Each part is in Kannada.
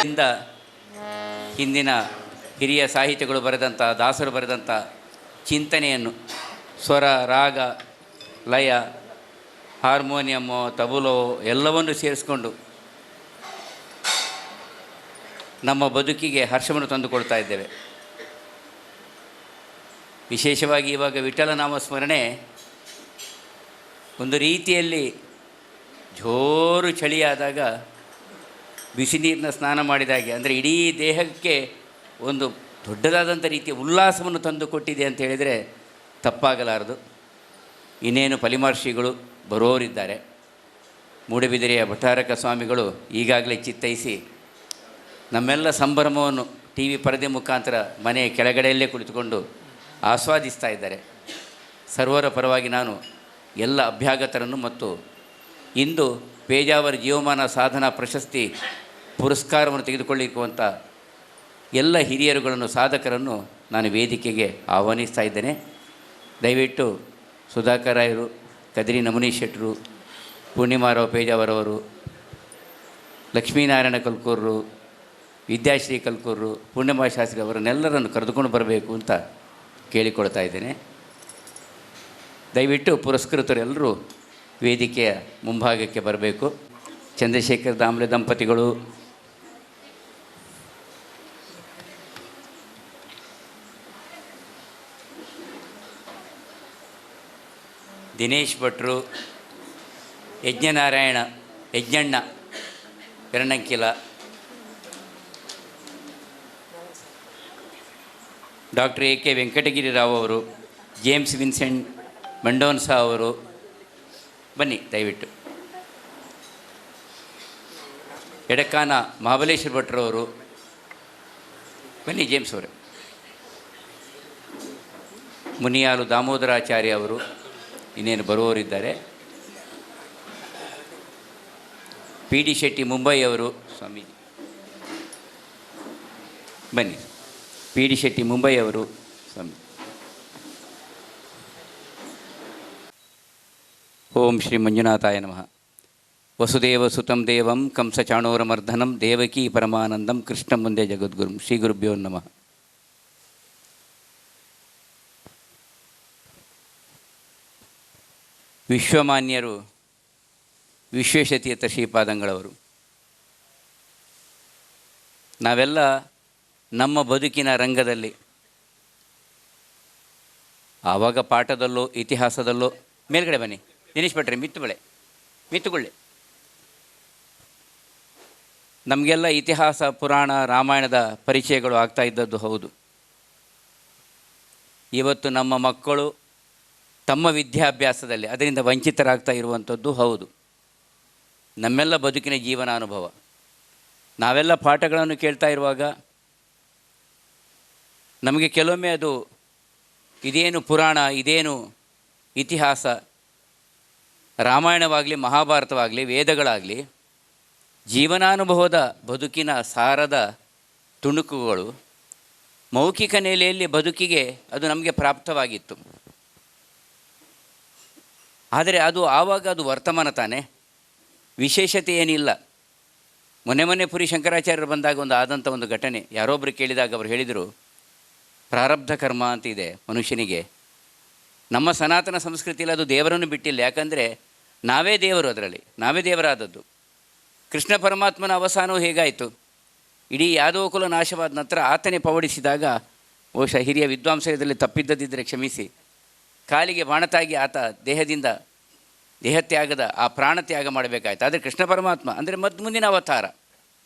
ಇಂದ ಹಿಂದಿನ ಹಿರಿಯ ಸಾಹಿತಿಗಳು ಬರೆದಂಥ, ದಾಸರು ಬರೆದಂಥ ಚಿಂತನೆಯನ್ನು ಸ್ವರ, ರಾಗ, ಲಯ, ಹಾರ್ಮೋನಿಯಮ್ಮು, ತಬಲೋ ಎಲ್ಲವನ್ನು ಸೇರಿಸ್ಕೊಂಡು ನಮ್ಮ ಬದುಕಿಗೆ ಹರ್ಷವನ್ನು ತಂದುಕೊಡ್ತಾ ಇದ್ದೇವೆ. ವಿಶೇಷವಾಗಿ ಇವಾಗ ವಿಠ್ಠಲ ನಾಮ ಸ್ಮರಣೆ ಒಂದು ರೀತಿಯಲ್ಲಿ ಜೋರು ಚಳಿಯಾದಾಗ ಬಿಸಿ ನೀರಿನ ಸ್ನಾನ ಮಾಡಿದಾಗೆ, ಅಂದರೆ ಇಡೀ ದೇಹಕ್ಕೆ ಒಂದು ದೊಡ್ಡದಾದಂಥ ರೀತಿಯ ಉಲ್ಲಾಸವನ್ನು ತಂದು ಕೊಟ್ಟಿದೆ ಅಂತ ಹೇಳಿದರೆ ತಪ್ಪಾಗಲಾರದು. ಇನ್ನೇನು ಫಲಿಮಹರ್ಷಿಗಳು ಬರೋರಿದ್ದಾರೆ. ಮೂಡಬಿದಿರೆಯ ಭಟ್ಟಾರಕ ಸ್ವಾಮಿಗಳು ಈಗಾಗಲೇ ಚಿತ್ತೈಸಿ ನಮ್ಮೆಲ್ಲ ಸಂಭ್ರಮವನ್ನು ಟಿ ವಿ ಪರದೆ ಮುಖಾಂತರ ಮನೆಯ ಕೆಳಗಡೆಯಲ್ಲೇ ಕುಳಿತುಕೊಂಡು ಆಸ್ವಾದಿಸ್ತಾ ಇದ್ದಾರೆ. ಸರ್ವರ ಪರವಾಗಿ ನಾನು ಎಲ್ಲ ಅಭ್ಯಾಗತರನ್ನು ಮತ್ತು ಇಂದು ಪೇಜಾವರ ಜೀವಮಾನ ಸಾಧನಾ ಪ್ರಶಸ್ತಿ ಪುರಸ್ಕಾರವನ್ನು ತೆಗೆದುಕೊಳ್ಳಿಕ್ಕುವಂಥ ಎಲ್ಲ ಹಿರಿಯರುಗಳನ್ನು, ಸಾಧಕರನ್ನು ನಾನು ವೇದಿಕೆಗೆ ಆಹ್ವಾನಿಸ್ತಾ ಇದ್ದೇನೆ. ದಯವಿಟ್ಟು ಸುಧಾಕರ್ ರಾಯರು, ಕದ್ರಿ ನಮನೀಶ್ ಶೆಟ್ಟರು, ಪೂರ್ಣಿಮಾರಾವ್ ಪೇಜಾವರವರು, ಲಕ್ಷ್ಮೀನಾರಾಯಣ ಕಲ್ಕೂರರು, ವಿದ್ಯಾಶ್ರೀ ಕಲ್ಕೂರರು, ಪೂರ್ಣಿಮಾ ಶಾಸ್ತ್ರಿ ಅವರನ್ನೆಲ್ಲರನ್ನು ಕರೆದುಕೊಂಡು ಬರಬೇಕು ಅಂತ ಕೇಳಿಕೊಳ್ತಾ ಇದ್ದೇನೆ. ದಯವಿಟ್ಟು ಪುರಸ್ಕೃತರೆಲ್ಲರೂ ವೇದಿಕೆಯ ಮುಂಭಾಗಕ್ಕೆ ಬರಬೇಕು. ಚಂದ್ರಶೇಖರ್ ದಾಮ್ಲೆ ದಂಪತಿಗಳು, ದಿನೇಶ್ ಭಟ್ರು, ಯಜ್ಞಣ್ಣ ಎರಣಂಕಿಲ, ಡಾಕ್ಟರ್ ಎ ಕೆ ವೆಂಕಟಗಿರಿರಾವ್ ಅವರು, ಜೇಮ್ಸ್ ವಿನ್ಸೆಂಟ್ ಮೆಂಡೋನ್ಸಾ ಅವರು ಬನ್ನಿ ದಯವಿಟ್ಟು. ಎಡಕಾನ ಮಹಾಬಲೇಶ್ವರ ಭಟ್ರವರು ಬನ್ನಿ. ಜೇಮ್ಸ್ ಅವರು, ಮುನಿಯಾಲು ದಾಮೋದರಾಚಾರ್ಯ ಅವರು ಇನ್ನೇನು ಬರುವವರಿದ್ದಾರೆ. ಪಿ ಡಿ ಶೆಟ್ಟಿ ಮುಂಬೈ ಅವರು ಸ್ವಾಮೀಜಿ ಬನ್ನಿ. ಪಿ ಡಿ ಶೆಟ್ಟಿ ಮುಂಬೈ ಅವರು ಸ್ವಾಮಿ. ಓಂ ಶ್ರೀ ಮಂಜುನಾಥಾಯ ನಮಃ. ವಸುದೇವ ಸುತಂ ದೇವಂ ಕಂಸಚಾಣೂರಮರ್ಧನಂ ದೇವಕೀ ಪರಮಾನಂದಂ ಕೃಷ್ಣಂ ವಂದೇ ಜಗದ್ಗುರುಂ. ಶ್ರೀ ಗುರುಭ್ಯೋ ನಮಃ. ವಿಶ್ವಮಾನ್ಯರು ವಿಶ್ವೇಶತೀರ್ಥ ಶ್ರೀಪಾದಂಗಳವರು, ನಾವೆಲ್ಲ ನಮ್ಮ ಬದುಕಿನ ರಂಗದಲ್ಲಿ ಆವಾಗ ಪಾಠದಲ್ಲೋ ಇತಿಹಾಸದಲ್ಲೋ, ಮೇಲ್ಗಡೆ ಬನ್ನಿ ದಿನೇಶ್ ಭಟ್ರೆ, ಮಿತ್ತುಕೊಳ್ಳಿ. ನಮಗೆಲ್ಲ ಇತಿಹಾಸ, ಪುರಾಣ, ರಾಮಾಯಣದ ಪರಿಚಯಗಳು ಆಗ್ತಾ ಇದ್ದದ್ದು ಹೌದು. ಇವತ್ತು ನಮ್ಮ ಮಕ್ಕಳು ತಮ್ಮ ವಿದ್ಯಾಭ್ಯಾಸದಲ್ಲಿ ಅದರಿಂದ ವಂಚಿತರಾಗ್ತಾ ಇರುವಂಥದ್ದು ಹೌದು. ನಮ್ಮೆಲ್ಲ ಬದುಕಿನ ಜೀವನಾನುಭವ. ನಾವೆಲ್ಲ ಪಾಠಗಳನ್ನು ಕೇಳ್ತಾ ಇರುವಾಗ ನಮಗೆ ಕೆಲವೊಮ್ಮೆ ಅದು ಇದೇನು ಪುರಾಣ, ಇದೇನು ಇತಿಹಾಸ, ರಾಮಾಯಣವಾಗಲಿ, ಮಹಾಭಾರತವಾಗಲಿ, ವೇದಗಳಾಗಲಿ, ಜೀವನಾನುಭವದ ಬದುಕಿನ ಸಾರದ ತುಣುಕುಗಳು ಮೌಖಿಕ ನೆಲೆಯಲ್ಲಿ ಬದುಕಿಗೆ ಅದು ನಮಗೆ ಪ್ರಾಪ್ತವಾಗಿತ್ತು. ಆದರೆ ಆವಾಗ ಅದು ವರ್ತಮಾನ ತಾನೇ, ವಿಶೇಷತೆ ಏನಿಲ್ಲ. ಮೊನ್ನೆ ಪುರಿ ಶಂಕರಾಚಾರ್ಯರು ಬಂದಾಗ ಆದಂಥ ಒಂದು ಘಟನೆ, ಯಾರೊಬ್ಬರು ಕೇಳಿದಾಗ ಅವರು ಹೇಳಿದರು, ಪ್ರಾರಬ್ಧ ಕರ್ಮ ಅಂತಿದೆ ಮನುಷ್ಯನಿಗೆ. ನಮ್ಮ ಸನಾತನ ಸಂಸ್ಕೃತಿಯಲ್ಲಿ ಅದು ದೇವರನ್ನು ಬಿಟ್ಟಿಲ್ಲ. ಯಾಕಂದರೆ ನಾವೇ ದೇವರು, ಅದರಲ್ಲಿ ನಾವೇ ದೇವರಾದದ್ದು. ಕೃಷ್ಣ ಪರಮಾತ್ಮನ ಅವಸಾನವೂ ಹೇಗಾಯಿತು? ಇಡೀ ಯಾದವ ಕುಲ ನಾಶವಾದ ನಂತರ ಆತನೇ ಪವಡಿಸಿದಾಗ, ಬಹುಶಃ ಹಿರಿಯ ವಿದ್ವಾಂಸ ಇದರಲ್ಲಿ ತಪ್ಪಿದ್ದದಿದ್ದರೆ ಕ್ಷಮಿಸಿ, ಕಾಲಿಗೆ ಬಾಣತಾಗಿ ಆತ ದೇಹತ್ಯಾಗದ ಆ ಪ್ರಾಣತ್ಯಾಗ ಮಾಡಬೇಕಾಯ್ತು. ಆದರೆ ಕೃಷ್ಣ ಪರಮಾತ್ಮ ಅಂದರೆ ಮುಂದಿನ ಅವತಾರ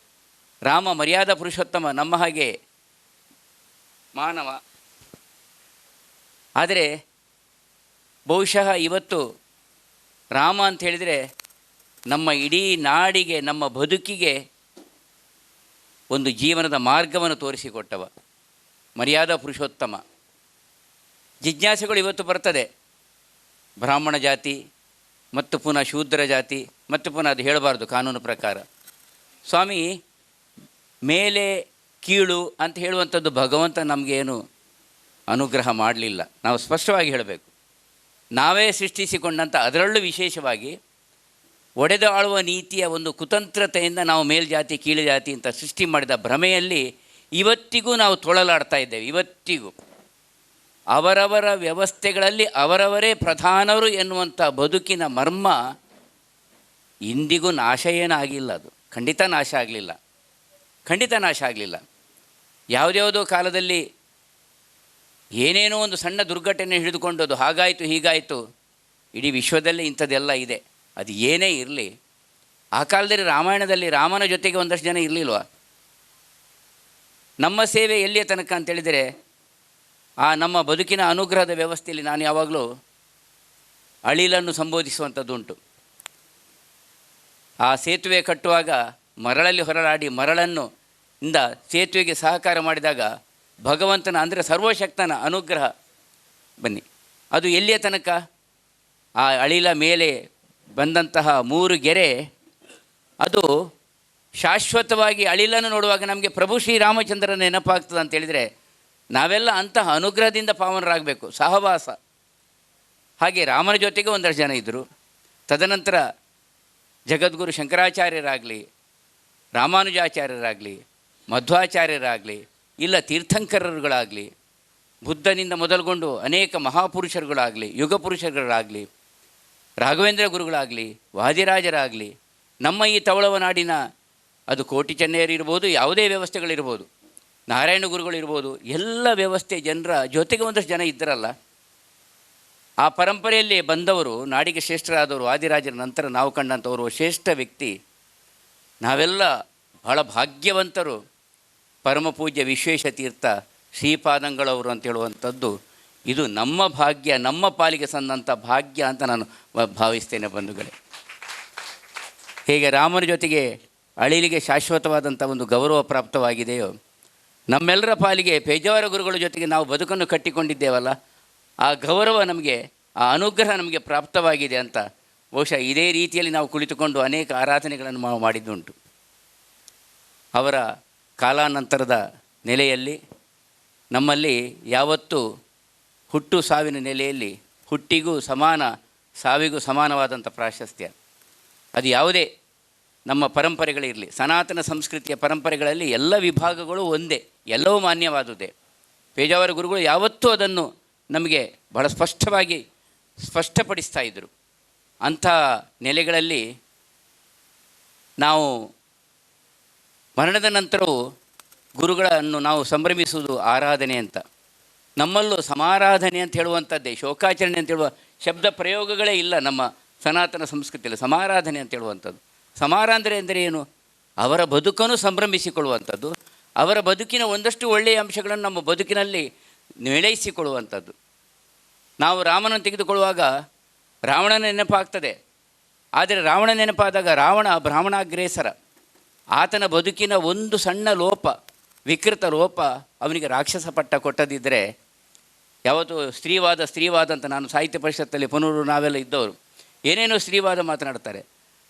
ರಾಮ, ಮರ್ಯಾದಾ ಪುರುಷೋತ್ತಮ, ನಮ್ಮ ಹಾಗೆ ಮಾನವ. ಆದರೆ ಬಹುಶಃ ಇವತ್ತು ರಾಮ ಅಂತ ಹೇಳಿದರೆ ನಮ್ಮ ಇಡೀ ನಾಡಿಗೆ, ನಮ್ಮ ಬದುಕಿಗೆ ಒಂದು ಜೀವನದ ಮಾರ್ಗವನ್ನು ತೋರಿಸಿಕೊಟ್ಟವ, ಮರ್ಯಾದಾ ಪುರುಷೋತ್ತಮ. ಜಿಜ್ಞಾಸೆಗಳು ಇವತ್ತು ಬರ್ತದೆ, ಬ್ರಾಹ್ಮಣ ಜಾತಿ ಮತ್ತು ಪುನಃ ಶೂದ್ರ ಜಾತಿ, ಮತ್ತು ಪುನಃ ಅದು ಹೇಳಬಾರ್ದು ಕಾನೂನು ಪ್ರಕಾರ. ಸ್ವಾಮಿ, ಮೇಲೆ ಕೀಳು ಅಂತ ಹೇಳುವಂಥದ್ದು ಭಗವಂತ ನಮಗೇನು ಅನುಗ್ರಹ ಮಾಡಲಿಲ್ಲ. ನಾವು ಸ್ಪಷ್ಟವಾಗಿ ಹೇಳಬೇಕು, ನಾವೇ ಸೃಷ್ಟಿಸಿಕೊಂಡಂಥ, ಅದರಲ್ಲೂ ವಿಶೇಷವಾಗಿ ಒಡೆದು ಆಳುವ ನೀತಿಯ ಒಂದು ಕುತಂತ್ರತೆಯಿಂದ ನಾವು ಮೇಲ್ಜಾತಿ ಕೀಳುಜಾತಿ ಅಂತ ಸೃಷ್ಟಿ ಮಾಡಿದ ಭ್ರಮೆಯಲ್ಲಿ ಇವತ್ತಿಗೂ ನಾವು ತೊಳಲಾಡ್ತಾ ಇದ್ದೇವೆ. ಇವತ್ತಿಗೂ ಅವರವರ ವ್ಯವಸ್ಥೆಗಳಲ್ಲಿ ಅವರವರೇ ಪ್ರಧಾನರು ಎನ್ನುವಂಥ ಬದುಕಿನ ಮರ್ಮ ಇಂದಿಗೂ ನಾಶ ಏನಾಗಿಲ್ಲ. ಅದು ಖಂಡಿತ ನಾಶ ಆಗಲಿಲ್ಲ, ಖಂಡಿತ ನಾಶ ಆಗಲಿಲ್ಲ. ಯಾವುದ್ಯಾವುದೋ ಕಾಲದಲ್ಲಿ ಏನೇನೋ ಒಂದು ಸಣ್ಣ ದುರ್ಘಟನೆ ಹಿಡಿದುಕೊಂಡು ಅದು ಹಾಗಾಯಿತು ಹೀಗಾಯಿತು, ಇಡೀ ವಿಶ್ವದಲ್ಲೇ ಇಂಥದ್ದೆಲ್ಲ ಇದೆ. ಅದು ಏನೇ ಇರಲಿ, ಆ ಕಾಲದಲ್ಲಿ ರಾಮಾಯಣದಲ್ಲಿ ರಾಮನ ಜೊತೆಗೆ ಒಂದಷ್ಟು ಜನ ಇರಲಿಲ್ವ? ನಮ್ಮ ಸೇವೆ ಎಲ್ಲಿಯ ತನಕ ಅಂತೇಳಿದರೆ, ಆ ನಮ್ಮ ಬದುಕಿನ ಅನುಗ್ರಹದ ವ್ಯವಸ್ಥೆಯಲ್ಲಿ ನಾನು ಯಾವಾಗಲೂ ಅಳಿಲನ್ನು ಸಂಬೋಧಿಸುವಂಥದ್ದುಂಟು. ಆ ಸೇತುವೆ ಕಟ್ಟುವಾಗ ಮರಳಲ್ಲಿ ಹೊರಳಾಡಿ ಮರಳನ್ನು ಇಂದ ಸೇತುವೆಗೆ ಸಹಕಾರ ಮಾಡಿದಾಗ ಭಗವಂತನ ಅಂದರೆ ಸರ್ವಶಕ್ತನ ಅನುಗ್ರಹ ಬನ್ನಿ. ಅದು ಎಲ್ಲಿಯ ತನಕ? ಆ ಅಳಿಲ ಮೇಲೆ ಬಂದಂತಹ 3 ಗೆರೆ ಅದು ಶಾಶ್ವತವಾಗಿ ಅಳಿಲನ್ನು ನೋಡುವಾಗ ನಮಗೆ ಪ್ರಭು ಶ್ರೀರಾಮಚಂದ್ರನ ನೆನಪಾಗ್ತದೆ ಅಂತೇಳಿದರೆ ನಾವೆಲ್ಲ ಅಂತಹ ಅನುಗ್ರಹದಿಂದ ಪಾವನರಾಗಬೇಕು. ಸಹವಾಸ ಹಾಗೆ ರಾಮನ ಜೊತೆಗೆ ಒಂದಷ್ಟು ಜನ ಇದ್ದರು. ತದನಂತರ ಜಗದ್ಗುರು ಶಂಕರಾಚಾರ್ಯರಾಗಲಿ, ರಾಮಾನುಜಾಚಾರ್ಯರಾಗಲಿ, ಮಧ್ವಾಚಾರ್ಯರಾಗಲಿ, ಇಲ್ಲ ತೀರ್ಥಂಕರರುಗಳಾಗಲಿ, ಬುದ್ಧನಿಂದ ಮೊದಲುಗೊಂಡು ಅನೇಕ ಮಹಾಪುರುಷರುಗಳಾಗಲಿ, ಯುಗ ಪುರುಷರುಗಳಾಗಲಿ, ರಾಘವೇಂದ್ರ ಗುರುಗಳಾಗಲಿ, ವಾದಿರಾಜರಾಗಲಿ, ನಮ್ಮ ಈ ತವಳವ ನಾಡಿನ ಅದು ಕೋಟಿ ಚೆನ್ನೈಯರಿರ್ಬೋದು, ಯಾವುದೇ ವ್ಯವಸ್ಥೆಗಳಿರ್ಬೋದು, ನಾರಾಯಣ ಗುರುಗಳಿರ್ಬೋದು, ಎಲ್ಲ ವ್ಯವಸ್ಥೆ ಜನರ ಜೊತೆಗೆ ಒಂದಷ್ಟು ಜನ ಇದ್ದರಲ್ಲ. ಆ ಪರಂಪರೆಯಲ್ಲಿ ಬಂದವರು, ನಾಡಿಗೆ ಶ್ರೇಷ್ಠರಾದವರು ವಾದಿರಾಜರ ನಂತರ ನಾವು ಕಂಡಂಥವರು ಶ್ರೇಷ್ಠ ವ್ಯಕ್ತಿ. ನಾವೆಲ್ಲ ಬಹಳ ಭಾಗ್ಯವಂತರು. ಪರಮಪೂಜ್ಯ ವಿಶ್ವೇಶತೀರ್ಥ ಶ್ರೀಪಾದಂಗಳವರು ಅಂತ ಹೇಳುವಂಥದ್ದು ಇದು ನಮ್ಮ ಭಾಗ್ಯ, ನಮ್ಮ ಪಾಲಿಗೆ ಸಂದಂಥ ಭಾಗ್ಯ ಅಂತ ನಾನು ಭಾವಿಸ್ತೇನೆ ಬಂಧುಗಳೇ. ಹೇಗೆ ರಾಮನ ಜೊತೆಗೆ ಅಳಿಲಿಗೆ ಶಾಶ್ವತವಾದಂಥ ಒಂದು ಗೌರವ ಪ್ರಾಪ್ತವಾಗಿದೆಯೋ, ನಮ್ಮೆಲ್ಲರ ಪಾಲಿಗೆ ಪೇಜಾವರ ಗುರುಗಳ ಜೊತೆಗೆ ನಾವು ಬದುಕನ್ನು ಕಟ್ಟಿಕೊಂಡಿದ್ದೇವಲ್ಲ, ಆ ಗೌರವ ನಮಗೆ, ಆ ಅನುಗ್ರಹ ನಮಗೆ ಪ್ರಾಪ್ತವಾಗಿದೆ ಅಂತ ಬಹುಶಃ ಇದೇ ರೀತಿಯಲ್ಲಿ ನಾವು ಕುಳಿತುಕೊಂಡು ಅನೇಕ ಆರಾಧನೆಗಳನ್ನು ನಾವು ಮಾಡಿದ್ದುಂಟು. ಅವರ ಕಾಲಾನಂತರದ ನೆಲೆಯಲ್ಲಿ ನಮ್ಮಲ್ಲಿ ಯಾವತ್ತೂ ಹುಟ್ಟು ಸಾವಿನ ನೆಲೆಯಲ್ಲಿ ಹುಟ್ಟಿಗೂ ಸಮಾನ, ಸಾವಿಗೂ ಸಮಾನವಾದಂಥ ಪ್ರಾಶಸ್ತ್ಯ. ಅದು ಯಾವುದೇ ನಮ್ಮ ಪರಂಪರೆಗಳಿರಲಿ, ಸನಾತನ ಸಂಸ್ಕೃತಿಯ ಪರಂಪರೆಗಳಲ್ಲಿ ಎಲ್ಲ ವಿಭಾಗಗಳು ಒಂದೇ, ಎಲ್ಲವೂ ಮಾನ್ಯವಾದುದೇ. ಪೇಜಾವರ ಗುರುಗಳು ಯಾವತ್ತೂ ಅದನ್ನು ನಮಗೆ ಬಹಳ ಸ್ಪಷ್ಟಪಡಿಸ್ತಾ ಇದ್ದರು. ಅಂಥ ನೆಲೆಗಳಲ್ಲಿ ನಾವು ಮರಣದ ನಂತರವೂ ಗುರುಗಳನ್ನು ನಾವು ಸಂಭ್ರಮಿಸುವುದು ಆರಾಧನೆ ಅಂತ. ನಮ್ಮಲ್ಲೂ ಸಮಾರಾಧನೆ ಅಂತ ಹೇಳುವಂಥದ್ದೇ, ಶೋಕಾಚರಣೆ ಅಂತ ಹೇಳುವ ಶಬ್ದ ಪ್ರಯೋಗಗಳೇ ಇಲ್ಲ ನಮ್ಮ ಸನಾತನ ಸಂಸ್ಕೃತಿಯಲ್ಲಿ. ಸಮಾರಾಧನೆ ಅಂತ ಹೇಳುವಂಥದ್ದು, ಸಮಾರಾಧನೆ ಅಂದರೆ ಏನು? ಅವರ ಬದುಕನ್ನು ಸಂಭ್ರಮಿಸಿಕೊಳ್ಳುವಂಥದ್ದು, ಅವರ ಬದುಕಿನ ಒಂದಷ್ಟು ಒಳ್ಳೆಯ ಅಂಶಗಳನ್ನು ನಮ್ಮ ಬದುಕಿನಲ್ಲಿ ಮೇಳೈಸಿಕೊಳ್ಳುವಂಥದ್ದು. ನಾವು ರಾಮನನ್ನು ತೆಗೆದುಕೊಳ್ಳುವಾಗ ರಾವಣನ ನೆನಪಾಗ್ತದೆ. ಆದರೆ ರಾವಣ ನೆನಪಾದಾಗ ರಾವಣ ಬ್ರಾಹ್ಮಣಾಗ್ರೇಸರ. ಆತನ ಬದುಕಿನ ಒಂದು ಸಣ್ಣ ಲೋಪ, ವಿಕೃತ ಲೋಪ ಅವನಿಗೆ ರಾಕ್ಷಸ ಪಟ್ಟ ಕೊಟ್ಟದಿದ್ದರೆ, ಯಾವತ್ತು ಸ್ತ್ರೀವಾದ ಅಂತ ನಾನು ಸಾಹಿತ್ಯ ಪರಿಷತ್ತಲ್ಲಿ ಪುನೂರು ನಾವೆಲ್ಲ ಇದ್ದವರು ಏನೇನೋ ಸ್ತ್ರೀವಾದ ಮಾತನಾಡ್ತಾರೆ.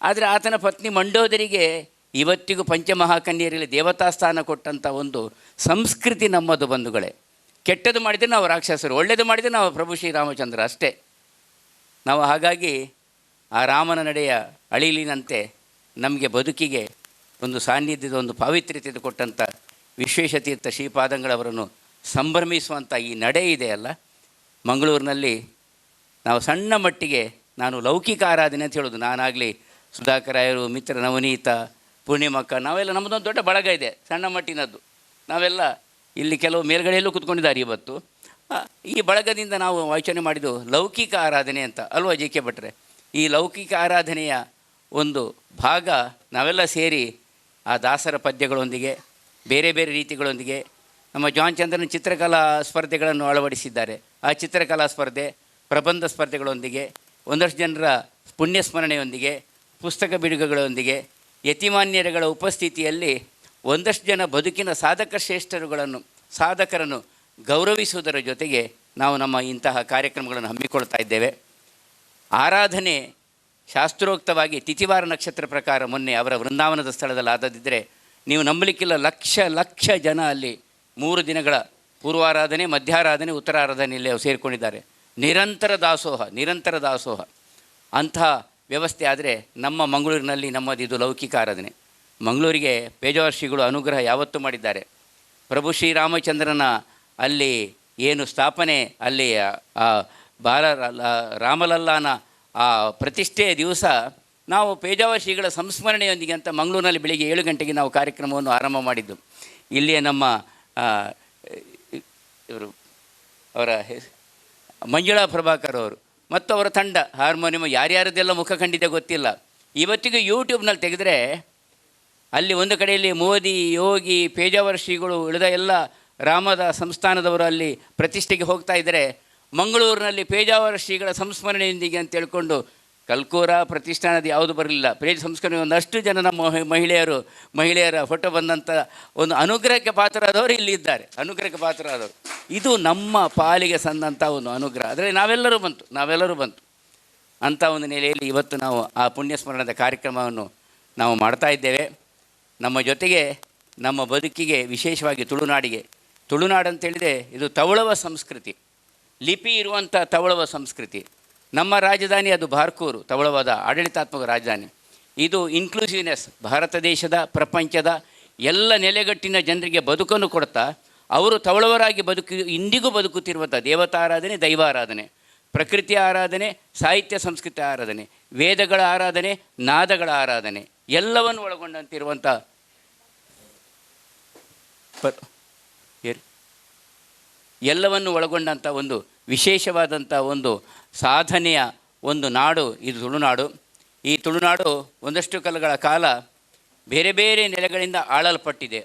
ಆದರೆ ಆತನ ಪತ್ನಿ ಮಂಡೋದರಿಗೆ ಇವತ್ತಿಗೂ ಪಂಚಮಹಾಕನ್ಯರಲ್ಲಿ ದೇವತಾ ಸ್ಥಾನ ಕೊಟ್ಟಂಥ ಒಂದು ಸಂಸ್ಕೃತಿ ನಮ್ಮದು ಬಂಧುಗಳೇ. ಕೆಟ್ಟದ್ದು ಮಾಡಿದರೆ ನಾವು ರಾಕ್ಷಸರು, ಒಳ್ಳೆಯದು ಮಾಡಿದರೆ ನಾವು ಪ್ರಭು ಶ್ರೀರಾಮಚಂದ್ರ ಅಷ್ಟೇ. ನಾವು ಹಾಗಾಗಿ ಆ ರಾಮನ ನಡೆಯ ಅಳಿಲಿನಂತೆ ನಮಗೆ ಬದುಕಿಗೆ ಒಂದು ಸಾನ್ನಿಧ್ಯದ ಒಂದು ಪಾವಿತ್ರ್ಯತೆ ಕೊಟ್ಟಂಥ ವಿಶ್ವೇಶತೀರ್ಥ ಶ್ರೀಪಾದಂಗಳವರನ್ನು ಸಂಭ್ರಮಿಸುವಂಥ ಈ ನಡೆ ಇದೆಯಲ್ಲ, ಮಂಗಳೂರಿನಲ್ಲಿ ನಾವು ಸಣ್ಣ ಮಟ್ಟಿಗೆ, ನಾನು ಲೌಕಿಕ ಆರಾಧನೆ ಅಂತ ಹೇಳೋದು, ನಾನಾಗಲಿ ಸುಧಾಕರಾಯರು, ಮಿತ್ರ ನವನೀತ, ಪೂರ್ಣಿಮಕ್ಕ, ನಾವೆಲ್ಲ ನಮ್ಮದೊಂದು ದೊಡ್ಡ ಬಳಗ ಇದೆ ಸಣ್ಣ ಮಟ್ಟಿನದ್ದು. ನಾವೆಲ್ಲ ಇಲ್ಲಿ ಕೆಲವು ಮೇಲ್ಗಡೆಯಲ್ಲೂ ಕೂತ್ಕೊಂಡಿದ್ದಾರೆ ಇವತ್ತು. ಈ ಬಳಗದಿಂದ ನಾವು ಯೋಚನೆ ಮಾಡಿದ್ದು ಲೌಕಿಕ ಆರಾಧನೆ ಅಂತ ಅಲ್ವಾ ಜೆ ಕೆ ಭಟ್ರೆ? ಈ ಲೌಕಿಕ ಆರಾಧನೆಯ ಒಂದು ಭಾಗ ನಾವೆಲ್ಲ ಸೇರಿ ಆ ದಾಸರ ಪದ್ಯಗಳೊಂದಿಗೆ, ಬೇರೆ ಬೇರೆ ರೀತಿಗಳೊಂದಿಗೆ ನಮ್ಮ ಜಾನ್ ಚಂದ್ರನ ಚಿತ್ರಕಲಾ ಸ್ಪರ್ಧೆಗಳನ್ನು ಅಳವಡಿಸಿದ್ದಾರೆ. ಆ ಚಿತ್ರಕಲಾ ಸ್ಪರ್ಧೆ, ಪ್ರಬಂಧ ಸ್ಪರ್ಧೆಗಳೊಂದಿಗೆ, ಒಂದಷ್ಟು ಜನರ ಪುಣ್ಯಸ್ಮರಣೆಯೊಂದಿಗೆ, ಪುಸ್ತಕ ಬಿಡುಗಡೆಗಳೊಂದಿಗೆ, ಯತಿಮಾನ್ಯರುಗಳ ಉಪಸ್ಥಿತಿಯಲ್ಲಿ ಒಂದಷ್ಟು ಜನ ಬದುಕಿನ ಸಾಧಕರನ್ನು ಗೌರವಿಸುವುದರ ಜೊತೆಗೆ ನಾವು ನಮ್ಮ ಇಂತಹ ಕಾರ್ಯಕ್ರಮಗಳನ್ನು ಹಮ್ಮಿಕೊಳ್ತಾ ಇದ್ದೇವೆ. ಆರಾಧನೆ ಶಾಸ್ತ್ರೋಕ್ತವಾಗಿ ತಿಥಿವಾರ ನಕ್ಷತ್ರ ಪ್ರಕಾರ ಮೊನ್ನೆ ಅವರ ವೃಂದಾವನದ ಸ್ಥಳದಲ್ಲಿ ಆದದಿದ್ದರೆ ನೀವು ನಂಬಲಿಕ್ಕಿಲ್ಲ, ಲಕ್ಷ ಜನ ಅಲ್ಲಿ 3 ದಿನಗಳ ಪೂರ್ವಾರಾಧನೆ, ಮಧ್ಯಾರಾಧನೆ, ಉತ್ತರಾರಾಧನೆಯಲ್ಲಿ ಅವರು ಸೇರಿಕೊಂಡಿದ್ದಾರೆ. ನಿರಂತರ ದಾಸೋಹ. ಅಂತಹ ವ್ಯವಸ್ಥೆ ಆದರೆ ನಮ್ಮ ಮಂಗಳೂರಿನಲ್ಲಿ ನಮ್ಮದಿದು ಲೌಕಿಕ ಆರಾಧನೆ. ಮಂಗಳೂರಿಗೆ ಪೇಜಾವರ ಶ್ರೀಗಳು ಅನುಗ್ರಹ ಯಾವತ್ತೂ ಮಾಡಿದ್ದಾರೆ. ಪ್ರಭು ಶ್ರೀರಾಮಚಂದ್ರನ ಅಲ್ಲಿ ಏನು ಸ್ಥಾಪನೆ, ಅಲ್ಲಿ ರಾಮಲಲ್ಲಾನ ಆ ಪ್ರತಿಷ್ಠೆಯ ದಿವಸ ನಾವು ಪೇಜಾವರ ಶ್ರೀಗಳ ಸಂಸ್ಮರಣೆಯೊಂದಿಗೆ ಅಂತ ಮಂಗಳೂರಿನಲ್ಲಿ ಬೆಳಿಗ್ಗೆ 7 ಗಂಟೆಗೆ ನಾವು ಕಾರ್ಯಕ್ರಮವನ್ನು ಆರಂಭ ಮಾಡಿದ್ದು. ಇಲ್ಲಿಯ ನಮ್ಮ ಇವರು ಅವರ ಮಂಜುಳಾ ಪ್ರಭಾಕರ್ ಅವರು ಮತ್ತು ಅವರ ತಂಡ ಹಾರ್ಮೋನಿಯಂ ಯಾರ್ಯಾರದೆಲ್ಲ ಮುಖ ಖಂಡಿತ ಗೊತ್ತಿಲ್ಲ. ಇವತ್ತಿಗೂ ಯೂಟ್ಯೂಬ್ನಲ್ಲಿ ತೆಗೆದರೆ ಅಲ್ಲಿ ಒಂದು ಕಡೆಯಲ್ಲಿ ಮೋದಿ, ಯೋಗಿ, ಪೇಜಾವರ ಶ್ರೀಗಳು, ಉಳಿದ ಎಲ್ಲ ರಾಮದ ಸಂಸ್ಥಾನದವರು ಅಲ್ಲಿ ಪ್ರತಿಷ್ಠೆಗೆ ಹೋಗ್ತಾ ಇದ್ದರೆ, ಮಂಗಳೂರಿನಲ್ಲಿ ಪೇಜಾವರ ಶ್ರೀಗಳ ಸಂಸ್ಮರಣೆಯೊಂದಿಗೆ ಅಂತ ಹೇಳ್ಕೊಂಡು ಕಲ್ಕೂರ ಪ್ರತಿಷ್ಠಾನದ ಯಾವುದು ಬರಲಿಲ್ಲ. ಪೇಜ ಸಂಸ್ಕರಣೆ ಒಂದಷ್ಟು ಜನ ನಮ್ಮ ಮಹಿಳೆಯರ ಫೋಟೋ ಬಂದಂಥ ಒಂದು ಅನುಗ್ರಹಕ್ಕೆ ಪಾತ್ರರಾದವರು ಇಲ್ಲಿ ಇದ್ದಾರೆ. ಅನುಗ್ರಹಕ್ಕೆ ಪಾತ್ರರಾದವರು ಇದು ನಮ್ಮ ಪಾಲಿಗೆ ಸಂದಂಥ ಒಂದು ಅನುಗ್ರಹ. ಅದರಲ್ಲಿ ನಾವೆಲ್ಲರೂ ಬಂತು ಅಂಥ ಒಂದು ನೆಲೆಯಲ್ಲಿ ಇವತ್ತು ನಾವು ಆ ಪುಣ್ಯಸ್ಮರಣದ ಕಾರ್ಯಕ್ರಮವನ್ನು ನಾವು ಮಾಡ್ತಾ ಇದ್ದೇವೆ. ನಮ್ಮ ಜೊತೆಗೆ ನಮ್ಮ ಬದುಕಿಗೆ ವಿಶೇಷವಾಗಿ ತುಳುನಾಡು ಅಂತೇಳಿದರೆ ಇದು ತವಳವ ಸಂಸ್ಕೃತಿ, ಲಿಪಿ ಇರುವಂಥ ತವಳವ ಸಂಸ್ಕೃತಿ. ನಮ್ಮ ರಾಜಧಾನಿ ಅದು ಬಾರ್ಕೂರು, ತವಳವಾದ ಆಡಳಿತಾತ್ಮಕ ರಾಜಧಾನಿ. ಇದು ಇನ್ಕ್ಲೂಸಿವ್ನೆಸ್, ಭಾರತ ದೇಶದ ಪ್ರಪಂಚದ ಎಲ್ಲ ನೆಲೆಗಟ್ಟಿನ ಜನರಿಗೆ ಬದುಕನ್ನು ಕೊಡ್ತಾ ಅವರು ತವಳವರಾಗಿ ಇಂದಿಗೂ ಬದುಕುತ್ತಿರುವಂಥ ದೇವತಾರಾಧನೆ, ದೈವಾರಾಧನೆ, ಪ್ರಕೃತಿಯ ಆರಾಧನೆ, ಸಾಹಿತ್ಯ ಸಂಸ್ಕೃತಿ ಆರಾಧನೆ, ವೇದಗಳ ಆರಾಧನೆ, ನಾದಗಳ ಆರಾಧನೆ ಎಲ್ಲವನ್ನು ಒಳಗೊಂಡಂತಿರುವಂಥ ಎಲ್ಲವನ್ನು ಒಳಗೊಂಡಂಥ ಒಂದು ವಿಶೇಷವಾದಂಥ ಒಂದು ಸಾಧನೆಯ ಒಂದು ನಾಡು ಇದು ತುಳುನಾಡು. ಈ ತುಳುನಾಡು ಒಂದಷ್ಟು ಕಾಲಗಳ ಕಾಲ ಬೇರೆ ಬೇರೆ ನೆಲೆಗಳಿಂದ ಆಳಲ್ಪಟ್ಟಿದೆ.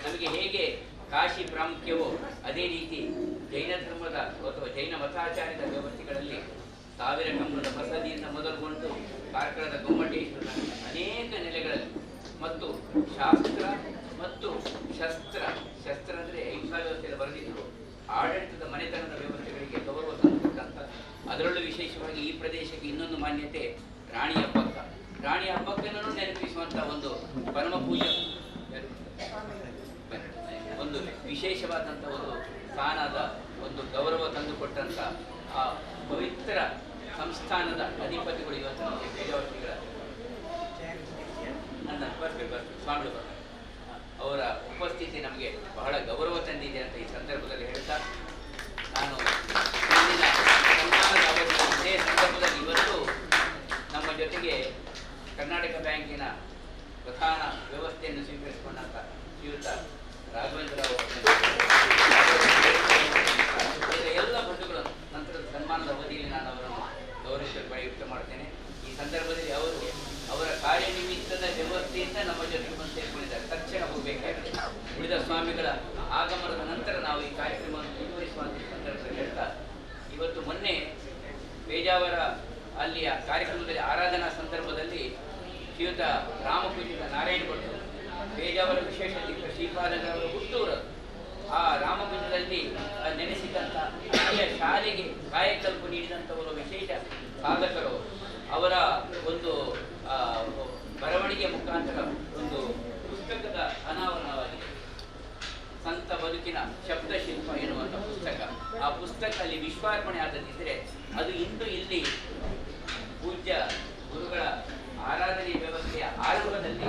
ನಮಗೆ ಹೇಗೆ ಕಾಶಿ ಪ್ರಾಮುಖ್ಯವೋ ಅದೇ ರೀತಿ ಜೈನ ಧರ್ಮದ ಅಥವಾ ಜೈನ ಮತಾಚಾರ್ಯದ ವ್ಯವಸ್ಥೆಗಳಲ್ಲಿ 1000 ಕಂಬದ ಬಸದಿಯಿಂದ ಮೊದಲುಗೊಂಡು ಕಾರ್ಕಳದ ಗೊಮ್ಮಟೇಶ್ವರ ಅನೇಕ ನೆಲೆಗಳಲ್ಲಿ ಮತ್ತು ಶಾಸ್ತ್ರ ಮತ್ತು ಶಸ್ತ್ರ ಅಂದರೆ ಹಿಂಸಾ ವ್ಯವಸ್ಥೆಯಲ್ಲಿ ಬರೆದಿದ್ದರು. ಆಡಳಿತದ ಮನೆತನದ ವ್ಯವಸ್ಥೆಗಳಿಗೆ ಗೌರವ ತಂದುಕೊಟ್ಟಂಥ, ಅದರಲ್ಲೂ ವಿಶೇಷವಾಗಿ ಈ ಪ್ರದೇಶಕ್ಕೆ ಇನ್ನೊಂದು ಮಾನ್ಯತೆ ರಾಣಿ ಹಬ್ಬಕ್ಕನನ್ನು ನೆನಪಿಸುವಂಥ ಒಂದು ಪರಮ ಪೂಜೆ, ಒಂದು ವಿಶೇಷವಾದಂಥ ಒಂದು ಸ್ಥಾನದ ಒಂದು ಗೌರವ ತಂದುಕೊಟ್ಟಂಥ ಆ ಪವಿತ್ರ ಸಂಸ್ಥಾನದ ಅಧಿಪತಿಗಳು ಇವತ್ತು ನಮಗೆ ಪೇಜಾವರ ಶ್ರೀಗಳ ಸ್ವಾಮಿಗಳು ಅವರ ಉಪಸ್ಥಿತಿ ನಮಗೆ ಬಹಳ ಗೌರವ ತಂದಿದೆ ಅಂತ ಈ ಸಂದರ್ಭದಲ್ಲಿ ಹೇಳ್ತಾ, ನಾನು ಇಂದಿನ ಸನ್ಮಾನದ ಅವಧಿ ಇದೇ ಸಂದರ್ಭದಲ್ಲಿ ಇವತ್ತು ನಮ್ಮ ಜೊತೆಗೆ ಕರ್ನಾಟಕ ಬ್ಯಾಂಕಿನ ಪ್ರಧಾನ ವ್ಯವಸ್ಥೆಯನ್ನು ಸ್ವೀಕರಿಸಿಕೊಂಡಂಥ ಶ್ರೀಯುತ ರಾಘವೇಂದ್ರ ಎಲ್ಲ ಬಂಧುಗಳನ್ನು ನಂತರದ ಸನ್ಮಾನದ ಅವಧಿಯಲ್ಲಿ ನಾನು ಅವರನ್ನು ಗೌರವಿಸಲು ಪ್ರಯುಕ್ತ ಮಾಡ್ತೇನೆ. ಈ ಸಂದರ್ಭದಲ್ಲಿ ಅವರ ಕಾರ್ಯನಿಮಿತ್ತದ ವ್ಯವಸ್ಥೆಯಿಂದ ನಮ್ಮ ಜೊತೆಗೆ ಬಂದು ಸೇರಿಕೊಂಡಿದ್ದಾರೆ. ತಕ್ಷಣ ಹೋಗಬೇಕಾಗಿದೆ. ಉಳಿದ ಸ್ವಾಮಿಗಳ ಆಗಮನದ ನಂತರ ನಾವು ಈ ಕಾರ್ಯಕ್ರಮವನ್ನು ಮುಂದುವರಿಸುವಂಥ ಸಂದರ್ಭದಲ್ಲಿ ಹೇಳ್ತಾ, ಇವತ್ತು ಮೊನ್ನೆ ಪೇಜಾವರ ಅಲ್ಲಿಯ ಕಾರ್ಯಕ್ರಮದಲ್ಲಿ ಆರಾಧನಾ ಸಂದರ್ಭದಲ್ಲಿ ಶ್ರೀಯುತ ರಾಮಪೂಜಿತ ನಾರಾಯಣ ಭಟ್ರು ಪೇಜಾವರ ವಿಶೇಷ ಶ್ರೀಪಾದಗಳವರ ಹುಟ್ಟೂರು ಆ ರಾಮಗುಂಜದಲ್ಲಿ ನೆನೆಸಿದಂಥ ಅಲ್ಲಿಯ ಶಾಲೆಗೆ ಕಾಯಕಲ್ಪ ನೀಡಿದಂಥವರು ವಿಶೇಷ ಸಾಧಕರು. ಅವರ ಒಂದು ಬರವಣಿಗೆ ಮುಖಾಂತರ ಒಂದು ಪುಸ್ತಕದ ಅನಾವರಣವಾಗಿದೆ. ಸಂತ ಬದುಕಿನ ಶಬ್ದಶಿಲ್ಪ ಎನ್ನುವಂಥ ಪುಸ್ತಕ. ಆ ಪುಸ್ತಕ ಅಲ್ಲಿ ವಿಶ್ವಾರ್ಪಣೆ ಆದದಿದ್ದರೆ ಅದು ಇಂದು ಇಲ್ಲಿ ಪೂಜ್ಯ ಗುರುಗಳ ಆರಾಧನೆ ವ್ಯವಸ್ಥೆಯ ಆರಂಭದಲ್ಲಿ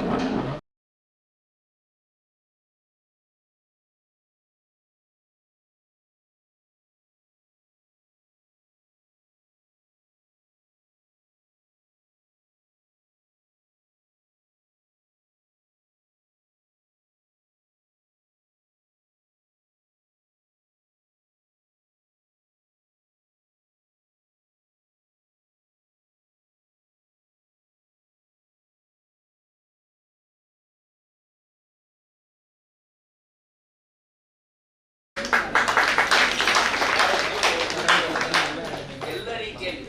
ಎಲ್ಲ ರೀತಿಯಲ್ಲಿ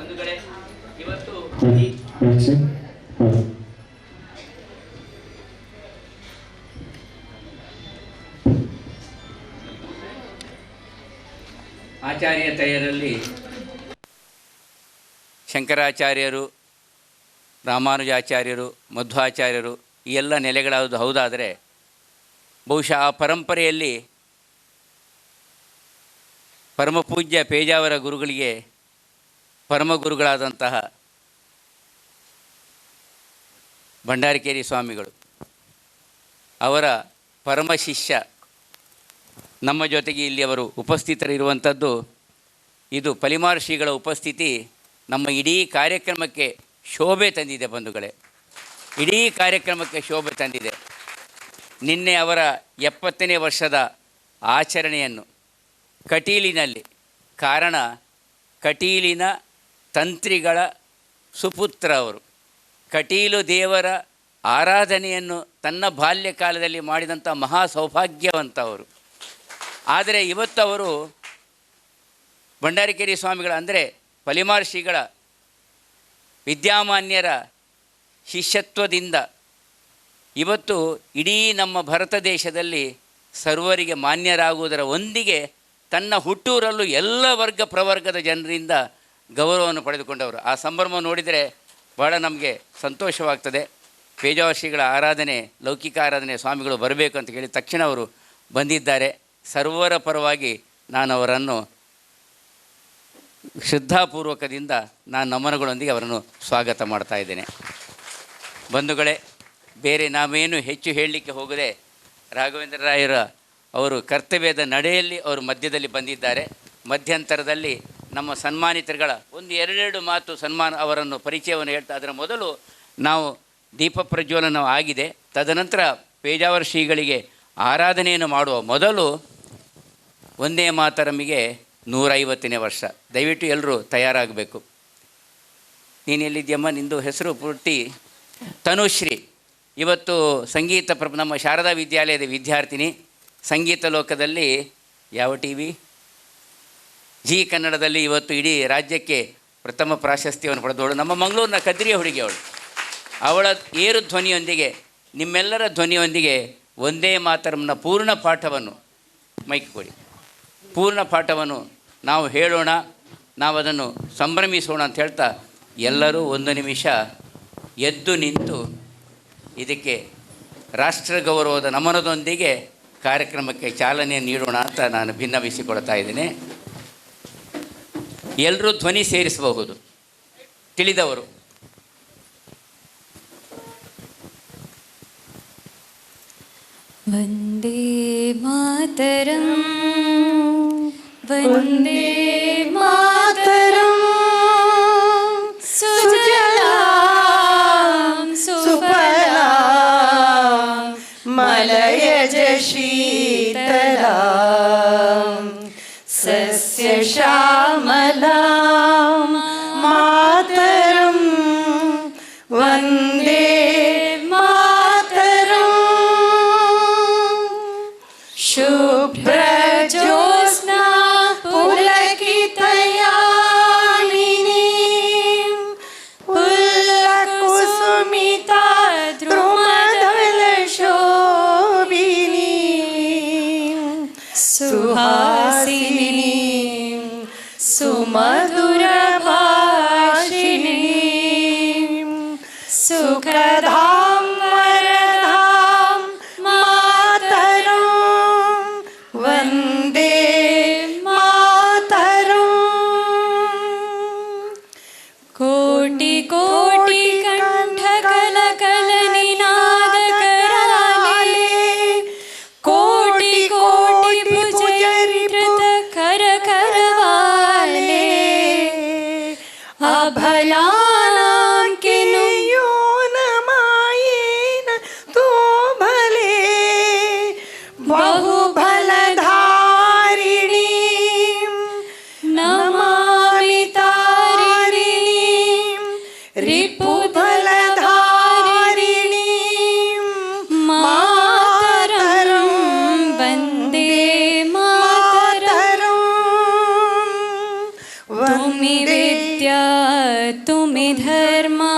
ಒಂದು ಕಡೆ ಇವತ್ತು ಆಚಾರ್ಯತೆಯರಲ್ಲಿ ಶಂಕರಾಚಾರ್ಯರು, ರಾಮಾನುಜಾಚಾರ್ಯರು, ಮಧ್ವಾಚಾರ್ಯರು ಈ ಎಲ್ಲ ನೆಲೆಗಳಾವುದು ಹೌದಾದರೆ ಬಹುಶಃ ಆ ಪರಂಪರೆಯಲ್ಲಿ ಪರಮಪೂಜ್ಯ ಪೇಜಾವರ ಗುರುಗಳಿಗೆ ಪರಮಗುರುಗಳಾದಂತಹ ಭಂಡಾರಕೇರಿ ಸ್ವಾಮಿಗಳು ಅವರ ಪರಮ ಶಿಷ್ಯ ನಮ್ಮ ಜೊತೆಗೆ ಇಲ್ಲಿ ಅವರು ಉಪಸ್ಥಿತರಿರುವಂಥದ್ದು, ಇದು ಪಲಿಮಾರು ಶ್ರೀಗಳ ಉಪಸ್ಥಿತಿ ನಮ್ಮ ಇಡೀ ಕಾರ್ಯಕ್ರಮಕ್ಕೆ ಶೋಭೆ ತಂದಿದೆ ಬಂಧುಗಳೇ, ಇಡೀ ಕಾರ್ಯಕ್ರಮಕ್ಕೆ ಶೋಭೆ ತಂದಿದೆ. ನಿನ್ನೆ ಅವರ 70ನೇ ವರ್ಷದ ಆಚರಣೆಯನ್ನು ಕಟೀಲಿನಲ್ಲಿ, ಕಾರಣ ಕಟೀಲಿನ ತಂತ್ರಿಗಳ ಸುಪುತ್ರ ಅವರು, ಕಟೀಲು ದೇವರ ಆರಾಧನೆಯನ್ನು ತನ್ನ ಬಾಲ್ಯಕಾಲದಲ್ಲಿ ಮಾಡಿದಂಥ ಮಹಾ ಸೌಭಾಗ್ಯವಂತವರು. ಆದರೆ ಇವತ್ತು ಅವರು ಭಂಡಾರಕೇರಿ ಸ್ವಾಮಿಗಳ ಅಂದರೆ ಪಲಿಮಾರು ಶ್ರೀಗಳ ವಿದ್ಯಾಮಾನ್ಯರ ಶಿಷ್ಯತ್ವದಿಂದ ಇವತ್ತು ಇಡೀ ನಮ್ಮ ಭಾರತ ದೇಶದಲ್ಲಿ ಸರ್ವರಿಗೆ ಮಾನ್ಯರಾಗುವುದರ ಒಂದಿಗೆ ತನ್ನ ಹುಟ್ಟೂರಲ್ಲೂ ಎಲ್ಲ ವರ್ಗ ಪ್ರವರ್ಗದ ಜನರಿಂದ ಗೌರವವನ್ನು ಪಡೆದುಕೊಂಡವರು. ಆ ಸಂಭ್ರಮ ನೋಡಿದರೆ ಬಹಳ ನಮಗೆ ಸಂತೋಷವಾಗ್ತದೆ. ಪೇಜಾವರ ಶ್ರೀಗಳ ಆರಾಧನೆ, ಲೌಕಿಕ ಆರಾಧನೆ ಸ್ವಾಮಿಗಳು ಬರಬೇಕು ಅಂತ ಹೇಳಿ ತಕ್ಷಣ ಅವರು ಬಂದಿದ್ದಾರೆ. ಸರ್ವರ ಪರವಾಗಿ ನಾನು ಅವರನ್ನು ಶ್ರದ್ಧಾಪೂರ್ವಕದಿಂದ ನಾನು ನಮನಗಳೊಂದಿಗೆ ಅವರನ್ನು ಸ್ವಾಗತ ಮಾಡ್ತಾ ಇದ್ದೇನೆ. ಬಂಧುಗಳೇ, ಬೇರೆ ನಾವೇನು ಹೆಚ್ಚು ಹೇಳಲಿಕ್ಕೆ ಹೋಗದೆ ರಾಘವೇಂದ್ರ ರಾಯರ ಅವರು ಕರ್ತವ್ಯದ ನಡೆಯಲ್ಲಿ ಅವರು ಮಧ್ಯದಲ್ಲಿ ಬಂದಿದ್ದಾರೆ. ಮಧ್ಯಂತರದಲ್ಲಿ ನಮ್ಮ ಸನ್ಮಾನಿತರುಗಳ ಒಂದು ಎರಡೆರಡು ಮಾತು ಸನ್ಮಾನ ಅವರನ್ನು ಪರಿಚಯವನ್ನು ಹೇಳ್ತಾ, ಅದರ ಮೊದಲು ನಾವು ದೀಪ ಪ್ರಜ್ವಲನ ಆಗಿದೆ. ತದನಂತರ ಪೇಜಾವರ ಶ್ರೀಗಳಿಗೆ ಆರಾಧನೆಯನ್ನು ಮಾಡುವ ಮೊದಲು ಒಂದೇ ಮಾತರಮಿಗೆ 150ನೇ ವರ್ಷ. ದಯವಿಟ್ಟು ಎಲ್ಲರೂ ತಯಾರಾಗಬೇಕು. ನೀನು ಎಲ್ಲಿದ್ಯಮ್ಮ? ನಿಂದು ಹೆಸರು ಪೂರ್ತಿ ತನುಶ್ರೀ. ಇವತ್ತು ಸಂಗೀತ ನಮ್ಮ ಶಾರದಾ ವಿದ್ಯಾಲಯದ ವಿದ್ಯಾರ್ಥಿನಿ. ಸಂಗೀತ ಲೋಕದಲ್ಲಿ ಯಾವ ಟಿ ವಿ ಜಿ ಕನ್ನಡದಲ್ಲಿ ಇವತ್ತು ಇಡೀ ರಾಜ್ಯಕ್ಕೆ ಪ್ರಥಮ ಪ್ರಾಶಸ್ತ್ಯವನ್ನು ಪಡೆದವಳು ನಮ್ಮ ಮಂಗಳೂರಿನ ಕದ್ರಿಯ ಹುಡುಗಿ ಅವಳು. ಅವಳ ಏರು ಧ್ವನಿಯೊಂದಿಗೆ, ನಿಮ್ಮೆಲ್ಲರ ಧ್ವನಿಯೊಂದಿಗೆ ಒಂದೇ ಮಾತರಮ್ನ ಪೂರ್ಣ ಪಾಠವನ್ನು, ಮೈಕ್ ಕೊಡಿ, ಪೂರ್ಣ ಪಾಠವನ್ನು ನಾವು ಹೇಳೋಣ, ನಾವು ಅದನ್ನು ಸಂಭ್ರಮಿಸೋಣ ಅಂತ ಹೇಳ್ತಾ ಎಲ್ಲರೂ ಒಂದು ನಿಮಿಷ ಎದ್ದು ನಿಂತು ಇದಕ್ಕೆ ರಾಷ್ಟ್ರ ಗೌರವದ ನಮನದೊಂದಿಗೆ ಕಾರ್ಯಕ್ರಮಕ್ಕೆ ಚಾಲನೆ ನೀಡೋಣ ಅಂತ ನಾನು ಭಿನ್ನವಿಸಿಕೊಳ್ತಾ ಇದ್ದೇನೆ. ಎಲ್ಲರೂ ಧ್ವನಿ ಸೇರಿಸಬಹುದು ತಿಳಿದವರು. ವಂದೇ ಮಾತರಂ ವಂದೇ ಮಾತರಂ ಸುಜಲಾಂ ಸುಫಲಾಂ ಮಲಯಜ ಶೀತಲಾಂ ಸಸ್ಯ ಶ್ಯಾಮಲಾಂ ಮಾತರಂ ವಂದೇ ಶುಭ್ರಜ್ಯೋತ್ಸ್ನಾ ಪುಲಕಿತಯಾಮಿನೀಂ ಪುಲ್ಲಕುಸುಮಿತಾ ದ್ರುಮದಲಶೋಭಿನೀಂ ಸುಹಾಸಿನೀಂ ಸುಮಧುರಭಾಷಿಣೀಂ भलानां किनु यो न मायेन तो भले बहुफलधारिणीं नमामि तारिणीं रिपुफलधारिणीं मातरं वन्दे मातरं तुमि विद्या तुमि धर्मा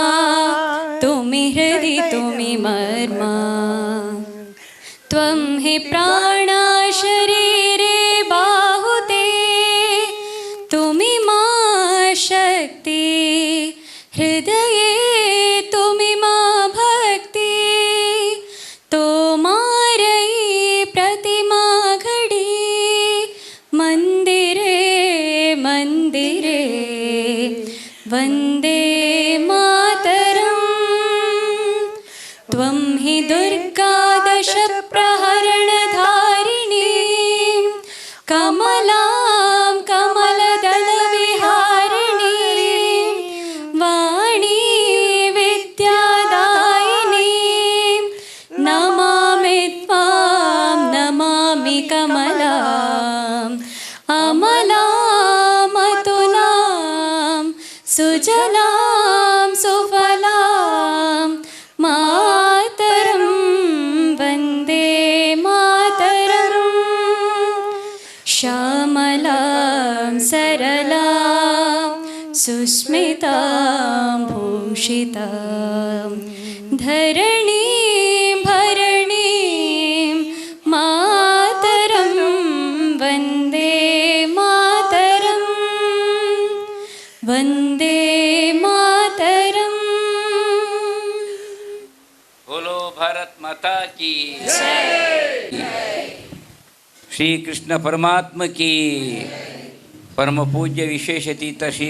तुमि हृदि तुमि मर्मा त्वं हि प्राणा शरीरे बाहुते तुमि मा शक्ति हृदये तुमि मा भक्ति तोमारयि प्रतिमा घडी मंदिरे मंदिरे वन्दे मातरम् त्वं हि दुर्गा दश प्रहरणधारिणीं कमलां कमलदलविहारिणीं वाणी विद्यादायिनीं नमामि त्वां नमामि कमलाम् अमलाम् अतुलां सुजलां सुफलां मातरं वन्दे मातरम् श्यामलां सरलां सुस्मितां भूषितां धरणीं भरणीं मातरं वन्दे मातरम् वन्दे मातरम् बोलो भारत माता की ಶ್ರೀ ಕೃಷ್ಣ ಪರಮಾತ್ಮ ಕಿ ಪರಮ ಪೂಜ್ಯ ವಿಶೇಷತೀತ ಶ್ರೀ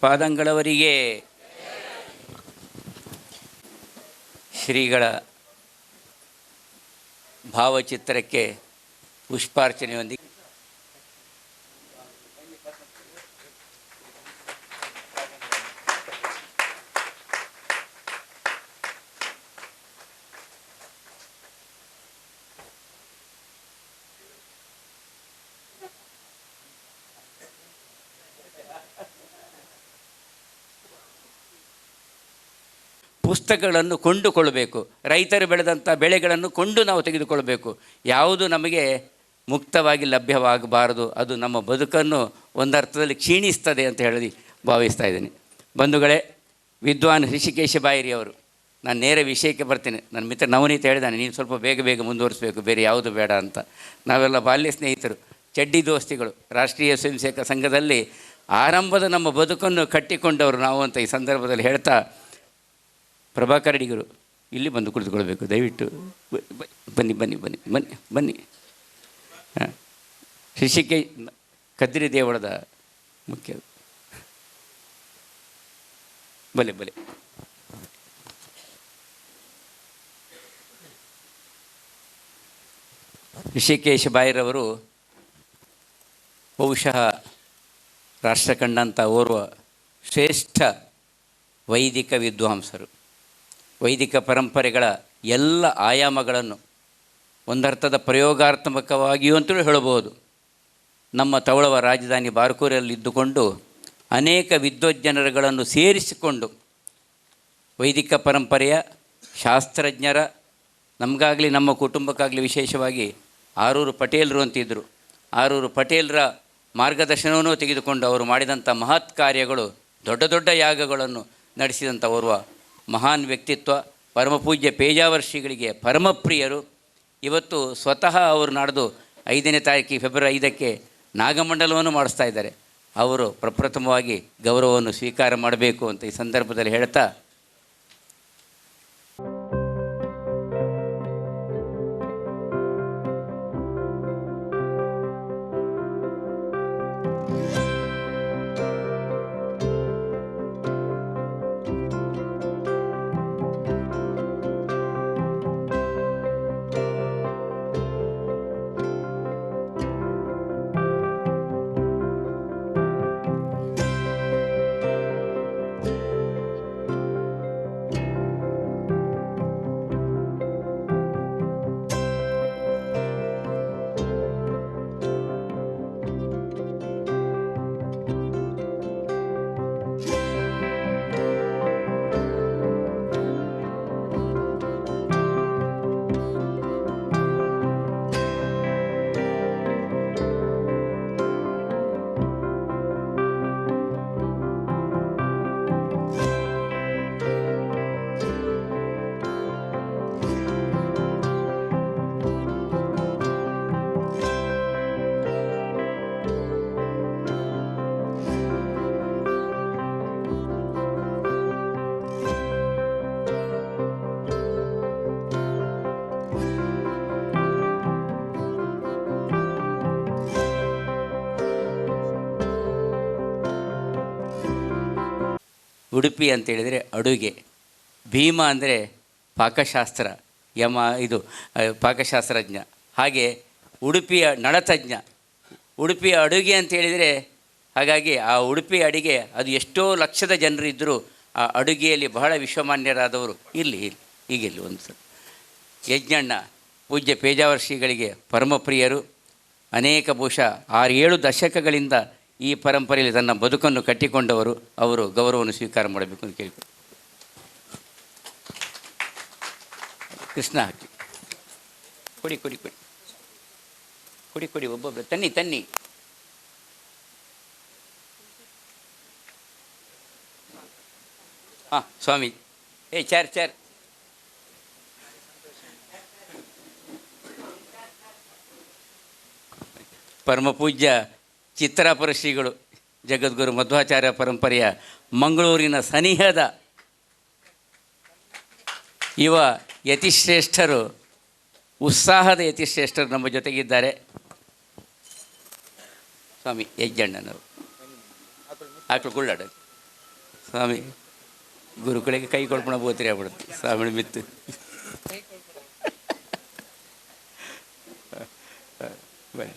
ಪಾದಂಗಳವರಿಗೆ ಶ್ರೀಗಳ ಭಾವಚಿತ್ರಕ್ಕೆ ಪುಷ್ಪಾರ್ಚನೆಯೊಂದಿಗೆ ಪುಸ್ತಕಗಳನ್ನು ಕೊಂಡುಕೊಳ್ಳಬೇಕು. ರೈತರು ಬೆಳೆದಂಥ ಬೆಳೆಗಳನ್ನು ಕೊಂಡು ನಾವು ತೆಗೆದುಕೊಳ್ಬೇಕು. ಯಾವುದು ನಮಗೆ ಮುಕ್ತವಾಗಿ ಲಭ್ಯವಾಗಬಾರದು, ಅದು ನಮ್ಮ ಬದುಕನ್ನು ಒಂದರ್ಥದಲ್ಲಿ ಕ್ಷೀಣಿಸ್ತದೆ ಅಂತ ಹೇಳಿ ಭಾವಿಸ್ತಾ ಇದ್ದೀನಿ. ಬಂಧುಗಳೇ, ವಿದ್ವಾನ್ ಹೃಷಿಕೇಶ ಬಾಯಿರಿ ಅವರು, ನಾನು ನೇರ ವಿಷಯಕ್ಕೆ ಬರ್ತೀನಿ. ನನ್ನ ಮಿತ್ರ ನವನೀತ್ ಹೇಳಿದಾನೆ, ನೀನು ಸ್ವಲ್ಪ ಬೇಗ ಬೇಗ ಮುಂದುವರಿಸಬೇಕು, ಬೇರೆ ಯಾವುದು ಬೇಡ ಅಂತ. ನಾವೆಲ್ಲ ಬಾಲ್ಯ ಸ್ನೇಹಿತರು, ಚಡ್ಡಿ ದೋಸ್ತಿಗಳು, ರಾಷ್ಟ್ರೀಯ ಸ್ವಯಂ ಸೇವಕ ಸಂಘದಲ್ಲಿ ಆರಂಭದ ನಮ್ಮ ಬದುಕನ್ನು ಕಟ್ಟಿಕೊಂಡವರು ನಾವು ಅಂತ ಈ ಸಂದರ್ಭದಲ್ಲಿ ಹೇಳ್ತಾ, ಪ್ರಭಾಕರ್ ಅಡಿಗರು ಇಲ್ಲಿ ಬಂದು ಕುಳಿತುಕೊಳ್ಬೇಕು ದಯವಿಟ್ಟು. ಬನ್ನಿ ಬನ್ನಿ ಬನ್ನಿ ಬನ್ನಿ ಬನ್ನಿ. ಹಾಂ, ಋಷಿಕೇ ಕದ್ರಿ ದೇವಳದ ಮುಖ್ಯ ಬಲೆ ಬಲೆ. ಋಷಿಕೇಶ ಬಾಯಿರವರು ಬಹುಶಃ ರಾಷ್ಟ್ರ ಕಂಡಂಥ ಓರ್ವ ಶ್ರೇಷ್ಠ ವೈದಿಕ ವಿದ್ವಾಂಸರು. ವೈದಿಕ ಪರಂಪರೆಗಳ ಎಲ್ಲ ಆಯಾಮಗಳನ್ನು ಒಂದರ್ಥದ ಪ್ರಯೋಗಾತ್ಮಕವಾಗಿಯೂ ಅಂತಲೂ ಹೇಳಬಹುದು. ನಮ್ಮ ತವಳವ ರಾಜಧಾನಿ ಬಾರ್ಕೂರಲ್ಲಿದ್ದುಕೊಂಡು ಅನೇಕ ವಿದ್ವಜ್ಜನರುಗಳನ್ನು ಸೇರಿಸಿಕೊಂಡು ವೈದಿಕ ಪರಂಪರೆಯ ಶಾಸ್ತ್ರಜ್ಞರ, ನಮಗಾಗಲಿ ನಮ್ಮ ಕುಟುಂಬಕ್ಕಾಗಲಿ ವಿಶೇಷವಾಗಿ ಆರೂರು ಪಟೇಲರು ಅಂತಿದ್ದರು, ಆರೂರು ಪಟೇಲರ ಮಾರ್ಗದರ್ಶನವನ್ನು ತೆಗೆದುಕೊಂಡು ಅವರು ಮಾಡಿದಂಥ ಮಹತ್ ಕಾರ್ಯಗಳು, ದೊಡ್ಡ ದೊಡ್ಡ ಯಾಗಗಳನ್ನು ನಡೆಸಿದಂಥ ಓರ್ವ ಮಹಾನ್ ವ್ಯಕ್ತಿತ್ವ. ಪರಮಪೂಜ್ಯ ಪೇಜಾವರ ಶ್ರೀಗಳಿಗೆ ಪರಮಪ್ರಿಯರು. ಇವತ್ತು ಸ್ವತಃ ಅವರು ನಾಡ್ದು 5ನೇ ತಾರೀಕಿಗೆ ಫೆಬ್ರವರಿ 5ಕ್ಕೆ ನಾಗಮಂಡಲವನ್ನು ಮಾಡಿಸ್ತಾ ಇದ್ದಾರೆ. ಅವರು ಪ್ರಪ್ರಥಮವಾಗಿ ಗೌರವವನ್ನು ಸ್ವೀಕಾರ ಮಾಡಬೇಕು ಅಂತ ಈ ಸಂದರ್ಭದಲ್ಲಿ ಹೇಳ್ತಾ, ಉಡುಪಿ ಅಂತೇಳಿದರೆ ಅಡುಗೆ, ಭೀಮ ಅಂದರೆ ಪಾಕಶಾಸ್ತ್ರ, ಯಮ ಇದು ಪಾಕಶಾಸ್ತ್ರಜ್ಞ, ಹಾಗೆ ಉಡುಪಿಯ ನಳತಜ್ಞ, ಉಡುಪಿಯ ಅಡುಗೆ ಅಂತೇಳಿದರೆ ಹಾಗಾಗಿ ಆ ಉಡುಪಿ ಅಡಿಗೆ ಅದು ಎಷ್ಟೋ ಲಕ್ಷದ ಜನರು ಇದ್ದರೂ ಆ ಅಡುಗೆಯಲ್ಲಿ ಬಹಳ ವಿಶ್ವಮಾನ್ಯರಾದವರು ಈಗಿಲ್ಲಿ ಒಂದು ಸಲ ಯಜ್ಞಣ್ಣ ಪೂಜ್ಯ ಪೇಜಾವರ ಶ್ರೀಗಳಿಗೆ ಪರಮಪ್ರಿಯರು. ಅನೇಕ ಬಹುಶಃ 6-7 ದಶಕಗಳಿಂದ ಈ ಪರಂಪರೆಯಲ್ಲಿ ತನ್ನ ಬದುಕನ್ನು ಕಟ್ಟಿಕೊಂಡವರು. ಅವರು ಗೌರವವನ್ನು ಸ್ವೀಕಾರ ಮಾಡಬೇಕು ಅಂತ ಕೇಳಿಕೊಂಡು ಕೃಷ್ಣ ಹಾಕಿ ಕೊಡಿ ಕೊಡಿ ಕೊಡಿ ಕೊಡಿ ಕೊಡಿ ಒಬ್ಬೊಬ್ಬರು ತನ್ನಿ ಹಾಂ ಸ್ವಾಮಿ ಚಾರ್ ಪರಮಪೂಜ್ಯ ಚಿತ್ರಾಪುರ ಶ್ರೀಗಳು ಜಗದ್ಗುರು ಮಧ್ವಾಚಾರ್ಯ ಪರಂಪರೆಯ ಮಂಗಳೂರಿನ ಸನಿಹದ ಯುವ ಯತಿಶ್ರೇಷ್ಠರು, ಉತ್ಸಾಹದ ಯತಿಶ್ರೇಷ್ಠರು ನಮ್ಮ ಜೊತೆಗಿದ್ದಾರೆ. ಸ್ವಾಮಿ ಯಜ್ಜಣ್ಣನವರು ಆಕಳು ಕುಳ್ಳಾಡ ಸ್ವಾಮಿ ಗುರುಗಳಿಗೆ ಕೈ ಕೊಡ್ಕೊಂಡು ಬೋತ್ರಿ ಆಗ್ಬಿಡುತ್ತೆ ಸ್ವಾಮಿ ಮಿತ್ತು. ಬನ್ನಿ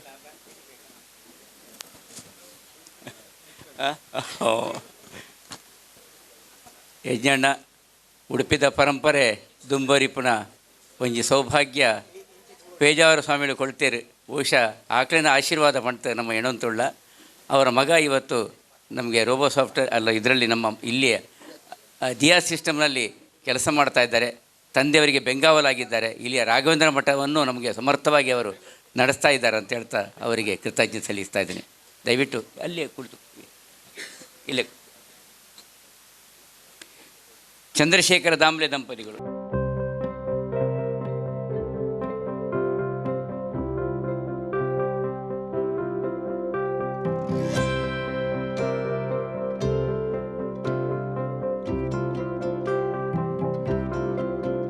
ಯಜ್ಞಣ್ಣ ಉಡುಪಿದ ಪರಂಪರೆ ದುಂಬರಿಪುನ ಒಂಜಿ ಸೌಭಾಗ್ಯ ಪೇಜಾವರ ಸ್ವಾಮಿಗಳು ಕೊಳ್ತೇರು. ಬಹುಶಃ ಆಕಳಿನ ಆಶೀರ್ವಾದ ಮಾಡ್ತಾರೆ ನಮ್ಮ ಹೆಣಂತುಳ್ಳ. ಅವರ ಮಗ ಇವತ್ತು ನಮಗೆ ರೋಬೋ ಸಾಫ್ಟ್ವೇರ್ ಅಲ್ಲ ಇದರಲ್ಲಿ ನಮ್ಮ ಇಲ್ಲಿಯ ದಿಯಾ ಸಿಸ್ಟಮ್ನಲ್ಲಿ ಕೆಲಸ ಮಾಡ್ತಾ ಇದ್ದಾರೆ. ತಂದೆಯವರಿಗೆ ಬೆಂಗಾವಲಾಗಿದ್ದಾರೆ. ಇಲ್ಲಿಯ ರಾಘವೇಂದ್ರ ಮಠವನ್ನು ನಮಗೆ ಸಮರ್ಥವಾಗಿ ಅವರು ನಡೆಸ್ತಾ ಇದ್ದಾರೆ ಅಂತ ಹೇಳ್ತಾ ಅವರಿಗೆ ಕೃತಜ್ಞತೆ ಸಲ್ಲಿಸ್ತಾ ಇದ್ದೀನಿ. ದಯವಿಟ್ಟು ಅಲ್ಲೇ ಕುಳಿತು ಇಲ್ಲೇ ಚಂದ್ರಶೇಖರ ದಾಮ್ಲೆ ದಂಪತಿಗಳು.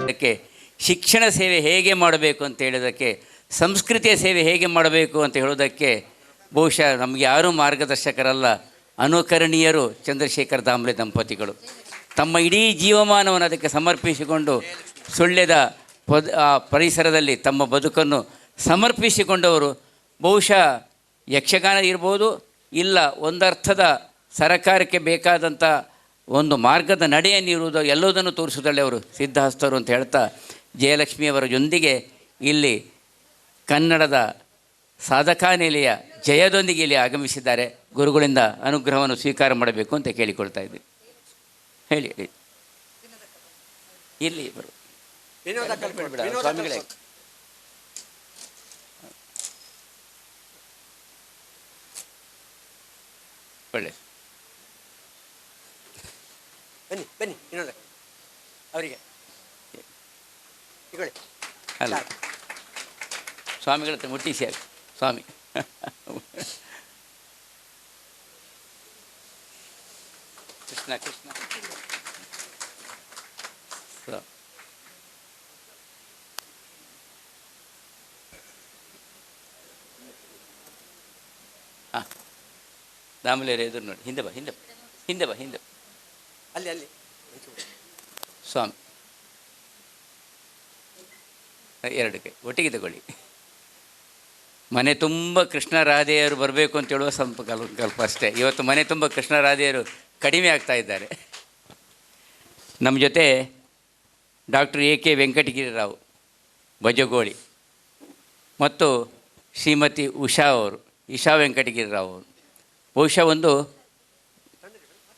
ಅದಕ್ಕೆ ಶಿಕ್ಷಣ ಸೇವೆ ಹೇಗೆ ಮಾಡಬೇಕು ಅಂತ ಹೇಳೋದಕ್ಕೆ, ಸಂಸ್ಕೃತಿಯ ಸೇವೆ ಹೇಗೆ ಮಾಡಬೇಕು ಅಂತ ಹೇಳೋದಕ್ಕೆ ಬಹುಶಃ ನಮಗೆ ಯಾರೂ ಮಾರ್ಗದರ್ಶಕರಲ್ಲ, ಅನುಕರಣೀಯರು ಚಂದ್ರಶೇಖರ ದಾಮ್ಲೆ ದಂಪತಿಗಳು. ತಮ್ಮ ಇಡೀ ಜೀವಮಾನವನ್ನು ಅದಕ್ಕೆ ಸಮರ್ಪಿಸಿಕೊಂಡು ಸುಳ್ಯದ ಪರಿಸರದಲ್ಲಿ ತಮ್ಮ ಬದುಕನ್ನು ಸಮರ್ಪಿಸಿಕೊಂಡವರು. ಬಹುಶಃ ಯಕ್ಷಗಾನ ಇರ್ಬೋದು, ಇಲ್ಲ ಒಂದರ್ಥದ ಸರಕಾರಕ್ಕೆ ಬೇಕಾದಂಥ ಒಂದು ಮಾರ್ಗದ ನಡೆಯನ್ನಿರುವುದು ಎಲ್ಲದನ್ನು ತೋರಿಸುವುದರಲ್ಲಿ ಅವರು ಸಿದ್ಧಹಸ್ತರು ಅಂತ ಹೇಳ್ತಾ ಜಯಲಕ್ಷ್ಮಿಯವರ ಜೊಂದಿಗೆ ಇಲ್ಲಿ ಕನ್ನಡದ ಸಾಧಕಾ ನೆಲೆಯ ಜಯದೊಂದಿಗೆ ಇಲ್ಲಿ ಆಗಮಿಸಿದ್ದಾರೆ. ಗುರುಗಳಿಂದ ಅನುಗ್ರಹವನ್ನು ಸ್ವೀಕಾರ ಮಾಡಬೇಕು ಅಂತ ಕೇಳಿಕೊಳ್ತಾ ಇದ್ದೀವಿ. ಹೇಳಿ ಇಲ್ಲಿ ಬರು ಸ್ವಾಮಿಗಳೇ. ಒಳ್ಳೆ ಬನ್ನಿ ಇನ್ನೊಂದು ಅವರಿಗೆ ಅಲ್ಲ ಸ್ವಾಮಿಗಳ ಹತ್ರ ಮುಟ್ಟಿಸಿ ಆಗ ಸ್ವಾಮಿ. ಕೃಷ್ಣ ಕೃಷ್ಣ ಹಾಂ ದಾಮಲೇರ ಎದುರು ನೋಡಿ. ಹಿಂದೆ ಬಾ ಹಿಂದೆ ಹಿಂದೆ ಬಾ ಹಿಂದೆ ಅಲ್ಲಿ ಅಲ್ಲಿ ಸ್ವಾಮಿ ಎರಡು ಕೈ ಒಟ್ಟಿಗೆ ತಗೊಳ್ಳಿ. ಮನೆ ತುಂಬ ಕೃಷ್ಣ ರಾಧೆಯರು ಬರಬೇಕು ಅಂತ ಹೇಳುವ ಸ್ವಲ್ಪ ಕಲ್ಪ ಅಷ್ಟೇ. ಇವತ್ತು ಮನೆ ತುಂಬ ಕೃಷ್ಣ ರಾಧೆಯರು ಕಡಿಮೆ ಆಗ್ತಾ ಇದ್ದಾರೆ. ನಮ್ಮ ಜೊತೆ ಡಾಕ್ಟರ್ AK ವೆಂಕಟಗಿರಿರಾವ್ ಬಜಗೋಳಿ ಮತ್ತು ಶ್ರೀಮತಿ ಇಶಾ ವೆಂಕಟಗಿರಿರಾವ್ ಅವರು. ಬಹುಶಃ ಒಂದು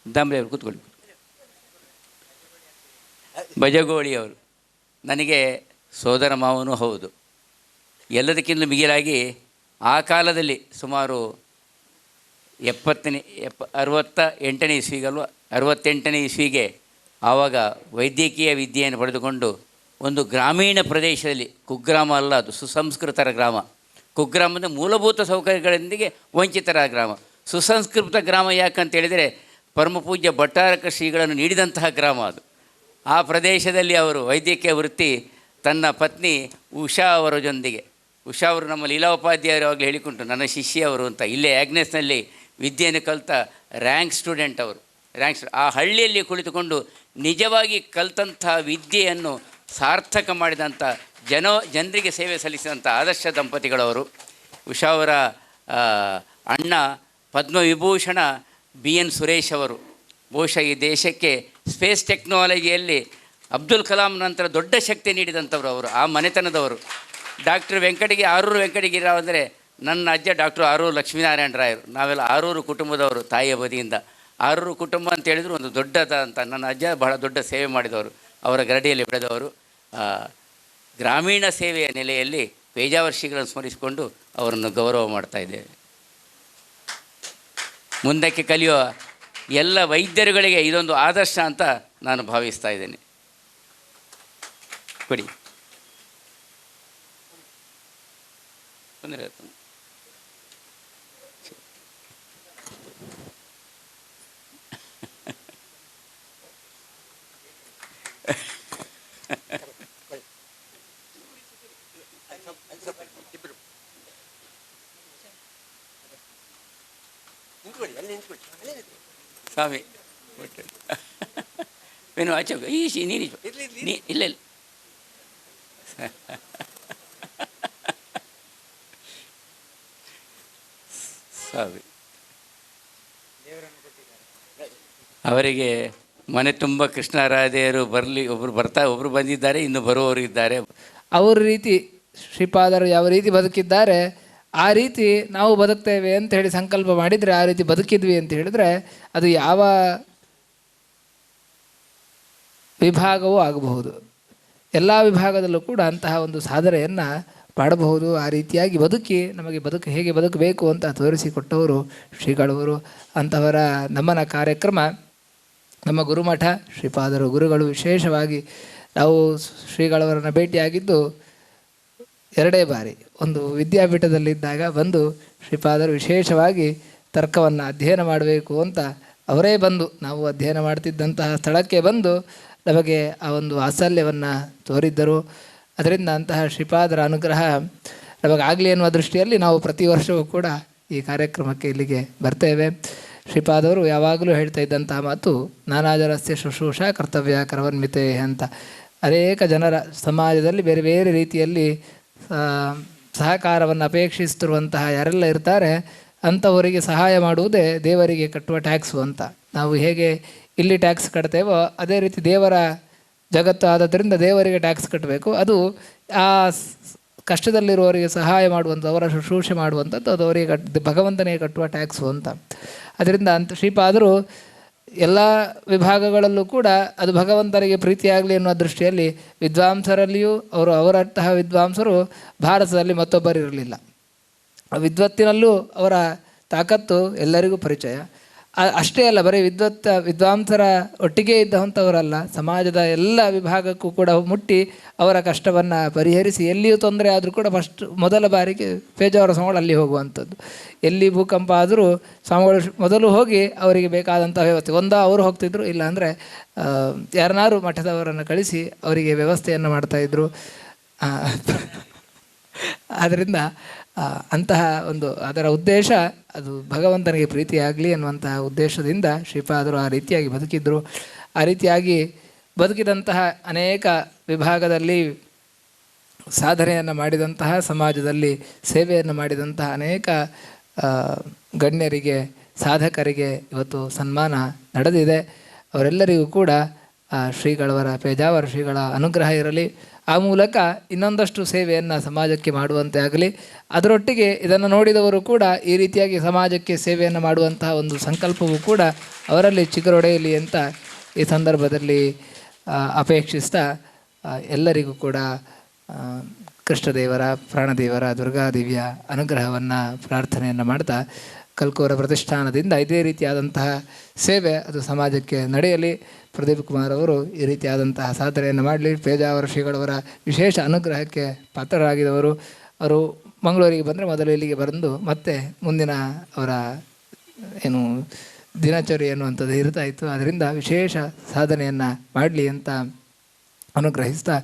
ದಾಮ್ಲೆಯವರು ಕೂತ್ಕೊಳ್ಳಿ. ಬಜಗೋಳಿಯವರು ನನಗೆ ಸೋದರ ಮಾವನೂ ಹೌದು. ಎಲ್ಲದಕ್ಕಿಂತ ಮಿಗಿಲಾಗಿ ಆ ಕಾಲದಲ್ಲಿ ಸುಮಾರು 68ನೇ ಇಸ್ವಿಗಲ್ವ 68ನೇ ಇಸ್ವಿಗೆ ಆವಾಗ ವೈದ್ಯಕೀಯ ವಿದ್ಯೆಯನ್ನು ಪಡೆದುಕೊಂಡು ಒಂದು ಗ್ರಾಮೀಣ ಪ್ರದೇಶದಲ್ಲಿ, ಕುಗ್ರಾಮ ಅಲ್ಲ ಅದು, ಸುಸಂಸ್ಕೃತರ ಗ್ರಾಮ. ಕುಗ್ರಾಮ ಅಂದರೆ ಮೂಲಭೂತ ಸೌಕರ್ಯಗಳೊಂದಿಗೆ ವಂಚಿತರ ಗ್ರಾಮ. ಸುಸಂಸ್ಕೃತ ಗ್ರಾಮ ಯಾಕಂತೇಳಿದರೆ ಪರಮಪೂಜ್ಯ ಭಟ್ಟಾರಕ ಶ್ರೀಗಳನ್ನು ನೀಡಿದಂತಹ ಗ್ರಾಮ ಅದು. ಆ ಪ್ರದೇಶದಲ್ಲಿ ಅವರು ವೈದ್ಯಕೀಯ ವೃತ್ತಿ ತನ್ನ ಪತ್ನಿ ಉಷಾ ಅವರ ಜೊಂದಿಗೆ, ಉಷಾ ಅವರು ನಮ್ಮ ಲೀಲಾ ಉಪಾಧ್ಯಾಯರು ಆವಾಗಲೇ ಹೇಳಿಕೊಂಡು ನನ್ನ ಶಿಷ್ಯ ಅವರು ಅಂತ, ಇಲ್ಲೇ ಆಗ್ನೆಸ್ನಲ್ಲಿ ವಿದ್ಯೆಯನ್ನು ಕಲಿತ ರ್ಯಾಂಕ್ ಸ್ಟೂಡೆಂಟ್ ಅವರು. ರ್ಯಾಂಕ್ಸ್ ಆ ಹಳ್ಳಿಯಲ್ಲಿ ಕುಳಿತುಕೊಂಡು ನಿಜವಾಗಿ ಕಲಿತಂಥ ವಿದ್ಯೆಯನ್ನು ಸಾರ್ಥಕ ಮಾಡಿದಂಥ ಜನರಿಗೆ ಸೇವೆ ಸಲ್ಲಿಸಿದಂಥ ಆದರ್ಶ ದಂಪತಿಗಳವರು. ಉಷಾ ಅವರ ಅಣ್ಣ ಪದ್ಮವಿಭೂಷಣ BN ಸುರೇಶ್ ಅವರು ಬಹುಶಃ ಈ ದೇಶಕ್ಕೆ ಸ್ಪೇಸ್ ಟೆಕ್ನಾಲಜಿಯಲ್ಲಿ ಅಬ್ದುಲ್ ಕಲಾಂ ನಂತರ ದೊಡ್ಡ ಶಕ್ತಿ ನೀಡಿದಂಥವ್ರು ಅವರು. ಆ ಮನೆತನದವರು. ಡಾಕ್ಟರ್ ಆರೂರು ವೆಂಕಟಗಿರಿರಾವ್ ಅಂದರೆ ನನ್ನ ಅಜ್ಜ ಡಾಕ್ಟರ್ ಆರೂರು ಲಕ್ಷ್ಮೀನಾರಾಯಣ ರಾಯರು. ನಾವೆಲ್ಲ ಆರೂರು ಕುಟುಂಬದವರು, ತಾಯಿಯ ಬದಿಯಿಂದ. ಆರೂರು ಕುಟುಂಬ ಅಂತ ಹೇಳಿದ್ರು ಒಂದು ದೊಡ್ಡದಂತ. ನನ್ನ ಅಜ್ಜ ಬಹಳ ದೊಡ್ಡ ಸೇವೆ ಮಾಡಿದವರು, ಅವರ ಗರಡಿಯಲ್ಲಿ ಬೆಳೆದವರು. ಗ್ರಾಮೀಣ ಸೇವೆಯ ನೆಲೆಯಲ್ಲಿ ಪೇಜಾವರ ಶ್ರೀಗಳನ್ನು ಸ್ಮರಿಸಿಕೊಂಡು ಅವರನ್ನು ಗೌರವ ಮಾಡ್ತಾ ಇದ್ದೇವೆ. ಮುಂದಕ್ಕೆ ಕಲಿಯುವ ಎಲ್ಲ ವೈದ್ಯರುಗಳಿಗೆ ಇದೊಂದು ಆದರ್ಶ ಅಂತ ನಾನು ಭಾವಿಸ್ತಾ ಇದ್ದೇನೆ. ಕೊಡಿ ತೊಂದರೆ ಸ್ವಾಮಿ ಏನು ಆಚೆ ಈಶಿ ನೀರು ಇಲ್ಲ ಇಲ್ಲ ಸ್ವಾಮಿ ಅವರಿಗೆ ಮನೆ ತುಂಬ ಕೃಷ್ಣರಾಧೆಯರು ಬರಲಿ, ಒಬ್ಬರು ಬಂದಿದ್ದಾರೆ, ಇನ್ನು ಬರುವವರು ಇದ್ದಾರೆ. ಅವ್ರ ರೀತಿ ಶ್ರೀಪಾದರು ಯಾವ ರೀತಿ ಬದುಕಿದ್ದಾರೆ ಆ ರೀತಿ ನಾವು ಬದುಕ್ತೇವೆ ಅಂತ ಹೇಳಿ ಸಂಕಲ್ಪ ಮಾಡಿದರೆ, ಆ ರೀತಿ ಬದುಕಿದ್ವಿ ಅಂತ ಹೇಳಿದ್ರೆ ಅದು ಯಾವ ವಿಭಾಗವೂ ಆಗಬಹುದು. ಎಲ್ಲ ವಿಭಾಗದಲ್ಲೂ ಕೂಡ ಅಂತಹ ಒಂದು ಸಾಧನೆಯನ್ನು ಮಾಡಬಹುದು. ಆ ರೀತಿಯಾಗಿ ಬದುಕಿ ನಮಗೆ ಹೇಗೆ ಬದುಕಬೇಕು ಅಂತ ತೋರಿಸಿಕೊಟ್ಟವರು ಶ್ರೀಗಳವರು. ಅಂಥವರ ನಮನ ಕಾರ್ಯಕ್ರಮ ನಮ್ಮ ಗುರುಮಠ ಶ್ರೀಪಾದರು ಗುರುಗಳು. ವಿಶೇಷವಾಗಿ ನಾವು ಶ್ರೀಗಳವರನ್ನು ಭೇಟಿಯಾಗಿದ್ದು 2 ಬಾರಿ. ಒಂದು ವಿದ್ಯಾಪೀಠದಲ್ಲಿದ್ದಾಗ ಬಂದು ಶ್ರೀಪಾದರು ವಿಶೇಷವಾಗಿ ತರ್ಕವನ್ನು ಅಧ್ಯಯನ ಮಾಡಬೇಕು ಅಂತ ಅವರೇ ಬಂದು, ನಾವು ಅಧ್ಯಯನ ಮಾಡ್ತಿದ್ದಂತಹ ಸ್ಥಳಕ್ಕೆ ಬಂದು ನಮಗೆ ಆ ಒಂದು ವಾತ್ಸಲ್ಯವನ್ನು ತೋರಿದ್ದರು. ಅದರಿಂದ ಅಂತಹ ಶ್ರೀಪಾದರ ಅನುಗ್ರಹ ನಮಗಾಗಲಿ ಎನ್ನುವ ದೃಷ್ಟಿಯಲ್ಲಿ ನಾವು ಪ್ರತಿ ವರ್ಷವೂ ಕೂಡ ಈ ಕಾರ್ಯಕ್ರಮಕ್ಕೆ ಇಲ್ಲಿಗೆ ಬರ್ತೇವೆ. ಶ್ರೀಪಾದವರು ಯಾವಾಗಲೂ ಹೇಳ್ತಾ ಇದ್ದಂತಹ ಮಾತು ನಾನಾಜರಸ್ಯ ಶುಶ್ರೂಷಾ ಕರ್ತವ್ಯ ಕರವನ್ವಿತೆ ಅಂತ. ಅನೇಕ ಜನರ ಸಮಾಜದಲ್ಲಿ ಬೇರೆ ಬೇರೆ ರೀತಿಯಲ್ಲಿ ಸಹಕಾರವನ್ನು ಅಪೇಕ್ಷಿಸ್ತಿರುವಂತಹ ಯಾರೆಲ್ಲ ಇರ್ತಾರೆ ಅಂಥವರಿಗೆ ಸಹಾಯ ಮಾಡುವುದೇ ದೇವರಿಗೆ ಕಟ್ಟುವ ಟ್ಯಾಕ್ಸು ಅಂತ. ನಾವು ಹೇಗೆ ಇಲ್ಲಿ ಟ್ಯಾಕ್ಸ್ ಕಟ್ತೇವೋ ಅದೇ ರೀತಿ ದೇವರ ಜಗತ್ತು ಆದದ್ರಿಂದ ದೇವರಿಗೆ ಟ್ಯಾಕ್ಸ್ ಕಟ್ಟಬೇಕು. ಅದು ಆ ಕಷ್ಟದಲ್ಲಿರುವವರಿಗೆ ಸಹಾಯ ಮಾಡುವಂಥ, ಅವರ ಶುಶ್ರೂಷೆ ಮಾಡುವಂಥದ್ದು ಅದು ಅವರಿಗೆ ಭಗವಂತನಿಗೆ ಕಟ್ಟುವ ಟ್ಯಾಕ್ಸು ಅಂತ. ಅದರಿಂದ ಶ್ರೀಪಾದರು ಎಲ್ಲ ವಿಭಾಗಗಳಲ್ಲೂ ಕೂಡ ಅದು ಭಗವಂತನಿಗೆ ಪ್ರೀತಿಯಾಗಲಿ ಎನ್ನುವ ದೃಷ್ಟಿಯಲ್ಲಿ ವಿದ್ವಾಂಸರಲ್ಲಿಯೂ ಅವರಂತಹ ವಿದ್ವಾಂಸರು ಭಾರತದಲ್ಲಿ ಮತ್ತೊಬ್ಬರಿರಲಿಲ್ಲ. ವಿದ್ವತ್ತಿನಲ್ಲೂ ಅವರ ತಾಕತ್ತು ಎಲ್ಲರಿಗೂ ಪರಿಚಯ. ಅಷ್ಟೇ ಅಲ್ಲ, ಬರೀ ವಿದ್ವಾಂಸರ ಒಟ್ಟಿಗೆ ಇದ್ದಂಥವರಲ್ಲ, ಸಮಾಜದ ಎಲ್ಲ ವಿಭಾಗಕ್ಕೂ ಕೂಡ ಮುಟ್ಟಿ ಅವರ ಕಷ್ಟವನ್ನು ಪರಿಹರಿಸಿ ಎಲ್ಲಿಯೂ ತೊಂದರೆ ಆದರೂ ಕೂಡ ಮೊದಲ ಬಾರಿಗೆ ಪೇಜಾವರ ಸ್ವಾಮಿಗಳು ಅಲ್ಲಿ ಹೋಗುವಂಥದ್ದು. ಎಲ್ಲಿ ಭೂಕಂಪ ಆದರೂ ಸ್ವಾಮಿಗಳು ಮೊದಲು ಹೋಗಿ ಅವರಿಗೆ ಬೇಕಾದಂಥ ವ್ಯವಸ್ಥೆ, ಅವರು ಹೋಗ್ತಿದ್ರು, ಇಲ್ಲಾಂದರೆ ಯಾರನ್ನಾರು ಮಠದವರನ್ನು ಕಳಿಸಿ ಅವರಿಗೆ ವ್ಯವಸ್ಥೆಯನ್ನು ಮಾಡ್ತಾಯಿದ್ರು. ಆದ್ದರಿಂದ ಅಂತಹ ಒಂದು ಅದರ ಉದ್ದೇಶ ಅದು ಭಗವಂತನಿಗೆ ಪ್ರೀತಿಯಾಗಲಿ ಅನ್ನುವಂತಹ ಉದ್ದೇಶದಿಂದ ಶ್ರೀಪಾದರು ಆ ರೀತಿಯಾಗಿ ಬದುಕಿದ್ರು. ಆ ರೀತಿಯಾಗಿ ಬದುಕಿದಂತಹ ಅನೇಕ ವಿಭಾಗದಲ್ಲಿ ಸಾಧನೆಯನ್ನು ಮಾಡಿದಂತಹ, ಸಮಾಜದಲ್ಲಿ ಸೇವೆಯನ್ನು ಮಾಡಿದಂತಹ ಅನೇಕ ಗಣ್ಯರಿಗೆ, ಸಾಧಕರಿಗೆ ಇವತ್ತು ಸನ್ಮಾನ ನಡೆದಿದೆ. ಅವರೆಲ್ಲರಿಗೂ ಕೂಡ ಶ್ರೀಗಳವರ ಪೇಜಾವರ ಶ್ರೀಗಳ ಅನುಗ್ರಹ ಇರಲಿ. ಆ ಮೂಲಕ ಇನ್ನೊಂದಷ್ಟು ಸೇವೆಯನ್ನು ಸಮಾಜಕ್ಕೆ ಮಾಡುವಂತೆ ಆಗಲಿ. ಅದರೊಟ್ಟಿಗೆ ಇದನ್ನು ನೋಡಿದವರು ಕೂಡ ಈ ರೀತಿಯಾಗಿ ಸಮಾಜಕ್ಕೆ ಸೇವೆಯನ್ನು ಮಾಡುವಂತಹ ಒಂದು ಸಂಕಲ್ಪವೂ ಕೂಡ ಅವರಲ್ಲಿ ಚಿಗುರೊಡೆಯಲಿ ಅಂತ ಈ ಸಂದರ್ಭದಲ್ಲಿ ಅಪೇಕ್ಷಿಸ್ತಾ ಎಲ್ಲರಿಗೂ ಕೂಡ ಕೃಷ್ಣದೇವರ, ಪ್ರಾಣದೇವರ, ದುರ್ಗಾದೇವಿಯ ಅನುಗ್ರಹವನ್ನು ಪ್ರಾರ್ಥನೆಯನ್ನು ಮಾಡ್ತಾ ಕಲ್ಕೋರ ಪ್ರತಿಷ್ಠಾನದಿಂದ ಇದೇ ರೀತಿಯಾದಂತಹ ಸೇವೆ ಅದು ಸಮಾಜಕ್ಕೆ ನಡೆಯಲಿ. ಪ್ರದೀಪ್ ಕುಮಾರ್ ಅವರು ಈ ರೀತಿಯಾದಂತಹ ಸಾಧನೆಯನ್ನು ಮಾಡಲಿ. ಪೇಜಾವರ ಶ್ರೀಗಳವರ ವಿಶೇಷ ಅನುಗ್ರಹಕ್ಕೆ ಪಾತ್ರರಾಗಿದ್ದವರು. ಅವರು ಮಂಗಳೂರಿಗೆ ಬಂದರೆ ಮೊದಲು ಇಲ್ಲಿಗೆ ಬಂದು ಮತ್ತೆ ಮುಂದಿನ ಅವರ ದಿನಚರಿ ಅನ್ನುವಂಥದ್ದು ಇರ್ತಾ ಇತ್ತು. ಅದರಿಂದ ವಿಶೇಷ ಸಾಧನೆಯನ್ನು ಮಾಡಲಿ ಅಂತ ಅನುಗ್ರಹಿಸ್ತಾ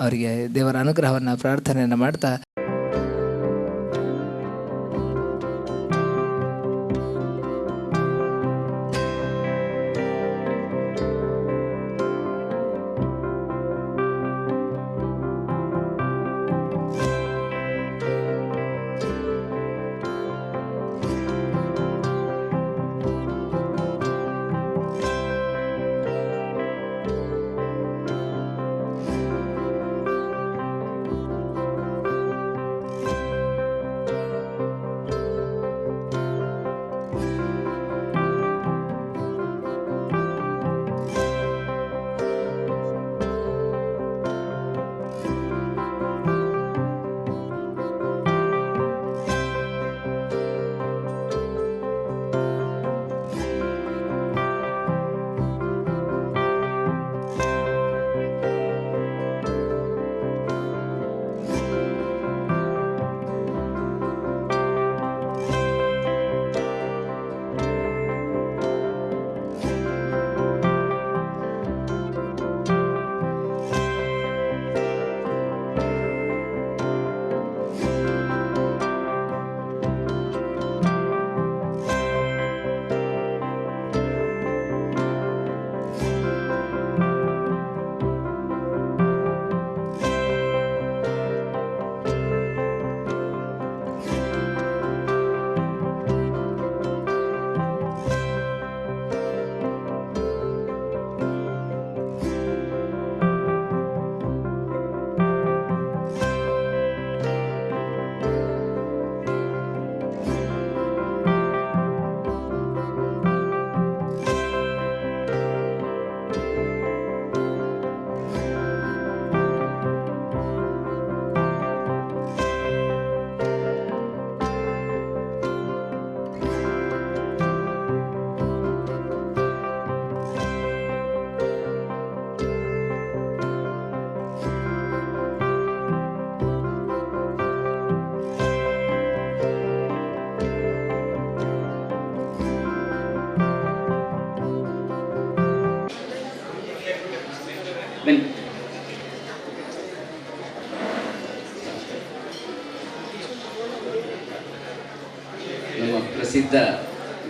ಅವರಿಗೆ ದೇವರ ಅನುಗ್ರಹವನ್ನು ಪ್ರಾರ್ಥನೆಯನ್ನು ಮಾಡ್ತಾ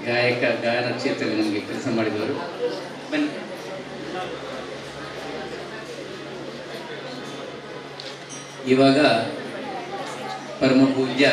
ಗಾಯಕ ಗಾಯನ ಕ್ಷೇತ್ರದಲ್ಲಿ ನಮಗೆ ಕೆಲಸ ಮಾಡಿದವರು. ಬನ್ನಿ. ಇವಾಗ ಪರಮ ಪೂಜ್ಯ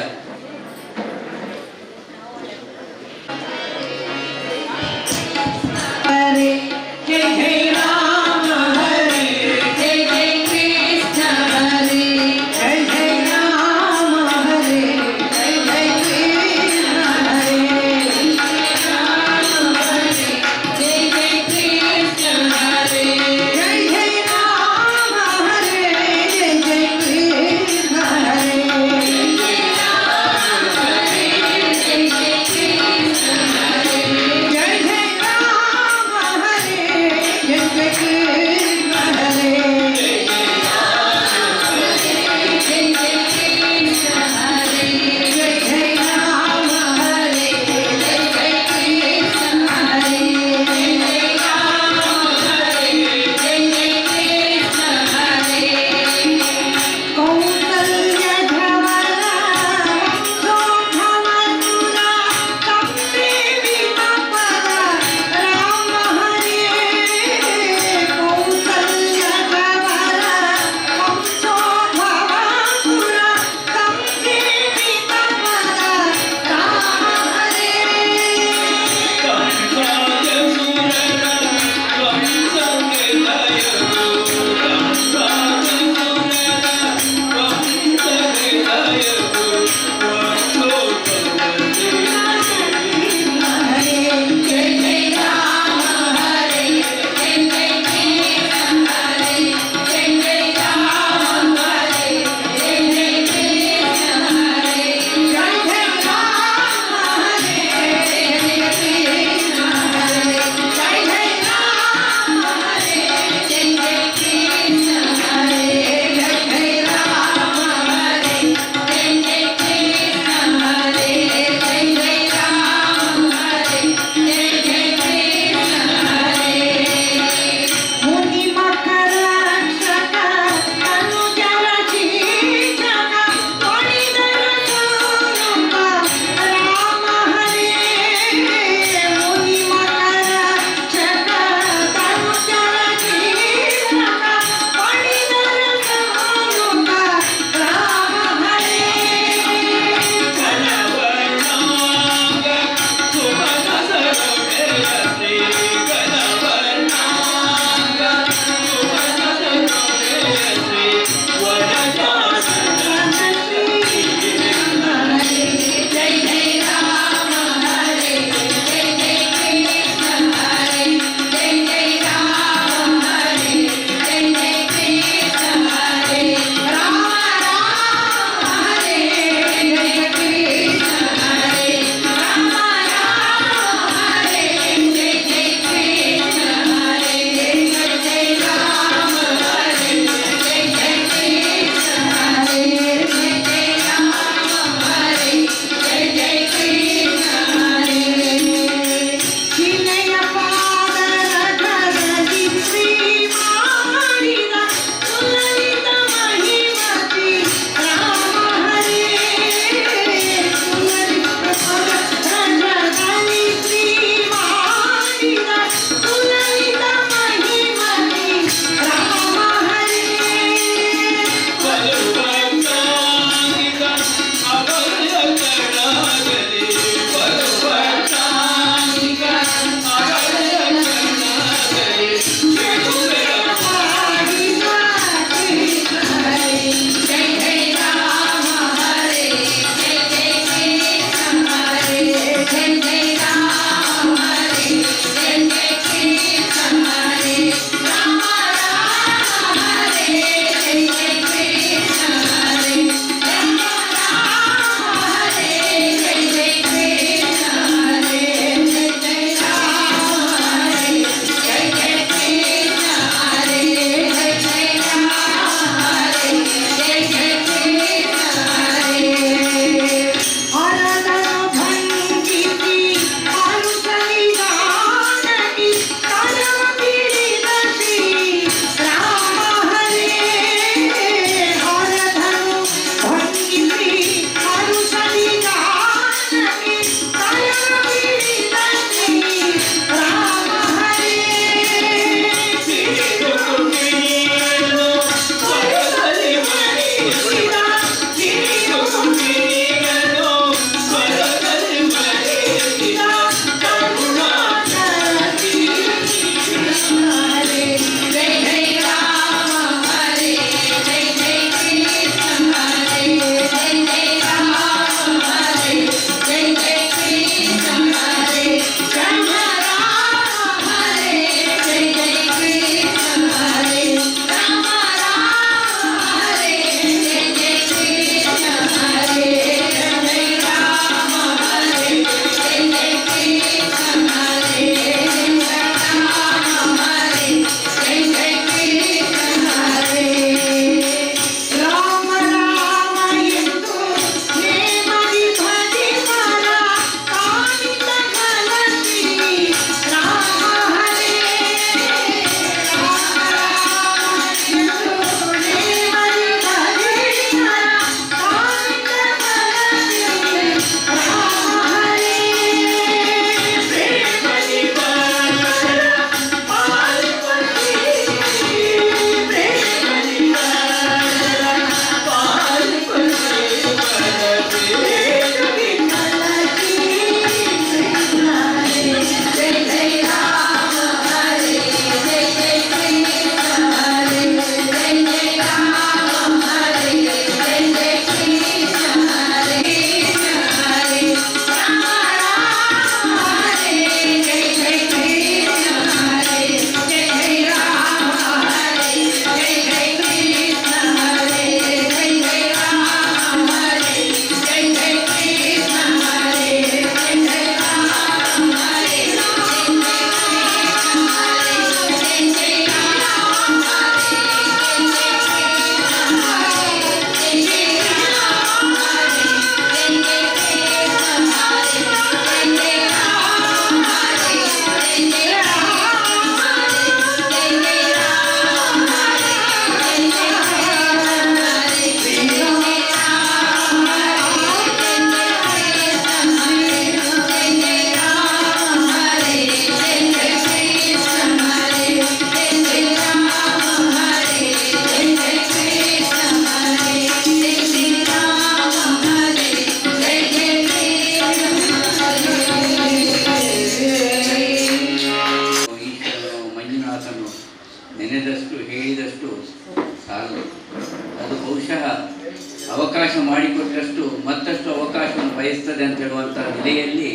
ಅವಕಾಶ ಮಾಡಿಕೊಟ್ಟಷ್ಟು ಮತ್ತಷ್ಟು ಅವಕಾಶವನ್ನು ಬಯಸ್ತದೆ ಅಂತ ಹೇಳುವಂಥ ನೆಲೆಯಲ್ಲಿ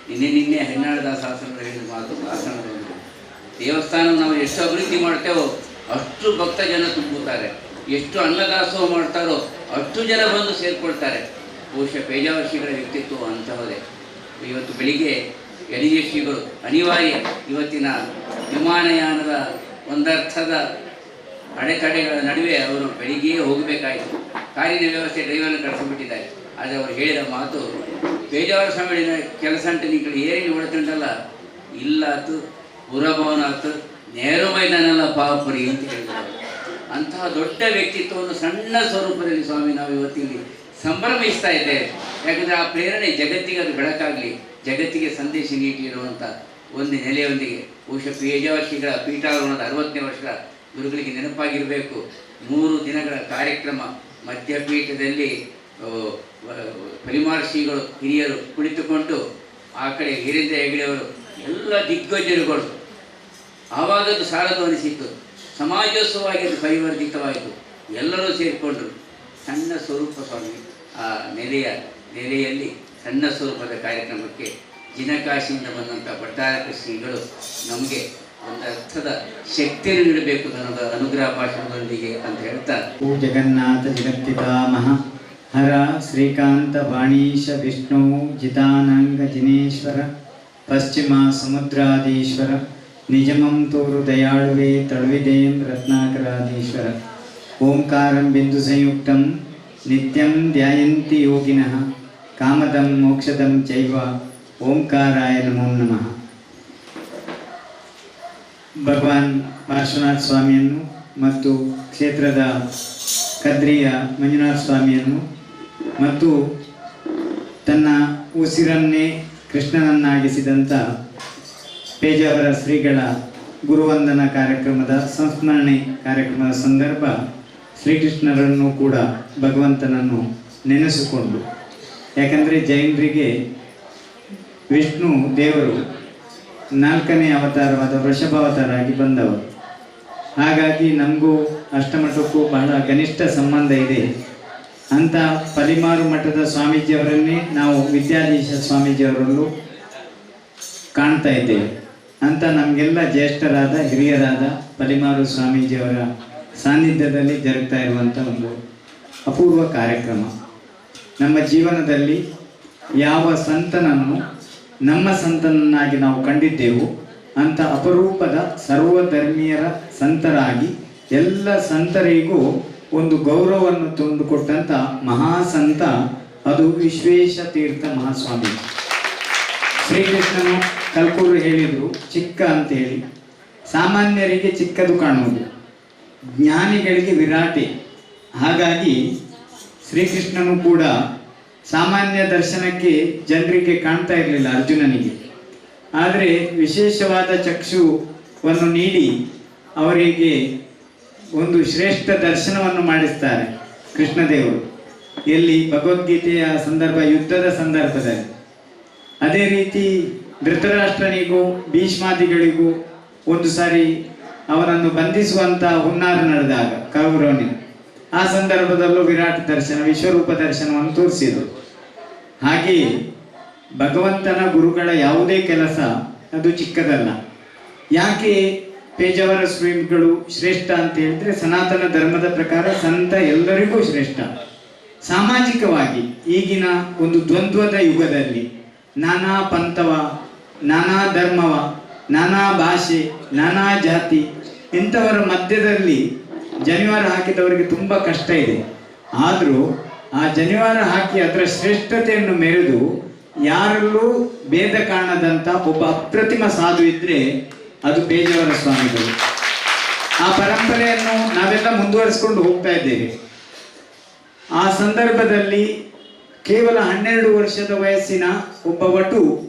ನಿನ್ನೆ ಹೆಣ್ಣಾಳದಾಸ ಆಸನದ ಹೇಳಿದ ಮಾತು ಆಸನದ ದೇವಸ್ಥಾನ ನಾವು ಎಷ್ಟು ಅಭಿವೃದ್ಧಿ ಮಾಡ್ತೇವೋ ಅಷ್ಟು ಭಕ್ತ ಜನ ತುಂಬುತ್ತಾರೆ, ಎಷ್ಟು ಅನ್ನದಾಸೋಹ ಮಾಡ್ತಾರೋ ಅಷ್ಟು ಜನ ಬಂದು ಸೇರಿಕೊಳ್ತಾರೆ. ಬಹುಶಃ ಪೇಜಾವರ ಶ್ರೀಗಳ ವ್ಯಕ್ತಿತ್ವ ಅಂತಹದೇ. ಇವತ್ತು ಬೆಳಿಗ್ಗೆ ಯಡಿಗೆ ಶ್ರೀಗಳು ಅನಿವಾರ್ಯ ಇವತ್ತಿನ ವಿಮಾನಯಾನದ ಒಂದರ್ಥದ ಅಡೆತಡೆಗಳ ನಡುವೆ ಅವರು ಬೆಳಿಗ್ಗೆಯೇ ಹೋಗಬೇಕಾಯಿತು. ಕಾರಿನ ವ್ಯವಸ್ಥೆ ಡ್ರೈವರ್ನ ಕಳಿಸಿಬಿಟ್ಟಿದ್ದಾರೆ. ಆದರೆ ಅವರು ಹೇಳಿದ ಮಾತು, ಪೇಜಾವರ ಸ್ವಾಮಿಗಳ ಕೆಲಸ ಅಂತ ನೀವು ಏನೇನು ಹೊಡೆತಂಡಲ್ಲ ಇಲ್ಲಾತು ಪುರಭವನಾತು ನೆಹರು ಮೈದಾನಲ್ಲ ಪಾಪುರಿ ಅಂತ ಹೇಳಿದರು. ಅಂತಹ ದೊಡ್ಡ ವ್ಯಕ್ತಿತ್ವವನ್ನು ಸಣ್ಣ ಸ್ವರೂಪದಲ್ಲಿ ಸ್ವಾಮಿ ನಾವು ಇವತ್ತಿಲ್ಲಿ ಸಂಭ್ರಮಿಸ್ತಾ ಇದ್ದೇವೆ. ಯಾಕಂದರೆ ಆ ಪ್ರೇರಣೆ ಜಗತ್ತಿಗೆ ಅದು ಬೆಳಕಾಗಲಿ, ಜಗತ್ತಿಗೆ ಸಂದೇಶ ನೀಡಿರುವಂಥ ಒಂದು ನೆಲೆಯೊಂದಿಗೆ ಬಹುಶಃ ಪೇಜಾವರ ಶ್ರೀಗಳ ಪೀಠಾರೋಹಣದ 60ನೇ ವರ್ಷದ ಗುರುಗಳಿಗೆ ನೆನಪಾಗಿರಬೇಕು. 3 ದಿನಗಳ ಕಾರ್ಯಕ್ರಮ ಮಧ್ಯಪೀಠದಲ್ಲಿ ಪರಿಮಾರ ಶ್ರೀಗಳು ಹಿರಿಯರು ಕುಳಿತುಕೊಂಡು, ಆ ಕಡೆ ವೀರೇಂದ್ರ ಹೆಗಡೆಯವರು, ಎಲ್ಲ ದಿಗ್ಗಜರುಗಳು. ಆವಾಗದು ಸಾಲದು ಅನಿಸಿತ್ತು. ಸಮಾಜೋತ್ಸವವಾಗಿ ಅದು ಪರಿವರ್ತಿತವಾಯಿತು. ಎಲ್ಲರೂ ಸೇರಿಕೊಂಡರು. ಸಣ್ಣ ಸ್ವರೂಪ ಸ್ವಾಮಿ ಆ ನೆಲೆಯಲ್ಲಿ ಸಣ್ಣ ಸ್ವರೂಪದ ಕಾರ್ಯಕ್ರಮಕ್ಕೆ ಜಿನಕಾಶಿಯಿಂದ ಬಂದಂಥ ಭಟ್ಟಾರಕ ಶ್ರೀಗಳು ನಮಗೆ ಒಂದು ಅರ್ಥದ ಶಕ್ತಿಯನ್ನು ನೀಡಬೇಕು ಅನ್ನೋದ ಅನುಗ್ರಹ ಭಾಷಣದೊಂದಿಗೆ ಅಂತ ಹೇಳ್ತಾ, ಓ ಜಗನ್ನಾಥ ಜಗತ್ತಿತಾಮಹ ಹರ ಶ್ರೀಕಾಂತ ವಾಣೀಶ ವಿಷ್ಣು ಜಿತಾನಂಗ ಜಿನೇಶ್ವರ ಪಶ್ಚಿಮ ಸಮುದ್ರಾದೀಶ್ವರ ನಿಜಮಂ ತೋರು ದಯಾಳುವೆ ತಳುವಿದೇಂ ರತ್ನಾಕರಾದೀಶ್ವರ ಓಂಕಾರಂ ಬಿಂದು ಸಂಯುಕ್ತಂ ನಿತ್ಯಂ ಧ್ಯಾಯಂತಿ ಯೋಗಿನಃ ಕಾಮದಂ ಮೋಕ್ಷದಂ ಚೈವ ಓಂಕಾರಾಯ ನಮೋ ನಮಃ. ಭಗವಾನ್ ಪಾರ್ಶ್ವನಾಥ ಸ್ವಾಮಿಯನ್ನು ಮತ್ತು ಕ್ಷೇತ್ರದ ಕದ್ರಿಯ ಮಂಜುನಾಥ ಸ್ವಾಮಿಯನ್ನು ಮತ್ತು ತನ್ನ ಉಸಿರನ್ನೇ ಕೃಷ್ಣನನ್ನಾಗಿಸಿದಂಥ ಪೇಜಾವರ ಶ್ರೀಗಳ ಗುರುವಂದನ ಕಾರ್ಯಕ್ರಮದ ಸಂಸ್ಮರಣೆ ಕಾರ್ಯಕ್ರಮದ ಸಂದರ್ಭ ಶ್ರೀಕೃಷ್ಣರನ್ನು ಕೂಡ ಭಗವಂತನನ್ನು ನೆನೆಸಿಕೊಂಡು, ಯಾಕಂದರೆ ಜೈನರಿಗೆ ವಿಷ್ಣು ದೇವರು 4ನೇ ಅವತಾರವಾದ ವೃಷಭಾವತಾರ ಆಗಿ ಬಂದವರು. ಹಾಗಾಗಿ ನಮಗೂ ಅಷ್ಟಮಠಕ್ಕೂ ಬಹಳ ಘನಿಷ್ಠ ಸಂಬಂಧ ಇದೆ. ಅಂಥ ಪಲಿಮಾರು ಮಠದ ಸ್ವಾಮೀಜಿಯವರನ್ನೇ ನಾವು ವಿದ್ಯಾಧೀಶ ಸ್ವಾಮೀಜಿಯವರಲ್ಲೂ ಕಾಣ್ತಾ ಇದ್ದೇವೆ. ಅಂತ ನಮಗೆಲ್ಲ ಜ್ಯೇಷ್ಠರಾದ ಹಿರಿಯರಾದ ಪಲಿಮಾರು ಸ್ವಾಮೀಜಿಯವರ ಸಾನ್ನಿಧ್ಯದಲ್ಲಿ ಜರುಗ್ತಾ ಇರುವಂಥ ಒಂದು ಅಪೂರ್ವ ಕಾರ್ಯಕ್ರಮ. ನಮ್ಮ ಜೀವನದಲ್ಲಿ ಯಾವ ಸಂತನನ್ನು ನಮ್ಮ ಸಂತನನ್ನಾಗಿ ನಾವು ಕಂಡಿದ್ದೆವು ಅಂಥ ಅಪರೂಪದ ಸರ್ವಧರ್ಮೀಯರ ಸಂತರಾಗಿ ಎಲ್ಲ ಸಂತರಿಗೂ ಒಂದು ಗೌರವವನ್ನು ತಂದುಕೊಟ್ಟಂಥ ಮಹಾಸಂತ ಅದು ವಿಶ್ವೇಶ ತೀರ್ಥ ಮಹಾಸ್ವಾಮಿ. ಶ್ರೀಕೃಷ್ಣನು ಕಲ್ಕೂರು ಹೇಳಿದರು ಚಿಕ್ಕ ಅಂತ ಹೇಳಿ. ಸಾಮಾನ್ಯರಿಗೆ ಚಿಕ್ಕದು ಕಾಣುವುದು, ಜ್ಞಾನಿಗಳಿಗೆ ವಿರಾಟೆ. ಹಾಗಾಗಿ ಶ್ರೀಕೃಷ್ಣನು ಕೂಡ ಸಾಮಾನ್ಯ ದರ್ಶನಕ್ಕೆ ಜನರಿಗೆ ಕಾಣ್ತಾ ಇರಲಿಲ್ಲ ಅರ್ಜುನನಿಗೆ. ಆದರೆ ವಿಶೇಷವಾದ ಚಕ್ಷುವನ್ನು ನೀಡಿ ಅವರಿಗೆ ಒಂದು ಶ್ರೇಷ್ಠ ದರ್ಶನವನ್ನು ಮಾಡಿಸ್ತಾರೆ ಕೃಷ್ಣದೇವರು. ಎಲ್ಲಿ ಭಗವದ್ಗೀತೆಯ ಸಂದರ್ಭ, ಯುದ್ಧದ ಸಂದರ್ಭದಲ್ಲಿ. ಅದೇ ರೀತಿ ಧೃತರಾಷ್ಟ್ರನಿಗೂ ಭೀಷ್ಮಾದಿಗಳಿಗೂ ಒಂದು ಸಾರಿ ಅವನನ್ನು ಬಂಧಿಸುವಂಥ ಹುನ್ನಾರ ನಡೆದಾಗ ಕೌರವನಿಗೆ, ಆ ಸಂದರ್ಭದಲ್ಲೂ ವಿರಾಟ್ ದರ್ಶನ, ವಿಶ್ವರೂಪ ದರ್ಶನವನ್ನು ತೋರಿಸಿದರು. ಹಾಗೆಯೇ ಭಗವಂತನ ಗುರುಗಳ ಯಾವುದೇ ಕೆಲಸ ಅದು ಚಿಕ್ಕದಲ್ಲ. ಯಾಕೆ ಪೇಜಾವರ ಸ್ವಾಮಿಗಳು ಶ್ರೇಷ್ಠ ಅಂತ ಹೇಳಿದ್ರೆ, ಸನಾತನ ಧರ್ಮದ ಪ್ರಕಾರ ಸಂತ ಎಲ್ಲರಿಗೂ ಶ್ರೇಷ್ಠ. ಸಾಮಾಜಿಕವಾಗಿ ಈಗಿನ ಒಂದು ದ್ವಂದ್ವದ ಯುಗದಲ್ಲಿ ನಾನಾ ಪಂಥವ, ನಾನಾ ಧರ್ಮವ, ನಾನಾ ಭಾಷೆ, ನಾನಾ ಜಾತಿ ಇಂಥವರ ಮಧ್ಯದಲ್ಲಿ ಜನಿವಾರ ಹಾಕಿದವರಿಗೆ ತುಂಬ ಕಷ್ಟ ಇದೆ. ಆದರೂ ಆ ಜನಿವಾರ ಹಾಕಿ ಅದರ ಶ್ರೇಷ್ಠತೆಯನ್ನು ಮೆರೆದು ಯಾರಲ್ಲೂ ಭೇದ ಕಾಣದಂಥ ಒಬ್ಬ ಅಪ್ರತಿಮ ಸಾಧು ಇದ್ದರೆ ಅದು ಪೇಜಾವರ ಸ್ವಾಮಿಗಳು. ಆ ಪರಂಪರೆಯನ್ನು ನಾವೆಲ್ಲ ಮುಂದುವರಿಸಿಕೊಂಡು ಹೋಗ್ತಾ ಇದ್ದೇವೆ. ಆ ಸಂದರ್ಭದಲ್ಲಿ ಕೇವಲ 12 ವರ್ಷದ ವಯಸ್ಸಿನ ಒಬ್ಬ ವಟು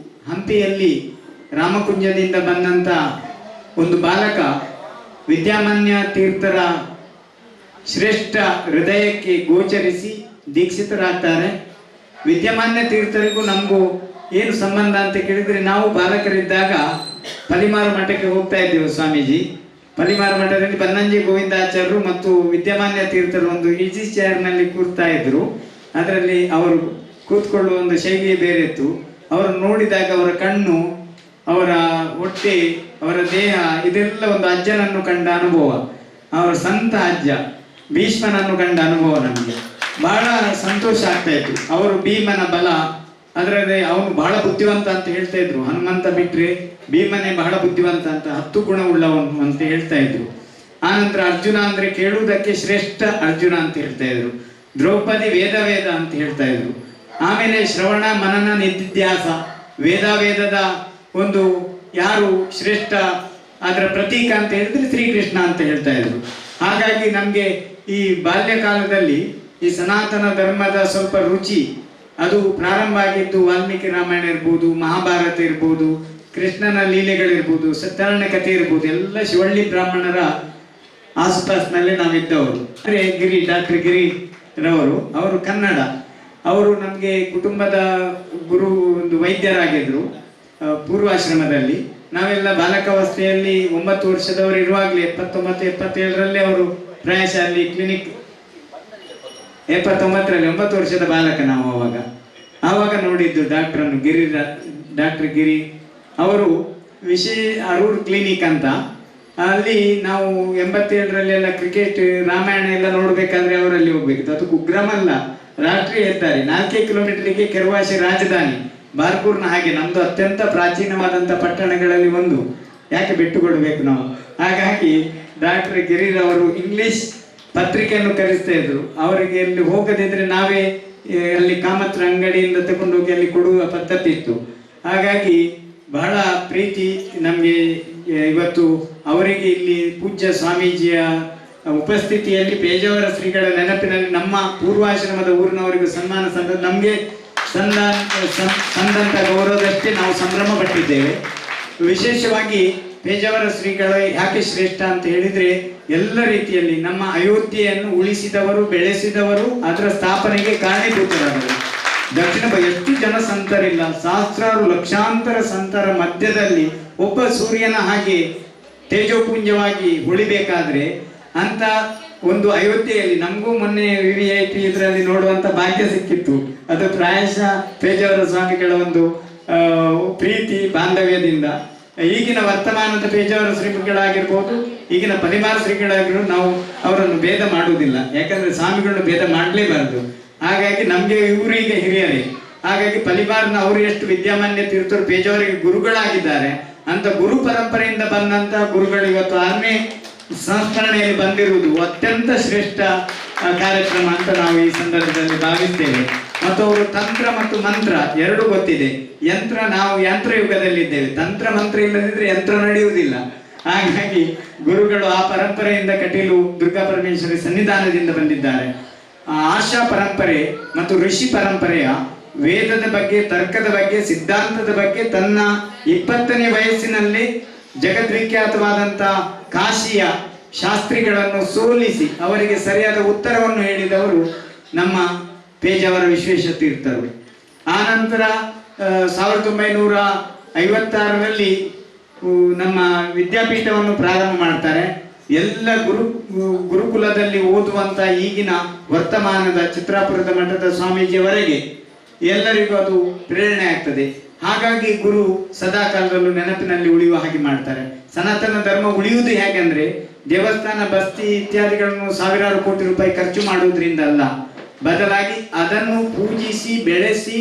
ಹಂಪಿಯಲ್ಲಿ ರಾಮಕುಂಜದಿಂದ ಬಂದಂಥ ಒಂದು ಬಾಲಕ ವಿದ್ಯಾಮಾನ್ಯ ತೀರ್ಥರ ಶ್ರೇಷ್ಠ ಹೃದಯಕ್ಕೆ ಗೋಚರಿಸಿ ದೀಕ್ಷಿತರಾಗ್ತಾರೆ. ವಿದ್ಯಾಮಾನ್ಯ ತೀರ್ಥರಿಗೂ ನಮಗೂ ಏನು ಸಂಬಂಧ ಅಂತ ಕೇಳಿದರೆ, ನಾವು ಬಾಲಕರಿದ್ದಾಗ ಪಲಿಮಾರು ಮಠಕ್ಕೆ ಹೋಗ್ತಾ ಇದ್ದೇವೆ ಸ್ವಾಮೀಜಿ. ಪಲಿಮಾರು ಮಠದಲ್ಲಿ ಬನ್ನಂಜಿ ಗೋವಿಂದಾಚಾರ್ಯರು ಮತ್ತು ವಿದ್ಯಾಮಾನ್ಯ ತೀರ್ಥರು ಒಂದು ಈಜಿ ಚೇರ್ನಲ್ಲಿ ಕೂರ್ತಾ ಇದ್ರು. ಅದರಲ್ಲಿ ಅವರು ಕೂತ್ಕೊಳ್ಳುವ ಒಂದು ಶೈಲಿಯೇ ಬೇರೆ ಇತ್ತು. ಅವರು ನೋಡಿದಾಗ ಅವರ ಕಣ್ಣು, ಅವರ ಹೊಟ್ಟೆ, ಅವರ ದೇಹ ಇದೆಲ್ಲ ಒಂದು ಅಜ್ಜನನ್ನು ಕಂಡ ಅನುಭವ. ಅವರ ಸಂತ ಅಜ್ಜ ಭೀಷ್ಮನನ್ನು ಕಂಡ ಅನುಭವ ನಮಗೆ ಬಹಳ ಸಂತೋಷ ಆಗ್ತಾ ಇತ್ತು. ಅವರು ಭೀಮನ ಬಲ, ಅದರಲ್ಲಿ ಅವನು ಬಹಳ ಬುದ್ಧಿವಂತ ಅಂತ ಹೇಳ್ತಾ ಇದ್ರು. ಹನುಮಂತ ಬಿಟ್ರೆ ಭೀಮನೇ ಬಹಳ ಬುದ್ಧಿವಂತ ಅಂತ, 10 ಗುಣ ಉಳ್ಳವನು ಅಂತ ಹೇಳ್ತಾ ಇದ್ರು. ಆನಂತರ ಅರ್ಜುನ ಅಂದ್ರೆ ಕೇಳುವುದಕ್ಕೆ ಶ್ರೇಷ್ಠ ಅರ್ಜುನ ಅಂತ ಹೇಳ್ತಾ ಇದ್ರು. ದ್ರೌಪದಿ ವೇದ ಅಂತ ಹೇಳ್ತಾ ಇದ್ರು. ಆಮೇಲೆ ಶ್ರವಣ ಮನನ ನಿಧಿಧ್ಯಾಸ, ವೇದದ ಒಂದು ಯಾರು ಶ್ರೇಷ್ಠ ಅದರ ಪ್ರತೀಕ ಅಂತ ಹೇಳಿದ್ರೆ ಶ್ರೀಕೃಷ್ಣ ಅಂತ ಹೇಳ್ತಾ ಇದ್ರು. ಹಾಗಾಗಿ ನಮಗೆ ಈ ಬಾಲ್ಯಕಾಲದಲ್ಲಿ ಈ ಸನಾತನ ಧರ್ಮದ ಸ್ವಲ್ಪ ರುಚಿ ಅದು ಪ್ರಾರಂಭ ಆಗಿದ್ದು ವಾಲ್ಮೀಕಿ ರಾಮಾಯಣ ಇರ್ಬೋದು, ಮಹಾಭಾರತ ಇರ್ಬೋದು, ಕೃಷ್ಣನ ಲೀಲೆಗಳಿರ್ಬೋದು, ಸತ್ಯನಾರಾಯಣ ಕಥೆ ಇರ್ಬೋದು, ಎಲ್ಲ ಶಿವಳ್ಳಿ ಬ್ರಾಹ್ಮಣರ ಆಸುಪಾಸಿನಲ್ಲೇ ನಾವಿದ್ದವರು. ಅಂದರೆ ಡಾಕ್ಟರ್ ಗಿರಿರವರು, ಅವರು ಕನ್ನಡ, ಅವರು ನಮಗೆ ಕುಟುಂಬದ ಗುರು, ಒಂದು ವೈದ್ಯರಾಗಿದ್ದರು ಪೂರ್ವಾಶ್ರಮದಲ್ಲಿ. ನಾವೆಲ್ಲ ಬಾಲಕಾವಸ್ಥೆಯಲ್ಲಿ 9 ವರ್ಷದವರು ಇರುವಾಗಲೇ 79-77ರಲ್ಲಿ ಅವರು ಪ್ರಾಯಶಃ ಅಲ್ಲಿ ಕ್ಲಿನಿಕ್ 79ರಲ್ಲಿ 9 ವರ್ಷದ ಬಾಲಕ ನಾವು ಆವಾಗ ನೋಡಿದ್ದು ಡಾಕ್ಟರ್ ಗಿರಿ ಅವರು ಅರೂರ್ ಕ್ಲಿನಿಕ್ ಅಂತ. ಅಲ್ಲಿ ನಾವು 87ರಲ್ಲೆಲ್ಲ ಕ್ರಿಕೆಟ್ ರಾಮಾಯಣ ಎಲ್ಲ ನೋಡ್ಬೇಕಾದ್ರೆ ಅವರಲ್ಲಿ ಹೋಗ್ಬೇಕಿತ್ತು. ಅದು ಕುಗ್ರಾಮಲ್ಲ, ರಾಷ್ಟ್ರೀಯ ಹೆದ್ದಾರಿ, 4 ಕಿಲೋಮೀಟರ್ಗೆ ಕೆರವಾಶಿ ರಾಜಧಾನಿ ಬಾರ್ಕೂರ್ನ ಹಾಗೆ ನಮ್ದು ಅತ್ಯಂತ ಪ್ರಾಚೀನವಾದಂಥ ಪಟ್ಟಣಗಳಲ್ಲಿ ಒಂದು. ಯಾಕೆ ಬಿಟ್ಟುಕೊಡ್ಬೇಕು ನಾವು? ಹಾಗಾಗಿ ಡಾಕ್ಟರ್ ಗಿರಿರವರು ಇಂಗ್ಲಿಷ್ ಪತ್ರಿಕೆಯನ್ನು ಕರೆಸ್ತಾ ಇದ್ರು. ಅವರಿಗೆ ಅಲ್ಲಿ ಹೋಗದಿದ್ರೆ ನಾವೇ ಅಲ್ಲಿ ಕಾಮತ್ರ ಅಂಗಡಿಯಿಂದ ತಗೊಂಡೋಗಿ ಅಲ್ಲಿ ಕೊಡುವ ಪದ್ಧತಿ ಇತ್ತು. ಹಾಗಾಗಿ ಬಹಳ ಪ್ರೀತಿ ನಮಗೆ. ಇವತ್ತು ಅವರಿಗೆ ಇಲ್ಲಿ ಪೂಜ್ಯ ಸ್ವಾಮೀಜಿಯ ಉಪಸ್ಥಿತಿಯಲ್ಲಿ ಪೇಜಾವರ ಶ್ರೀಗಳ ನೆನಪಿನಲ್ಲಿ ನಮ್ಮ ಪೂರ್ವಾಶ್ರಮದ ಊರಿನವರಿಗೂ ಸನ್ಮಾನ ನಮಗೆ ಸಂದಂತ ಗೌರವದಷ್ಟೇ ನಾವು ಸಂಭ್ರಮ ಪಟ್ಟಿದ್ದೇವೆ. ವಿಶೇಷವಾಗಿ ಪೇಜಾವರ ಶ್ರೀಗಳು ಯಾಕೆ ಶ್ರೇಷ್ಠ ಅಂತ ಹೇಳಿದ್ರೆ, ಎಲ್ಲ ರೀತಿಯಲ್ಲಿ ನಮ್ಮ ಅಯೋಧ್ಯೆಯನ್ನು ಉಳಿಸಿದವರು, ಬೆಳೆಸಿದವರು, ಅದರ ಸ್ಥಾಪನೆಗೆ ಕಾರಣೀಭೂತರಾದರು. ದಕ್ಷಿಣ ಎಷ್ಟು ಜನ ಸಂತರಿಲ್ಲ, ಸಹಸ್ರಾರು ಲಕ್ಷಾಂತರ ಸಂತರ ಮಧ್ಯದಲ್ಲಿ ಒಬ್ಬ ಸೂರ್ಯನ ಹಾಗೆ ತೇಜೋಪುಂಜವಾಗಿ ಉಳಿಬೇಕಾದ್ರೆ ಅಂತ ಒಂದು ಅಯೋಧ್ಯೆಯಲ್ಲಿ ನಮಗೂ ಮೊನ್ನೆ VIP ಇದರಲ್ಲಿ ನೋಡುವಂತ ಭಾಗ್ಯ ಸಿಕ್ಕಿತ್ತು. ಅದು ಪ್ರಾಯಶಃ ಪೇಜಾವರ ಸ್ವಾಮಿಗಳ ಒಂದು ಪ್ರೀತಿ ಬಾಂಧವ್ಯದಿಂದ. ಈಗಿನ ವರ್ತಮಾನದ ಪೇಜಾವರ ಶ್ರೀಗಳಾಗಿರ್ಬೋದು, ಈಗಿನ ಪರಿವಾರ ಶ್ರೀಗಳಾಗಿರ್ಬೋದು, ನಾವು ಅವರನ್ನು ಭೇದ ಮಾಡುವುದಿಲ್ಲ. ಯಾಕಂದ್ರೆ ಸ್ವಾಮಿಗಳನ್ನು ಭೇದ ಮಾಡಲೇಬಾರದು. ಹಾಗಾಗಿ ನಮಗೆ ಇವರಿಗೆ ಹಿರಿಯರೇ. ಹಾಗಾಗಿ ಪರಿವಾರನ ಅವರು ಎಷ್ಟು ವಿದ್ಯಾಮಾನ್ಯ ತೀರ್ಥರು ಪೇಜಾವರಿಗೆ ಗುರುಗಳಾಗಿದ್ದಾರೆ ಅಂತ ಗುರು ಪರಂಪರೆಯಿಂದ ಬಂದಂತ ಗುರುಗಳು ಇವತ್ತು 6ನೇ ಸಂಸ್ಮರಣೆಯಲ್ಲಿ ಬಂದಿರುವುದು ಅತ್ಯಂತ ಶ್ರೇಷ್ಠ ಕಾರ್ಯಕ್ರಮ ಅಂತ ನಾವು ಈ ಸಂದರ್ಭದಲ್ಲಿ ಭಾವಿಸ್ತೇವೆ. ಮತ್ತು ಅವರು ತಂತ್ರ ಮತ್ತು ಮಂತ್ರ ಎರಡೂ ಗೊತ್ತಿದೆ. ನಾವು ಯಂತ್ರ ಯುಗದಲ್ಲಿದ್ದೇವೆ, ತಂತ್ರ ಮಂತ್ರ ಇಲ್ಲದಿದ್ರೆ ಯಂತ್ರ ನಡೆಯುವುದಿಲ್ಲ. ಹಾಗಾಗಿ ಗುರುಗಳು ಆ ಪರಂಪರೆಯಿಂದ ಕಟೀಲು ದುರ್ಗಾ ಪರಮೇಶ್ವರಿ ಸನ್ನಿಧಾನದಿಂದ ಬಂದಿದ್ದಾರೆ. ಆಶಾ ಪರಂಪರೆ ಮತ್ತು ಋಷಿ ಪರಂಪರೆಯ ವೇದದ ಬಗ್ಗೆ, ತರ್ಕದ ಬಗ್ಗೆ, ಸಿದ್ಧಾಂತದ ಬಗ್ಗೆ ತನ್ನ 20ನೇ ವಯಸ್ಸಿನಲ್ಲಿ ಜಗದ್ವಿಖ್ಯಾತವಾದಂಥ ಕಾಶಿಯ ಶಾಸ್ತ್ರಿಗಳನ್ನು ಸೋಲಿಸಿ ಅವರಿಗೆ ಸರಿಯಾದ ಉತ್ತರವನ್ನು ಹೇಳಿದವರು ನಮ್ಮ ಪೇಜಾವರ ವಿಶ್ವೇಶ ತೀರ್ಥರು. ಆನಂತರ 1956ರಲ್ಲಿ ನಮ್ಮ ವಿದ್ಯಾಪೀಠವನ್ನು ಪ್ರಾರಂಭ ಮಾಡ್ತಾರೆ. ಎಲ್ಲ ಗುರುಕುಲದಲ್ಲಿ ಓದುವಂತ ಈಗಿನ ವರ್ತಮಾನದ ಚಿತ್ರಾಪುರದ ಮಠದ ಸ್ವಾಮೀಜಿಯವರೆಗೆ ಎಲ್ಲರಿಗೂ ಅದು ಪ್ರೇರಣೆ ಆಗ್ತದೆ. ಹಾಗಾಗಿ ಗುರು ಸದಾ ಕಾಲದಲ್ಲೂ ನೆನಪಿನಲ್ಲಿ ಉಳಿಯುವ ಹಾಗೆ ಮಾಡ್ತಾರೆ. ಸನಾತನ ಧರ್ಮ ಉಳಿಯುವುದು ಹೇಗೆಂದ್ರೆ ದೇವಸ್ಥಾನ, ಬಸ್ತಿ ಇತ್ಯಾದಿಗಳನ್ನು ಸಾವಿರಾರು ಕೋಟಿ ರೂಪಾಯಿ ಖರ್ಚು ಮಾಡುವುದರಿಂದ ಅಲ್ಲ, ಬದಲಾಗಿ ಅದನ್ನು ಪೂಜಿಸಿ ಬೆಳೆಸಿ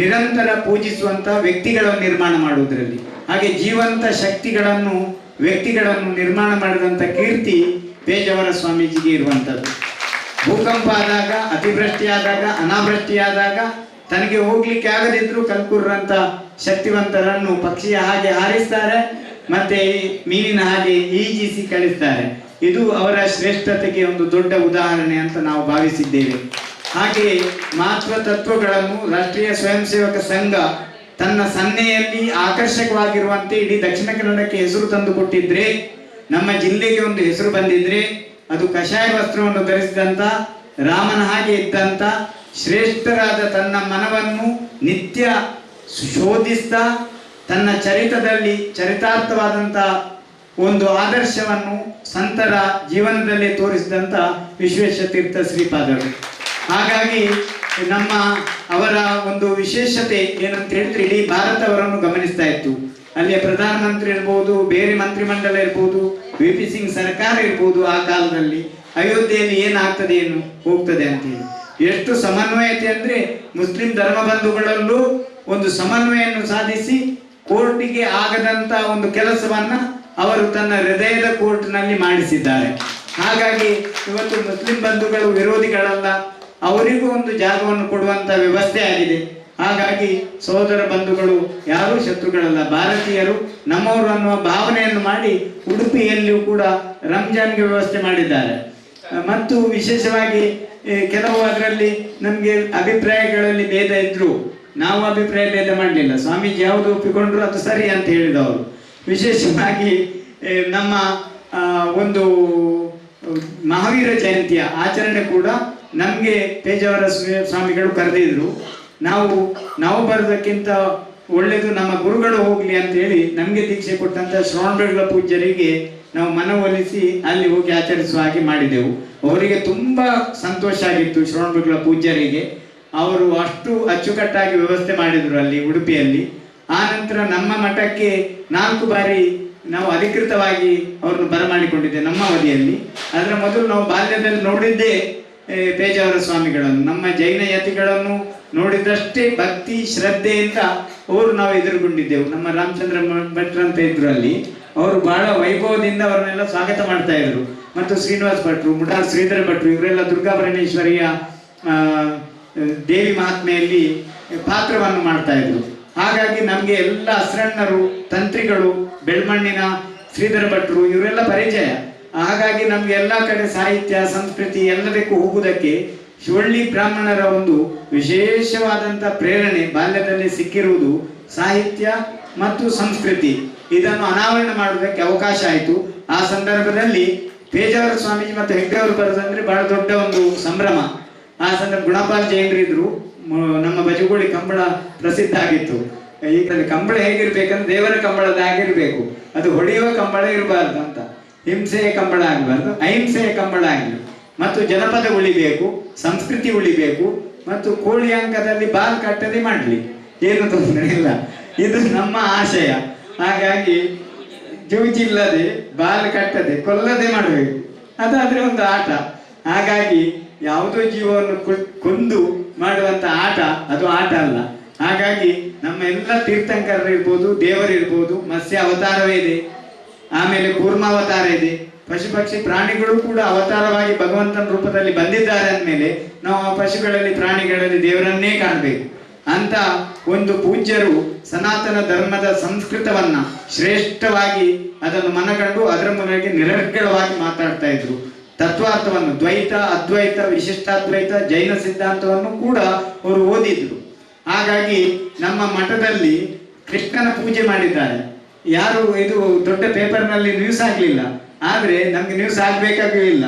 ನಿರಂತರ ಪೂಜಿಸುವಂತ ವ್ಯಕ್ತಿಗಳನ್ನು ನಿರ್ಮಾಣ ಮಾಡುವುದರಲ್ಲಿ. ಹಾಗೆ ಜೀವಂತ ಶಕ್ತಿಗಳನ್ನು, ವ್ಯಕ್ತಿಗಳನ್ನು ನಿರ್ಮಾಣ ಮಾಡಿದಂಥ ಕೀರ್ತಿ ಪೇಜಾವರ ಸ್ವಾಮೀಜಿಗೆ ಇರುವಂಥದ್ದು. ಭೂಕಂಪ ಆದಾಗ, ಅತಿವೃಷ್ಟಿಯಾದಾಗ, ಅನಾವೃಷ್ಟಿಯಾದಾಗ ತನಗೆ ಹೋಗ್ಲಿಕ್ಕೆ ಆಗದಿದ್ರು ಕಲ್ಕುರ್ರಂತ ಶಕ್ತಿವಂತರನ್ನು ಪಕ್ಷಿಯ ಹಾಗೆ ಹಾರಿಸ್ತಾರೆ, ಮತ್ತೆ ಮೀನಿನ ಹಾಗೆ ಈಜಿಸಿ ಕಳಿಸ್ತಾರೆ. ಇದು ಅವರ ಶ್ರೇಷ್ಠತೆಗೆ ಒಂದು ದೊಡ್ಡ ಉದಾಹರಣೆ ಅಂತ ನಾವು ಭಾವಿಸಿದ್ದೇವೆ. ಹಾಗೆಯೇ ಮಹತ್ವ ತತ್ವಗಳನ್ನು ರಾಷ್ಟ್ರೀಯ ಸ್ವಯಂ ಸೇವಕ ಸಂಘ ತನ್ನ ಸನ್ನೆಯಲ್ಲಿ ಆಕರ್ಷಕವಾಗಿರುವಂತೆ ಇಡೀ ದಕ್ಷಿಣ ಕನ್ನಡಕ್ಕೆ ಹೆಸರು ತಂದು ಕೊಟ್ಟಿದ್ರೆ, ನಮ್ಮ ಜಿಲ್ಲೆಗೆ ಒಂದು ಹೆಸರು ಬಂದಿದ್ರೆ ಅದು ಕಷಾಯ ವಸ್ತ್ರವನ್ನು ಧರಿಸಿದಂತ, ರಾಮನ ಹಾಗೆ ಇದ್ದಂತ ಶ್ರೇಷ್ಠರಾದ ತನ್ನ ಮನವನ್ನು ನಿತ್ಯ ಶೋಧಿಸ್ತಾ ತನ್ನ ಚರಿತದಲ್ಲಿ ಚರಿತಾರ್ಥವಾದಂಥ ಒಂದು ಆದರ್ಶವನ್ನು ಸಂತರ ಜೀವನದಲ್ಲಿ ತೋರಿಸಿದಂಥ ವಿಶ್ವೇಶ ತೀರ್ಥ ಶ್ರೀಪಾದರು. ಹಾಗಾಗಿ ನಮ್ಮ ಅವರ ಒಂದು ವಿಶೇಷತೆ ಏನಂತ ಹೇಳಿದ್ರೆ ಇಡೀ ಭಾರತ ಅವರನ್ನು ಗಮನಿಸ್ತಾ ಇತ್ತು. ಅಲ್ಲಿಯ ಪ್ರಧಾನಮಂತ್ರಿ ಇರ್ಬೋದು, ಬೇರೆ ಮಂತ್ರಿಮಂಡಲ ಇರ್ಬೋದು, VP ಸಿಂಗ್ ಸರ್ಕಾರ ಇರ್ಬೋದು, ಆ ಕಾಲದಲ್ಲಿ ಅಯೋಧ್ಯೆಯಲ್ಲಿ ಏನಾಗ್ತದೆ ಏನು ಹೋಗ್ತದೆ ಅಂತೇಳಿ ಎಷ್ಟು ಸಮನ್ವಯತೆ ಅಂದ್ರೆ ಮುಸ್ಲಿಂ ಧರ್ಮ ಬಂಧುಗಳಲ್ಲೂ ಒಂದು ಸಮನ್ವಯನ್ನು ಸಾಧಿಸಿ ಕೋರ್ಟಿಗೆ ಆಗದಂತ ಒಂದು ಕೆಲಸವನ್ನ ಅವರು ತನ್ನ ಹೃದಯದ ಕೋರ್ಟ್ನಲ್ಲಿ ಮಾಡಿಸಿದ್ದಾರೆ. ಹಾಗಾಗಿ ಇವತ್ತು ಮುಸ್ಲಿಂ ಬಂಧುಗಳು ವಿರೋಧಿಗಳಲ್ಲ, ಅವರಿಗೂ ಒಂದು ಜಾಗವನ್ನು ಕೊಡುವಂತ ವ್ಯವಸ್ಥೆ ಆಗಿದೆ. ಹಾಗಾಗಿ ಸಹೋದರ ಬಂಧುಗಳು ಯಾರೂ ಶತ್ರುಗಳಲ್ಲ, ಭಾರತೀಯರು ನಮ್ಮವರು ಅನ್ನುವ ಭಾವನೆಯನ್ನು ಮಾಡಿ ಉಡುಪಿಯಲ್ಲಿಯೂ ಕೂಡ ರಂಜಾನ್ಗೆ ವ್ಯವಸ್ಥೆ ಮಾಡಿದ್ದಾರೆ. ಮತ್ತು ವಿಶೇಷವಾಗಿ ಕೆಲವು ಅದರಲ್ಲಿ ನಮಗೆ ಅಭಿಪ್ರಾಯಗಳಲ್ಲಿ ಭೇದ ಇದ್ರು, ನಾವು ಅಭಿಪ್ರಾಯ ಭೇದ ಮಾಡಲಿಲ್ಲ. ಸ್ವಾಮೀಜಿ ಯಾವುದು ಒಪ್ಪಿಕೊಂಡ್ರು ಅದು ಸರಿ ಅಂತ ಹೇಳಿದವರು. ವಿಶೇಷವಾಗಿ ನಮ್ಮ ಒಂದು ಮಹಾವೀರ ಜಯಂತಿಯ ಆಚರಣೆ ಕೂಡ ನಮಗೆ ಪೇಜಾವರ ಸ್ವಾಮಿಗಳು ಕರೆದಿದ್ರು. ನಾವು ಬರೋದಕ್ಕಿಂತ ಒಳ್ಳೆಯದು ನಮ್ಮ ಗುರುಗಳು ಹೋಗ್ಲಿ ಅಂತ ಹೇಳಿ ನಮಗೆ ದೀಕ್ಷೆ ಕೊಟ್ಟಂತ ಶ್ರವಣಬೆಳಗೊಳ ಪೂಜ್ಯರಿಗೆ ನಾವು ಮನವೊಲಿಸಿ ಅಲ್ಲಿ ಹೋಗಿ ಆಚರಿಸುವ ಹಾಗೆ ಮಾಡಿದೆವು. ಅವರಿಗೆ ತುಂಬಾ ಸಂತೋಷ ಆಗಿತ್ತು ಶ್ರವಣಬೆಳಗೊಳ ಪೂಜ್ಯರಿಗೆ. ಅವರು ಅಷ್ಟು ಅಚ್ಚುಕಟ್ಟಾಗಿ ವ್ಯವಸ್ಥೆ ಮಾಡಿದ್ರು ಅಲ್ಲಿ ಉಡುಪಿಯಲ್ಲಿ. ಆ ನಂತರ ನಮ್ಮ ಮಠಕ್ಕೆ 4 ಬಾರಿ ನಾವು ಅಧಿಕೃತವಾಗಿ ಅವರನ್ನು ಬರಮಾಡಿಕೊಂಡಿದ್ದೆ ನಮ್ಮ ಅವಧಿಯಲ್ಲಿ. ಅದರ ಮೊದಲು ನಾವು ಬಾಲ್ಯದಲ್ಲಿ ನೋಡಿದ್ದೇ ಪೇಜಾವರ ಸ್ವಾಮಿಗಳನ್ನು, ನಮ್ಮ ಜೈನ ಯತಿಗಳನ್ನು ನೋಡಿದಷ್ಟೇ ಭಕ್ತಿ ಶ್ರದ್ಧೆಯಿಂದ ನಾವು ಎದುರುಗೊಂಡಿದ್ದೆವು. ನಮ್ಮ ರಾಮಚಂದ್ರ ಭಟ್ರು ಅಂತ ಇದ್ರು ಅಲ್ಲಿ, ಅವರು ಬಹಳ ವೈಭವದಿಂದ ಅವರನ್ನೆಲ್ಲ ಸ್ವಾಗತ ಮಾಡ್ತಾ ಇದ್ರು. ಮತ್ತು ಶ್ರೀನಿವಾಸ್ ಭಟ್ರು, ಮುಡಾರ್ ಶ್ರೀಧರ ಭಟ್ರು, ಇವರೆಲ್ಲ ದುರ್ಗಾ ಪರಮೇಶ್ವರಿಯ ದೇವಿ ಮಹಾತ್ಮೆಯಲ್ಲಿ ಪಾತ್ರವನ್ನು ಮಾಡ್ತಾ ಇದ್ರು. ಹಾಗಾಗಿ ನಮಗೆ ಎಲ್ಲ ಅಸ್ರಣ್ಣರು, ತಂತ್ರಿಗಳು, ಬೆಳ್ಮಣ್ಣಿನ ಶ್ರೀಧರ ಭಟ್ರು ಇವರೆಲ್ಲ ಪರಿಚಯ. ಹಾಗಾಗಿ ನಮ್ಗೆ ಎಲ್ಲ ಕಡೆ ಸಾಹಿತ್ಯ ಸಂಸ್ಕೃತಿ ಎಲ್ಲದಕ್ಕೂ ಹೋಗುವುದಕ್ಕೆ ಶಿವಳ್ಳಿ ಬ್ರಾಹ್ಮಣರ ಒಂದು ವಿಶೇಷವಾದಂಥ ಪ್ರೇರಣೆ ಬಾಲ್ಯದಲ್ಲಿ ಸಿಕ್ಕಿರುವುದು ಸಾಹಿತ್ಯ ಮತ್ತು ಸಂಸ್ಕೃತಿ. ಇದನ್ನು ಅನಾವರಣ ಮಾಡುವುದಕ್ಕೆ ಅವಕಾಶ ಆಯಿತು. ಆ ಸಂದರ್ಭದಲ್ಲಿ ಪೇಜಾವರ ಸ್ವಾಮೀಜಿ ಮತ್ತು ಹೆಗ್ಡೆ ಅವರು ಬರೋದಂದ್ರೆ ಬಹಳ ದೊಡ್ಡ ಒಂದು ಸಂಭ್ರಮ. ಆ ಸಂದರ್ಭ ಗುಣಪಾಲ್ ಜೈನರಿದ್ರು, ನಮ್ಮ ಬಜಗೋಳಿ ಕಂಬಳ ಪ್ರಸಿದ್ಧ ಆಗಿತ್ತು. ಈಗ ಕಂಬಳ ಹೇಗಿರ್ಬೇಕಂದ್ರೆ ದೇವರ ಕಂಬಳದ ಆಗಿರ್ಬೇಕು, ಅದು ಹೊಡೆಯುವ ಕಂಬಳ ಇರಬಾರ್ದು ಅಂತ. ಹಿಂಸೆಯ ಕಂಬಳ ಆಗಬಾರ್ದು, ಅಹಿಂಸೆಯ ಕಂಬಳ ಆಗಲಿ. ಮತ್ತು ಜನಪದ ಉಳಿಬೇಕು, ಸಂಸ್ಕೃತಿ ಉಳಿಬೇಕು, ಮತ್ತು ಕೋಳಿ ಅಂಕದಲ್ಲಿ ಬಾಲ್ ಕಟ್ಟದೆ ಮಾಡಲಿ, ಏನು ತೊಂದರೆ ಇಲ್ಲ. ಇದು ನಮ್ಮ ಆಶಯ. ಹಾಗಾಗಿ ಜೂಜಿಲ್ಲದೆ ಬಾಲ್ ಕಟ್ಟದೆ ಕೊಲ್ಲದೆ ಮಾಡಬೇಕು, ಅದಾದ್ರೆ ಒಂದು ಆಟ. ಹಾಗಾಗಿ ಯಾವುದೋ ಜೀವವನ್ನು ಕೊಂದು ಮಾಡುವಂತ ಆಟ ಅದು ಆಟ ಅಲ್ಲ. ಹಾಗಾಗಿ ನಮ್ಮ ಎಲ್ಲ ತೀರ್ಥಂಕರರಿರ್ಬೋದು, ದೇವರಿರ್ಬೋದು, ಮತ್ಸ್ಯ ಅವತಾರವೇ ಇದೆ, ಆಮೇಲೆ ಕೂರ್ಮಾವತಾರ ಇದೆ, ಪಶು ಪಕ್ಷಿ ಪ್ರಾಣಿಗಳು ಕೂಡ ಅವತಾರವಾಗಿ ಭಗವಂತನ ರೂಪದಲ್ಲಿ ಬಂದಿದ್ದಾರೆ ಅಂದಮೇಲೆ ನಾವು ಆ ಪಶುಗಳಲ್ಲಿ ಪ್ರಾಣಿಗಳಲ್ಲಿ ದೇವರನ್ನೇ ಕಾಣಬೇಕು ಅಂತ ಒಂದು ಪೂಜ್ಯರು ಸನಾತನ ಧರ್ಮದ ಸಂಸ್ಕೃತವನ್ನ ಶ್ರೇಷ್ಠವಾಗಿ ಅದನ್ನು ಮನಗಂಡು ಅದರ ಮೂಲಕ ನಿರರ್ಗಳವಾಗಿ ಮಾತಾಡ್ತಾ ಇದ್ರು. ತತ್ವಾರ್ಥವನ್ನು ದ್ವೈತ, ಅದ್ವೈತ, ವಿಶಿಷ್ಟಾದ್ವೈತ, ಜೈನ ಸಿದ್ಧಾಂತವನ್ನು ಕೂಡ ಅವರು ಓದಿದ್ರು. ಹಾಗಾಗಿ ನಮ್ಮ ಮಠದಲ್ಲಿ ಕೃಷ್ಣನ ಪೂಜೆ ಮಾಡಿದ್ದಾರೆ. ಯಾರು ಇದು ದೊಡ್ಡ ಪೇಪರ್ನಲ್ಲಿ ನ್ಯೂಸ್ ಆಗಲಿಲ್ಲ, ಆದರೆ ನಮ್ಗೆ ನ್ಯೂಸ್ ಆಗಬೇಕಾಗಿಲ್ಲ.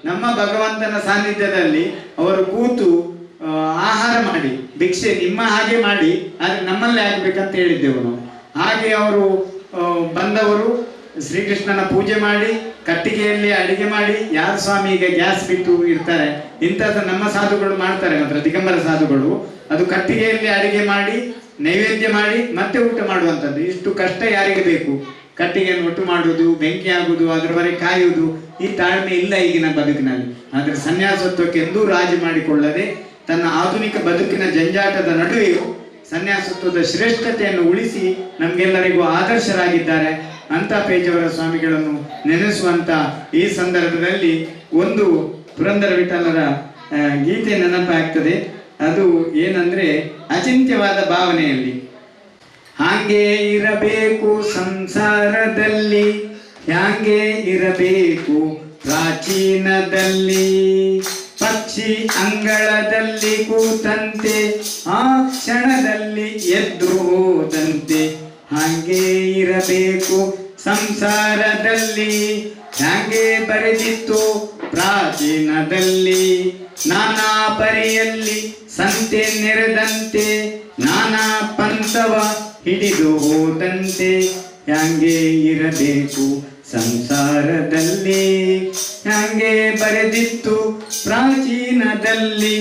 ನಮ್ಮ ಭಗವಂತನ ಸಾನ್ನಿಧ್ಯದಲ್ಲಿ ಅವರು ಕೂತು ಆಹಾರ ಮಾಡಿ, ಭಿಕ್ಷೆ ನಿಮ್ಮ ಹಾಗೆ ಮಾಡಿ, ಆದರೆ ನಮ್ಮಲ್ಲೇ ಆಗ್ಬೇಕಂತ ಹೇಳಿದ್ದೆವು ನಾವು. ಹಾಗೆ ಅವರು ಬಂದವರು ಶ್ರೀಕೃಷ್ಣನ ಪೂಜೆ ಮಾಡಿ ಕಟ್ಟಿಗೆಯಲ್ಲಿ ಅಡಿಗೆ ಮಾಡಿ, ಯಾರು ಸ್ವಾಮಿ ಈಗ ಗ್ಯಾಸ್ ಬಿಟ್ಟು ಇರ್ತಾರೆ ಇಂಥದ್ದು ನಮ್ಮ ಸಾಧುಗಳು ಮಾಡ್ತಾರೆ, ಮಾತ್ರ ದಿಗಂಬರ ಸಾಧುಗಳು ಅದು ಕಟ್ಟಿಗೆಯಲ್ಲಿ ಅಡಿಗೆ ಮಾಡಿ ನೈವೇದ್ಯ ಮಾಡಿ ಮತ್ತೆ ಊಟ ಮಾಡುವಂಥದ್ದು. ಇಷ್ಟು ಕಷ್ಟ ಯಾರಿಗೆ ಬೇಕು? ಕಟ್ಟಿಗೆಯನ್ನು ಒಟ್ಟು ಮಾಡುವುದು, ಬೆಂಕಿ ಆಗುವುದು, ಅದರವರೆಗೆ ಕಾಯುವುದು, ಈ ತಾಳ್ಮೆ ಇಲ್ಲ ಈಗಿನ ಬದುಕಿನಲ್ಲಿ. ಆದರೆ ಸನ್ಯಾಸತ್ವಕ್ಕೆ ಎಂದೂ ರಾಜಿ ಮಾಡಿಕೊಳ್ಳದೆ ತನ್ನ ಆಧುನಿಕ ಬದುಕಿನ ಜಂಜಾಟದ ನಡುವೆಯೂ ಸನ್ಯಾಸತ್ವದ ಶ್ರೇಷ್ಠತೆಯನ್ನು ಉಳಿಸಿ ನಮಗೆಲ್ಲರಿಗೂ ಆದರ್ಶರಾಗಿದ್ದಾರೆ ಅಂತ ಪೇಜಾವರ ಸ್ವಾಮಿಗಳನ್ನು ನೆನೆಸುವಂತ ಈ ಸಂದರ್ಭದಲ್ಲಿ ಒಂದು ಪುರಂದರ ವಿಠಲರ ಗೀತೆ ನೆನಪಾಗ್ತದೆ. ಅದು ಏನಂದ್ರೆ, ಅಚಿಂತ್ಯವಾದ ಭಾವನೆಯಲ್ಲಿ ಹಾಗೆ ಇರಬೇಕು ಸಂಸಾರದಲ್ಲಿ, ಹ್ಯಾಂಗೆ ಇರಬೇಕು ಪ್ರಾಚೀನದಲ್ಲಿ, ಪಕ್ಷಿ ಅಂಗಳದಲ್ಲಿ ಕೂತಂತೆ ಆ ಕ್ಷಣದಲ್ಲಿ ಎದ್ದು ಹೋದಂತೆ, ಹಾಗೆ ಇರಬೇಕು ಸಂಸಾರದಲ್ಲಿ, ಹ್ಯಾಂಗೆ ಬರೆದಿತ್ತು ಪ್ರಾಚೀನದಲ್ಲಿ, ನಾನಾ ಪರಿಯಲ್ಲಿ ಸಂತೆ ನೆರೆದಂತೆ, ನಾನಾ ಪಂಥವ ಹಿಡಿದು ಹೋದಂತೆ, ಹ್ಯಾಂಗೆ ಇರಬೇಕು ಸಂಸಾರದಲ್ಲಿ, ಹ್ಯಾಂಗೆ ಬರೆದಿತ್ತು ಪ್ರಾಚೀನದಲ್ಲಿ,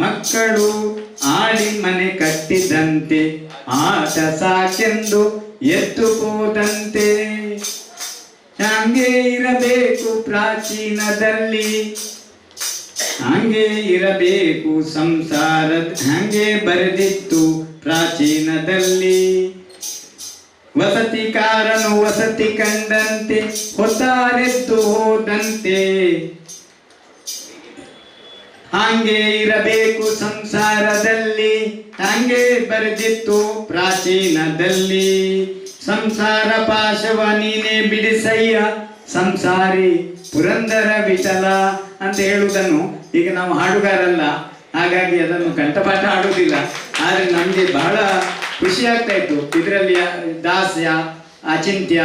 ಮಕ್ಕಳು ಆಡಿ ಮನೆ ಕಟ್ಟಿದಂತೆ ಆಟ ಸಾಕೆಂದು ಎತ್ತು ಹೋದಂತೆ. ಹಂಗೆ ಇರಬೇಕು ಪ್ರಾಚೀನದಲ್ಲಿ, ಹಂಗೆ ಇರಬೇಕು ಸಂಸಾರದ, ಹಂಗೆ ಬರೆದಿತ್ತು ಪ್ರಾಚೀನದಲ್ಲಿ. ವಸತಿಕಾರನು ವಸತಿ ಕಂಡಂತೆ ಹೊತ್ತಾರೆದ್ದು ಹೋದಂತೆ, ಹಂಗೆ ಇರಬೇಕು ಸಂಸಾರದಲ್ಲಿ, ಹಂಗೆ ಬರೆದಿತ್ತು ಪ್ರಾಚೀನದಲ್ಲಿ. ಸಂಸಾರ ಪಾಶವ ನೀನೇ ಬಿಡಿಸಯ್ಯ ಸಂಸಾರಿ ಪುರಂದರ ವಿಠಲ ಅಂತ ಹೇಳುವುದನ್ನು ಈಗ ನಾವು ಹಾಡುಗಾರಲ್ಲ, ಹಾಗಾಗಿ ಅದನ್ನು ಕಂಠಪಾಠ ಆಡುವುದಿಲ್ಲ. ಆದರೆ ನಮಗೆ ಬಹಳ ಖುಷಿ ಆಗ್ತಾ ಇತ್ತು. ಇದರಲ್ಲಿ ದಾಸ್ಯ, ಅಚಿಂತ್ಯ,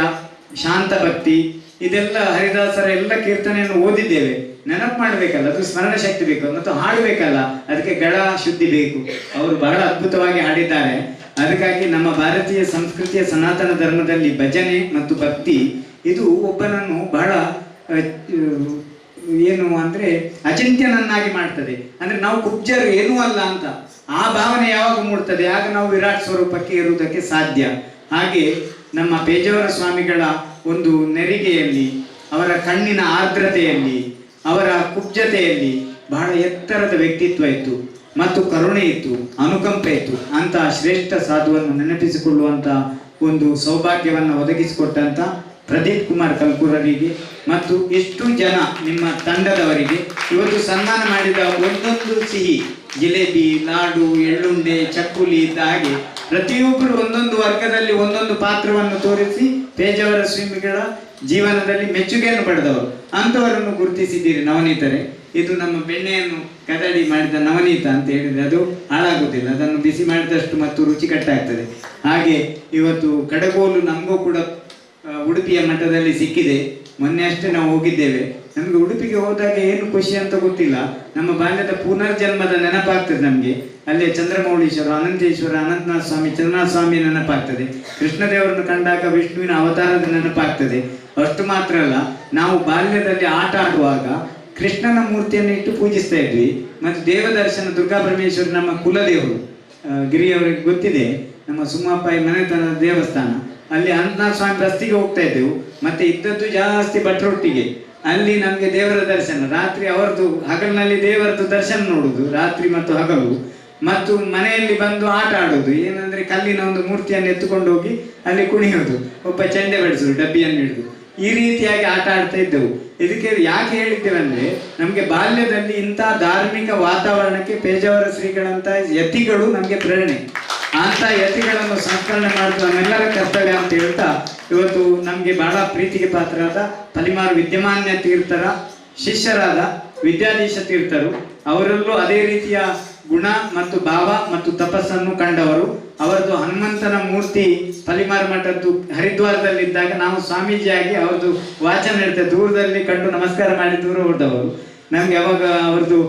ಶಾಂತಭಕ್ತಿ ಇದೆಲ್ಲ ಹರಿದಾಸರ ಎಲ್ಲ ಕೀರ್ತನೆಯನ್ನು ಓದಿದ್ದೇವೆ. ನೆನಪು ಮಾಡಬೇಕಲ್ಲ, ಅದು ಸ್ಮರಣ ಶಕ್ತಿ ಬೇಕು ಮತ್ತು ಹಾಡಬೇಕಲ್ಲ, ಅದಕ್ಕೆ ಗಳ ಶುದ್ಧಿ ಬೇಕು. ಅವರು ಬಹಳ ಅದ್ಭುತವಾಗಿ ಹಾಡಿದ್ದಾರೆ. ಅದಕ್ಕಾಗಿ ನಮ್ಮ ಭಾರತೀಯ ಸಂಸ್ಕೃತಿಯ ಸನಾತನ ಧರ್ಮದಲ್ಲಿ ಭಜನೆ ಮತ್ತು ಭಕ್ತಿ ಇದು ಒಬ್ಬನನ್ನು ಬಹಳ ಏನು ಅಂದರೆ ಅಚಿಂತ್ಯನನ್ನಾಗಿ ಮಾಡ್ತದೆ. ಅಂದರೆ ನಾವು ಕುಬ್ಜರು ಏನೂ ಅಲ್ಲ ಅಂತ ಆ ಭಾವನೆ ಯಾವಾಗ ಮೂಡ್ತದೆ, ಆಗ ನಾವು ವಿರಾಟ್ ಸ್ವರೂಪಕ್ಕೆ ಇರುವುದಕ್ಕೆ ಸಾಧ್ಯ. ಹಾಗೆ ನಮ್ಮ ಪೇಜಾವರ ಸ್ವಾಮಿಗಳ ಒಂದು ನೆರಿಗೆಯಲ್ಲಿ, ಅವರ ಕಣ್ಣಿನ ಆರ್ದ್ರತೆಯಲ್ಲಿ, ಅವರ ಕುಬ್ಜತೆಯಲ್ಲಿ ಬಹಳ ಎತ್ತರದ ವ್ಯಕ್ತಿತ್ವ ಇತ್ತು ಮತ್ತು ಕರುಣೆ ಇತ್ತು, ಅನುಕಂಪ ಇತ್ತು. ಅಂತ ಶ್ರೇಷ್ಠ ಸಾಧುವನ್ನು ನೆನಪಿಸಿಕೊಳ್ಳುವಂಥ ಒಂದು ಸೌಭಾಗ್ಯವನ್ನು ಒದಗಿಸಿಕೊಟ್ಟಂಥ ಪ್ರದೀಪ್ ಕುಮಾರ್ ಕಲ್ಕೂರರಿಗೆ ಮತ್ತು ಇಷ್ಟು ಜನ ನಿಮ್ಮ ತಂಡದವರಿಗೆ ಇವತ್ತು ಸನ್ಮಾನ ಮಾಡಿದ ಒಂದೊಂದು ಸಿಹಿ, ಜಿಲೇಬಿ, ಲಾಡು, ಎಳ್ಳುಂಡೆ, ಚಕ್ಕುಲಿ ಇದ್ದ ಹಾಗೆ ಪ್ರತಿಯೊಬ್ಬರು ಒಂದೊಂದು ವರ್ಗದಲ್ಲಿ ಒಂದೊಂದು ಪಾತ್ರವನ್ನು ತೋರಿಸಿ ಪೇಜಾವರ ಸ್ವಾಮಿಗಳ ಜೀವನದಲ್ಲಿ ಮೆಚ್ಚುಗೆಯನ್ನು ಪಡೆದವರು ಅಂಥವರನ್ನು ಗುರುತಿಸಿದ್ದೀರಿ ನವನೀತರೇ. ಇದು ನಮ್ಮ ಬೆಣ್ಣೆಯನ್ನು ಕದಡಿ ಮಾಡಿದ ನವನೀತ ಅಂತ ಹೇಳಿದರೆ ಅದು ಹಾಳಾಗುವುದಿಲ್ಲ, ಅದನ್ನು ಬಿಸಿ ಮಾಡಿದಷ್ಟು ಮತ್ತು ರುಚಿಕಟ್ಟಾಗ್ತದೆ. ಹಾಗೆ ಇವತ್ತು ಕಡಗೋಲು ನಮಗೂ ಕೂಡ ಉಡುಪಿಯ ಮಠದಲ್ಲಿ ಸಿಕ್ಕಿದೆ. ಮೊನ್ನೆ ಅಷ್ಟೇ ನಾವು ಹೋಗಿದ್ದೇವೆ. ನಮಗೆ ಉಡುಪಿಗೆ ಹೋದಾಗ ಏನು ಖುಷಿ ಅಂತ ಗೊತ್ತಿಲ್ಲ, ನಮ್ಮ ಬಾಲ್ಯದ ಪುನರ್ಜನ್ಮದ ನೆನಪಾಗ್ತದೆ ನಮಗೆ. ಅಲ್ಲೇ ಚಂದ್ರಮೌಳೀಶ್ವರ, ಅನಂತೇಶ್ವರ, ಅನಂತನಾಥ ಸ್ವಾಮಿ, ಚಂದ್ರನಾಥ ಸ್ವಾಮಿ ನೆನಪಾಗ್ತದೆ. ಕೃಷ್ಣದೇವರನ್ನು ಕಂಡಾಗ ವಿಷ್ಣುವಿನ ಅವತಾರದ ನೆನಪಾಗ್ತದೆ. ಅಷ್ಟು ಮಾತ್ರ ಅಲ್ಲ, ನಾವು ಬಾಲ್ಯದಲ್ಲಿ ಆಟ ಆಡುವಾಗ ಕೃಷ್ಣನ ಮೂರ್ತಿಯನ್ನು ಇಟ್ಟು ಪೂಜಿಸ್ತಾ ಇದ್ವಿ. ಮತ್ತು ದೇವದರ್ಶನ ದುರ್ಗಾ ಪರಮೇಶ್ವರಿ ನಮ್ಮ ಕುಲದೇವರು, ಗಿರಿಯವರಿಗೆ ಗೊತ್ತಿದೆ, ನಮ್ಮ ಸುಮ್ಮಪ್ಪಾಯಿ ಮನೆತನದ ದೇವಸ್ಥಾನ. ಅಲ್ಲಿ ಅನಂತನಾಥ ಸ್ವಾಮಿ ಬಸ್ತಿಗೆ ಹೋಗ್ತಾ ಇದ್ದೆವು. ಮತ್ತೆ ಇದ್ದದ್ದು ಜಾಸ್ತಿ ಭಟ್ರೊಟ್ಟಿಗೆ. ಅಲ್ಲಿ ನಮಗೆ ದೇವರ ದರ್ಶನ ರಾತ್ರಿ, ಅವರದ್ದು ಹಗಲಿನಲ್ಲಿ ದೇವರದ್ದು ದರ್ಶನ ನೋಡುದು ರಾತ್ರಿ ಮತ್ತು ಹಗಲು. ಮತ್ತು ಮನೆಯಲ್ಲಿ ಬಂದು ಆಟ ಆಡೋದು ಏನಂದ್ರೆ ಕಲ್ಲಿನ ಒಂದು ಮೂರ್ತಿಯನ್ನು ಎತ್ತುಕೊಂಡು ಹೋಗಿ ಅಲ್ಲಿ ಕುಣಿಯೋದು, ಒಬ್ಬ ಚೆಂಡೆ ಬಡಿಸೋದು ಡಬ್ಬಿಯನ್ನು ಹಿಡಿದು. ಈ ರೀತಿಯಾಗಿ ಆಟ ಆಡ್ತಾ ಇದ್ದೆವು. ಇದಕ್ಕೆ ಯಾಕೆ ಹೇಳಿದ್ದೇವೆ ಅಂದ್ರೆ, ನಮಗೆ ಬಾಲ್ಯದಲ್ಲಿ ಇಂಥ ಧಾರ್ಮಿಕ ವಾತಾವರಣಕ್ಕೆ ಪೇಜಾವರ ಶ್ರೀಗಳಂತ ಯತಿಗಳು ನಮಗೆ ಪ್ರೇರಣೆ. ಅಂತ ಯತಿಗಳನ್ನು ಸಂಸ್ಕರಣೆ ಮಾಡೋದು ನಮ್ಮೆಲ್ಲರ ಕರ್ತವ್ಯ ಅಂತ ಹೇಳ್ತಾ, ಇವತ್ತು ನಮಗೆ ಬಹಳ ಪ್ರೀತಿಗೆ ಪಾತ್ರರಾದ ಪಲಿಮಾರು ವಿದ್ಯಮಾನ್ಯ ತೀರ್ಥರ ಶಿಷ್ಯರಾದ ವಿದ್ಯಾಧೀಶ ತೀರ್ಥರು, ಅವರಲ್ಲೂ ಅದೇ ರೀತಿಯ ಗುಣ ಮತ್ತು ಭಾವ ಮತ್ತು ತಪಸ್ಸನ್ನು ಕಂಡವರು. ಅವರದ್ದು ಹನುಮಂತನ ಮೂರ್ತಿ ಪಲಿಮಾರು ಮಠದ್ದು ಹರಿದ್ವಾರದಲ್ಲಿದ್ದಾಗ ನಾವು ಸ್ವಾಮೀಜಿಯಾಗಿ ಅವ್ರದ್ದು ವಾಚನ ಇರ್ತದೆ, ದೂರದಲ್ಲಿ ಕಂಡು ನಮಸ್ಕಾರ ಮಾಡಿ ದೂರ ಹೊರದವರು. ನಮ್ಗೆ ಅವಾಗ ಅವ್ರದ್ದು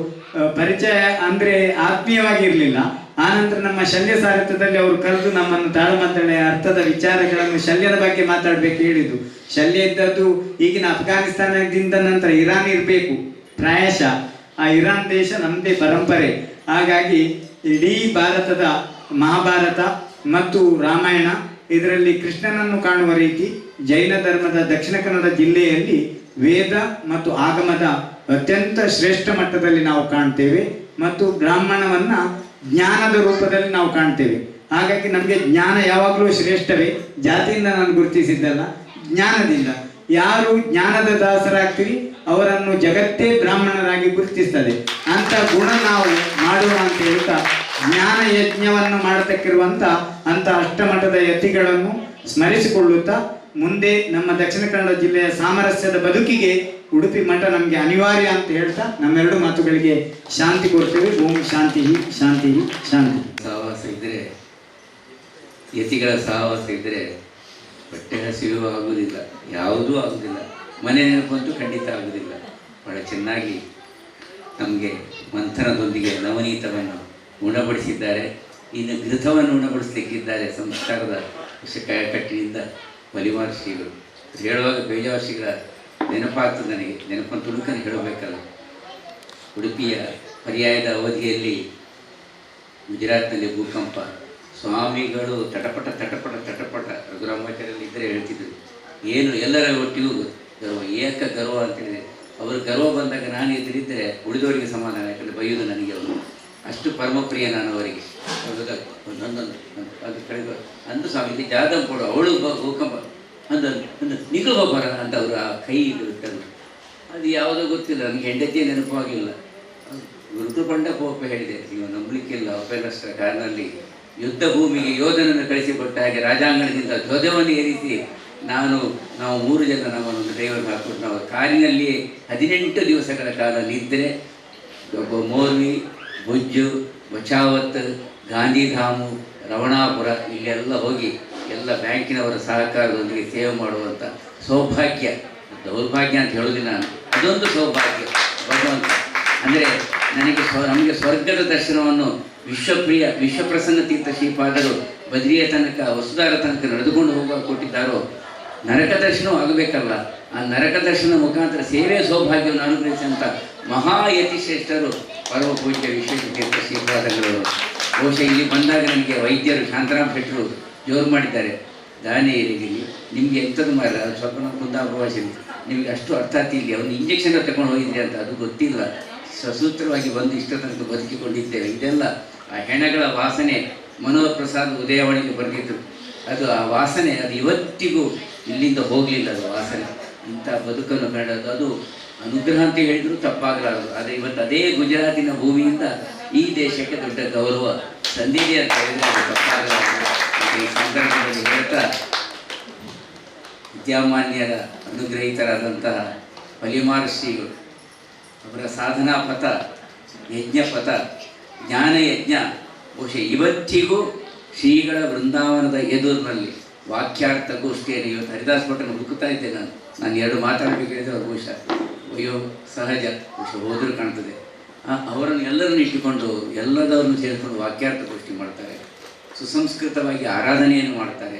ಪರಿಚಯ ಅಂದ್ರೆ ಆತ್ಮೀಯವಾಗಿ ಇರಲಿಲ್ಲ. ಆನಂತರ ನಮ್ಮ ಶಲ್ಯ ಸಾಹಿತ್ಯದಲ್ಲಿ ಅವರು ಕರೆದು ನಮ್ಮನ್ನು ತಾಳಮದ್ದಳೆಯ ಅರ್ಥದ ವಿಚಾರಗಳನ್ನು ಶಲ್ಯದ ಬಗ್ಗೆ ಮಾತಾಡಬೇಕು ಹೇಳಿದ್ದು. ಶಲ್ಯ ಇದ್ದದ್ದು ಈಗಿನ ಅಫ್ಘಾನಿಸ್ತಾನದಿಂದ ನಂತರ ಇರಾನ್ ಇರಬೇಕು ಪ್ರಾಯಶಃ. ಆ ಇರಾನ್ ದೇಶ ನಮ್ಮದೇ ಪರಂಪರೆ. ಹಾಗಾಗಿ ಇಡೀ ಭಾರತದ ಮಹಾಭಾರತ ಮತ್ತು ರಾಮಾಯಣ ಇದರಲ್ಲಿ ಕೃಷ್ಣನನ್ನು ಕಾಣುವ ರೀತಿ ಜೈನ ಧರ್ಮದ ದಕ್ಷಿಣ ಕನ್ನಡ ಜಿಲ್ಲೆಯಲ್ಲಿ ವೇದ ಮತ್ತು ಆಗಮದ ಅತ್ಯಂತ ಶ್ರೇಷ್ಠ ಮಟ್ಟದಲ್ಲಿ ನಾವು ಕಾಣ್ತೇವೆ. ಮತ್ತು ಬ್ರಾಹ್ಮಣವನ್ನ ಜ್ಞಾನದ ರೂಪದಲ್ಲಿ ನಾವು ಕಾಣ್ತೇವೆ. ಹಾಗಾಗಿ ನಮಗೆ ಜ್ಞಾನ ಯಾವಾಗಲೂ ಶ್ರೇಷ್ಠವೇ. ಜಾತಿಯಿಂದ ನಾನು ಗುರುತಿಸಿದ್ದಲ್ಲ, ಜ್ಞಾನದಿಂದ. ಯಾರು ಜ್ಞಾನದ ದಾಸರಾಗ್ತೀರಿ ಅವರನ್ನು ಜಗತ್ತೇ ಬ್ರಾಹ್ಮಣರಾಗಿ ಗುರುತಿಸ್ತದೆ. ಅಂತ ಗುಣ ನಾವು ಮಾಡುವ ಅಂತ ಹೇಳ್ತಾ, ಜ್ಞಾನ ಯಜ್ಞವನ್ನು ಮಾಡತಕ್ಕಿರುವಂಥ ಅಂತ ಅಷ್ಟಮಠದ ಯತಿಗಳನ್ನು ಸ್ಮರಿಸಿಕೊಳ್ಳುತ್ತಾ, ಮುಂದೆ ನಮ್ಮ ದಕ್ಷಿಣ ಕನ್ನಡ ಜಿಲ್ಲೆಯ ಸಾಮರಸ್ಯದ ಬದುಕಿಗೆ ಉಡುಪಿ ಮಠ ನಮಗೆ ಅನಿವಾರ್ಯ ಅಂತ ಹೇಳ್ತಾ ನಮ್ಮೆರಡು ಮಾತುಗಳಿಗೆ ಶಾಂತಿ ಕೊಡ್ತೇವೆ. ಓಂ ಶಾಂತಿ ಶಾಂತಿ ಶಾಂತಿ. ಸಹವಾಸ ಇದ್ದರೆ, ಯತಿಗಳ ಸಹವಾಸ ಇದ್ದರೆ ಹೊಟ್ಟೆ ಹಸಿವು ಆಗುವುದಿಲ್ಲ, ಯಾವುದೂ ಆಗುವುದಿಲ್ಲ, ಮನೆ ನೆನಪಂತೂ ಖಂಡಿತ ಆಗುವುದಿಲ್ಲ. ಬಹಳ ಚೆನ್ನಾಗಿ ನಮಗೆ ಮಂಥನದೊಂದಿಗೆ ನವನೀತವನ್ನು ಉಣಬಡಿಸಿದ್ದಾರೆ. ಇನ್ನು ಘೃತವನ್ನು ಉಣಬಡಿಸಲಿಕ್ಕಿದ್ದಾರೆ ಸಂಸ್ಕಾರದ ಕಟ್ಟಿನಿಂದ ಪಲಿಮಾರು ಶ್ರೀಗಳು. ಹೇಳುವಾಗ ಪೇಜಾವರ ಶ್ರೀಗಳ ನೆನಪಾಗ್ತದೆ ನನಗೆ. ನೆನಪನ್ನು ತುಡುಕನ್ನು ಹೇಳಬೇಕಲ್ಲ. ಉಡುಪಿಯ ಪರ್ಯಾಯದ ಅವಧಿಯಲ್ಲಿ ಗುಜರಾತ್ನಲ್ಲಿ ಭೂಕಂಪ, ಸ್ವಾಮಿಗಳು ತಟಪಟ ತಟಪಟ ತಟಪಟ ರಘುರಾಮಾಚಾರ್ಯಲ್ಲಿ ಇದ್ದರೆ ಹೇಳ್ತಿದ್ರು, ಏನು ಎಲ್ಲರ ಒಟ್ಟಿಗೂ ಗರ್ವ, ಏಕ ಗರ್ವ ಅಂತೇಳಿದರೆ ಅವರು ಗರ್ವ ಬಂದಾಗ ನಾನು ಎದುರಿದ್ದರೆ ಉಳಿದವರಿಗೆ ಸಮಾಧಾನ, ಯಾಕಂದರೆ ಬೈಯೋದು ನನಗೆ ಅವರು ಅಷ್ಟು ಪರಮಪ್ರಿಯ ನಾನು ಅವರಿಗೆ. ಅದು ಕಳೆದ ಅಂದು ಸ್ವಾಮಿ ಇಲ್ಲಿ ಜಾದವ್ ಕೊಡು ಅವಳು ಭೂಕಂಪ ಅಂದು ನಿಗು ಬರ ಅಂತ ಅವರು ಆ ಕೈ ಇಟ್ಟರು. ಅದು ಯಾವುದೋ ಗೊತ್ತಿಲ್ಲ, ನನಗೆ ಹೆಂಡತಿಯ ನೆನಪಾಗಿಲ್ಲ. ಮೃದುಕೊಂಡ ಪೋಪ ಹೇಳಿದೆ, ನೀವು ನಂಬಲಿಕ್ಕಿಲ್ಲ, ಒಪ್ಪೆಲ್ಲಷ್ಟರ ಕಾರಣದಲ್ಲಿ ಯುದ್ಧ ಭೂಮಿಗೆ ಯೋಧನನ್ನು ಕಳಿಸಿಕೊಟ್ಟ ಹಾಗೆ ರಾಜಾಂಗಣದಿಂದ ಧ್ವಜವನ್ನು ಏರಿಸಿ ನಾವು 3 ಜನ ನಮ್ಮನ್ನು ಡ್ರೈವರ್ ಹಾಕ್ಬಿಟ್ಟು ನಾವು ಕಾರಿನಲ್ಲಿಯೇ 18 ದಿವಸಗಳ ಕಾಲ ನಿದ್ರೆ, ಮೋರ್ವಿ, ಭುಜ್ಜು, ಬಚಾವತ್, ಗಾಂಧಿಧಾಮು, ರವಣಾಪುರ ಇಲ್ಲೆಲ್ಲ ಹೋಗಿ ಎಲ್ಲ ಬ್ಯಾಂಕಿನವರ ಸಹಕಾರದೊಂದಿಗೆ ಸೇವೆ ಮಾಡುವಂಥ ಸೌಭಾಗ್ಯ, ದೌರ್ಭಾಗ್ಯ ಅಂತ ಹೇಳೋದಿಲ್ಲ ನಾನು, ಅದೊಂದು ಸೌಭಾಗ್ಯ ಭಗವಂತ. ಅಂದರೆ ನಮಗೆ ಸ್ವರ್ಗದ ದರ್ಶನವನ್ನು ವಿಶ್ವಪ್ರಸನ್ನ ತೀರ್ಥ ಶ್ರೀಪಾದರು ಬದ್ರಿಯ ತನಕ ವಸುಧಾರ ತನಕ ನಡೆದುಕೊಂಡು ಹೋಗುವ ಕೊಟ್ಟಿದ್ದಾರೋ, ನರಕ ದರ್ಶನವೂ ಆಗಬೇಕಲ್ಲ. ಆ ನರಕ ದರ್ಶನ ಮುಖಾಂತರ ಸೇವೆ ಸೌಭಾಗ್ಯವನ್ನು ಅನುಗ್ರಹಿಸಿದಂಥ ಮಹಾಯತಿ ಶ್ರೇಷ್ಠರು ಪರಮ ಪೂಜ್ಯ ವಿಶ್ವೇಶ ತೀರ್ಥ ಶ್ರೀಪಾದಗಳು. ಬಹುಶಃ ಇಲ್ಲಿ ಬಂದಾಗ ನನಗೆ ವೈದ್ಯರು ಶಾಂತರಾಮ್ ಶೆಟ್ಟರು ಜೋರು ಮಾಡಿದ್ದಾರೆ, ದಾನಿ ಏರಿಗಿಲಿ ನಿಮಗೆ ಎಂಥದ್ದು ಮಾರ ಸ್ವಲ್ಪ ನಾವು ಕುಂದಾಭಾಷೆ ನಿಮಗೆ ಅಷ್ಟು ಅರ್ಥ ಆಗ್ತಿಲ್ಲ, ಅವನು ಇಂಜೆಕ್ಷನ್ ತಗೊಂಡು ಹೋಗಿದ್ದೆ ಅಂತ ಅದು ಗೊತ್ತಿಲ್ಲ, ಸಸೂತ್ರವಾಗಿ ಬಂದು ಇಷ್ಟ ತನಕ ಬದುಕಿಕೊಂಡಿದ್ದೇವೆ. ಇದೆಲ್ಲ ಆ ಹೆಣಗಳ ವಾಸನೆ ಮನೋಹರ್ ಪ್ರಸಾದ್ ಉದಯವಾಣಿಗೆ ಬರೆದಿದ್ದರು. ಅದು ಆ ವಾಸನೆ ಅದು ಇವತ್ತಿಗೂ ಇಲ್ಲಿಂದ ಹೋಗಲಿಲ್ಲ, ಅದು ವಾಸನೆ. ಇಂಥ ಬದುಕನ್ನು ಕಂಡದ್ದು ಅದು ಅನುಗ್ರಹ ಅಂತ ಹೇಳಿದ್ರು ತಪ್ಪಾಗಲಾರದು. ಆದರೆ ಇವತ್ತು ಅದೇ ಗುಜರಾತಿನ ಭೂಮಿಯಿಂದ ಈ ದೇಶಕ್ಕೆ ದೊಡ್ಡ ಗೌರವ ಸಂದಿದೆ ಅಂತ ಹೇಳಿದರೆ ಅದು ತಪ್ಪಾಗಲಾರದು. ಈ ಸಂದರ್ಭದಲ್ಲಿ ಹೇಳ್ತಾ, ವಿದ್ಯಾಮಾನ್ಯರ ಅನುಗ್ರಹಿತರಾದಂತಹ ಫಲಿಮಾರ ಶ್ರೀಗಳು ಅವರ ಸಾಧನಾ ಪಥ, ಯಜ್ಞ ಪಥ, ಜ್ಞಾನಯಜ್ಞ ಬಹುಶಃ ಇವತ್ತಿಗೂ ಶ್ರೀಗಳ ವೃಂದಾವನದ ಎದುರಿನಲ್ಲಿ ವಾಕ್ಯಾರ್ಥ ಗೋಷ್ಠಿಯಲ್ಲಿ ಇವತ್ತು ಹರಿದಾಸ್ ಭಟ್ಟನ್ನು ಹುಡುಕುತ್ತಾ ಇದ್ದೆ ನಾನು 2 ಮಾತಾಡಬೇಕಾದ್ರೆ ಅವರು ಬಹುಶಃ ಅಯ್ಯೋ ಸಹಜ ಬಹುಶಃ ಹೋದರೂ ಕಾಣ್ತದೆ. ಅವರನ್ನು ಎಲ್ಲರನ್ನು ಇಟ್ಟುಕೊಂಡು ಎಲ್ಲದವರನ್ನು ಸೇರಿಕೊಂಡು ವಾಕ್ಯಾರ್ಥ ಗೋಷ್ಠಿ ಮಾಡ್ತಾರೆ, ಸುಸಂಸ್ಕೃತವಾಗಿ ಆರಾಧನೆಯನ್ನು ಮಾಡ್ತಾರೆ,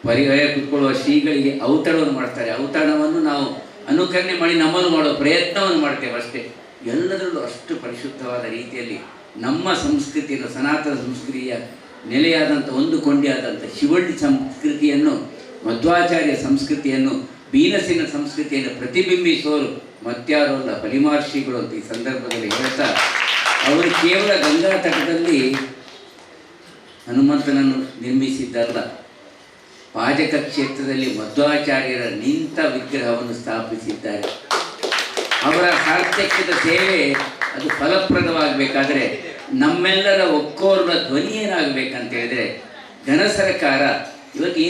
ಪರಿವಯ ಕೂತ್ಕೊಳ್ಳುವ ಶ್ರೀಗಳಿಗೆ ಔತಣವನ್ನು ಮಾಡ್ತಾರೆ. ಔತಣವನ್ನು ನಾವು ಅನುಕರಣೆ ಮಾಡಿ ನಮ್ಮನ್ನು ಮಾಡುವ ಪ್ರಯತ್ನವನ್ನು ಮಾಡ್ತೇವೆ ಅಷ್ಟೇ. ಎಲ್ಲದರಲ್ಲೂ ಅಷ್ಟು ಪರಿಶುದ್ಧವಾದ ರೀತಿಯಲ್ಲಿ ನಮ್ಮ ಸಂಸ್ಕೃತಿಯನ್ನು, ಸನಾತನ ಸಂಸ್ಕೃತಿಯ ನೆಲೆಯಾದಂಥ ಒಂದು ಕೊಂಡಿಯಾದಂಥ ಶಿವಳ್ಳಿ ಸಂಸ್ಕೃತಿಯನ್ನು, ಮಧ್ವಾಚಾರ್ಯ ಸಂಸ್ಕೃತಿಯನ್ನು, ಬೀನಸಿನ ಸಂಸ್ಕೃತಿಯನ್ನು ಪ್ರತಿಬಿಂಬಿಸುವವರು ಮತ್ಯಾರು ಅಲ್ಲ, ಫಲಿಮಾರ್ ಶ್ರೀಗಳು ಅಂತ ಈ ಸಂದರ್ಭದಲ್ಲಿ ಹೇಳ್ತಾ, ಅವರು ಕೇವಲ ಗಂಗಾ ತಟದಲ್ಲಿ ಹನುಮಂತನನ್ನು ನಿರ್ಮಿಸಿದ್ದಲ್ಲ, ಪಾಜಕ ಕ್ಷೇತ್ರದಲ್ಲಿ ಮಧ್ವಾಚಾರ್ಯರ ನಿಂತ ವಿಗ್ರಹವನ್ನು ಸ್ಥಾಪಿಸಿದ್ದಾರೆ. ಅವರ ಸಾರ್ಥಕ್ಯದ ಸೇವೆ ಅದು ಫಲಪ್ರದವಾಗಬೇಕಾದ್ರೆ ನಮ್ಮೆಲ್ಲರ ಒಕ್ಕೋರ್ವ ಧ್ವನಿ ಏನಾಗಬೇಕಂತ ಹೇಳಿದ್ರೆ, ಘನ ಸರ್ಕಾರ ಇವತ್ತು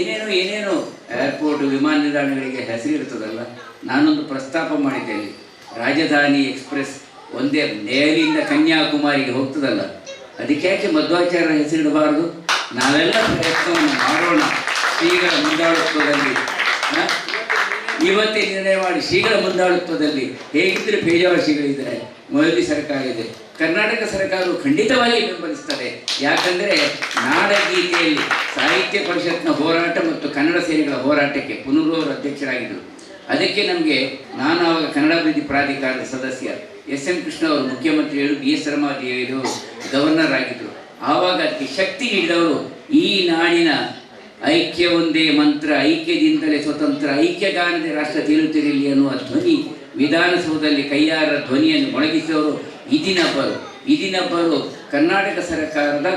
ಏನೇನೋ ಏರ್ಪೋರ್ಟ್, ವಿಮಾನ ನಿಲ್ದಾಣಗಳಿಗೆ ಹೆಸರಿರ್ತದಲ್ಲ. ನಾನೊಂದು ಪ್ರಸ್ತಾಪ ಮಾಡಿದ್ದೇನೆ, ರಾಜಧಾನಿ ಎಕ್ಸ್ಪ್ರೆಸ್ ಒಂದೇ ದೆಹಲಿಯಿಂದ ಕನ್ಯಾಕುಮಾರಿಗೆ ಹೋಗ್ತದಲ್ಲ, ಅದಕ್ಕೆ ಯಾಕೆ ಮಧ್ವಾಚಾರ್ಯರ ಹೆಸರಿಡಬಾರದು? ನಾವೆಲ್ಲ ಪ್ರಯತ್ನವನ್ನು ಮಾಡೋಣ ಶ್ರೀಗಳ ಮುಂದಾಳತ್ವದಲ್ಲಿ. ಇವತ್ತೇ ನಿರ್ಣಯ ಮಾಡಿ ಶ್ರೀಗಳ ಮುಂದಾಳತ್ವದಲ್ಲಿ ಹೇಗಿದ್ದರೆ ಪೇಜಾವರ ಶ್ರೀಗಳಿದ್ದಾರೆ, ಮೊದಲಿ ಸರ್ಕಾರ ಇದೆ, ಕರ್ನಾಟಕ ಸರ್ಕಾರವು ಖಂಡಿತವಾಗಿ ಬೆಂಬಲಿಸ್ತದೆ. ಯಾಕಂದರೆ ನಾಡಗೀತೆಯಲ್ಲಿ ಸಾಹಿತ್ಯ ಪರಿಷತ್ನ ಹೋರಾಟ ಮತ್ತು ಕನ್ನಡ ಸೇನೆಗಳ ಹೋರಾಟಕ್ಕೆ ಪುನರೂರು ಅಧ್ಯಕ್ಷರಾಗಿದ್ದರು. ಅದಕ್ಕೆ ನಾನು ಆವಾಗ ಕನ್ನಡ ಅಭಿವೃದ್ಧಿ ಪ್ರಾಧಿಕಾರದ ಸದಸ್ಯ, ಎಸ್ ಎಂ ಕೃಷ್ಣ ಅವರು ಮುಖ್ಯಮಂತ್ರಿಗಳು, ಬಿ ಎಸ್ ರಮಾದೇವಿಯವರು ಗವರ್ನರ್ ಆಗಿದ್ದರು. ಆವಾಗ ಅದಕ್ಕೆ ಶಕ್ತಿ ನೀಡಿದವರು ಈ ನಾಡಿನ ಐಕ್ಯ ಒಂದೇ ಮಂತ್ರ, ಐಕ್ಯದಿಂದಲೇ ಸ್ವತಂತ್ರ, ಐಕ್ಯಗಾನದ ರಾಷ್ಟ್ರ ತೇಲುತ್ತಿರಲಿ ಅನ್ನುವ ಧ್ವನಿ ವಿಧಾನಸೌಧದಲ್ಲಿ ಕೈಯಾರ ಧ್ವನಿಯನ್ನು ಮೊಳಗಿಸಿದವರು ಇದಿನಬ್ಬರು ಕರ್ನಾಟಕ ಸರ್ಕಾರದ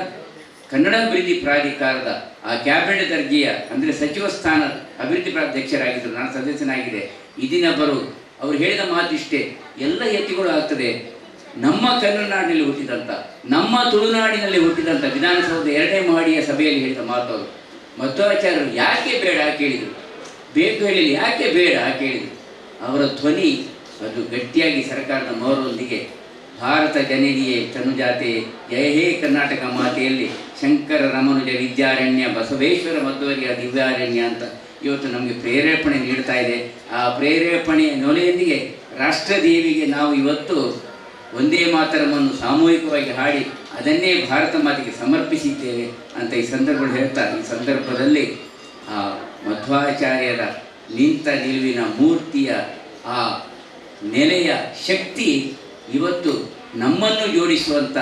ಕನ್ನಡ ಅಭಿವೃದ್ಧಿ ಪ್ರಾಧಿಕಾರದ ಆ ಕ್ಯಾಬಿನೆಟ್ ದರ್ಜೆಯ ಅಂದರೆ ಸಚಿವ ಸ್ಥಾನ ಅಭಿವೃದ್ಧಿ ಅಧ್ಯಕ್ಷರಾಗಿದ್ದರು, ನಾನು ಸದಸ್ಯನಾಗಿದೆ. ಇದಿನಬ್ಬರು ಅವರು ಹೇಳಿದ ಮಾತಿಷ್ಟೇ, ಎಲ್ಲ ಯತಿಗಳು ಆಗ್ತದೆ. ನಮ್ಮ ಕನ್ನಡನಾಡಿನಲ್ಲಿ ಹುಟ್ಟಿದಂಥ, ನಮ್ಮ ತುಳುನಾಡಿನಲ್ಲಿ ಹುಟ್ಟಿದಂಥ ವಿಧಾನಸೌಧ 2ನೇ ಮಹಡಿಯ ಸಭೆಯಲ್ಲಿ ಹೇಳಿದ ಮಾತು ಅವರು. ಮಧ್ವಾಚಾರ್ಯರು ಯಾಕೆ ಬೇಡ ಕೇಳಿದರು, ಬೇಕು ಹೇಳಿಲ್ಲ, ಯಾಕೆ ಬೇಡ ಕೇಳಿದರು. ಅವರ ಧ್ವನಿ ಅದು ಗಟ್ಟಿಯಾಗಿ ಸರ್ಕಾರದ ಮೊಹರೊಂದಿಗೆ ಭಾರತ ಜನನಿಯೇ ತನುಜಾತೆ ಜಯ ಹೇ ಕರ್ನಾಟಕ ಮಾತೆಯಲ್ಲಿ ಶಂಕರ ರಮನುಜ ವಿದ್ಯಾರಣ್ಯ ಬಸವೇಶ್ವರ ಮಧ್ವರಿಯ ದಿವ್ಯಾರಣ್ಯ ಅಂತ ಇವತ್ತು ನಮಗೆ ಪ್ರೇರೇಪಣೆ ನೀಡ್ತಾ ಇದೆ. ಆ ಪ್ರೇರೇಪಣೆಯ ನೊಲೆಯೊಂದಿಗೆ ರಾಷ್ಟ್ರದೇವಿಗೆ ನಾವು ಇವತ್ತು ಒಂದೇ ಮಾತರವನ್ನು ಸಾಮೂಹಿಕವಾಗಿ ಹಾಡಿ ಅದನ್ನೇ ಭಾರತ ಮಾತೆಗೆ ಸಮರ್ಪಿಸಿದ್ದೇವೆ ಅಂತ ಈ ಸಂದರ್ಭದಲ್ಲಿ ಹೇಳ್ತಾ, ಈ ಸಂದರ್ಭದಲ್ಲಿ ಆ ಮಧ್ವಾಚಾರ್ಯರ ನಿಂತ ನಿಲುವಿನ ಮೂರ್ತಿಯ ಆ ನೆಲೆಯ ಶಕ್ತಿ ಇವತ್ತು ನಮ್ಮನ್ನು ಜೋಡಿಸುವಂಥ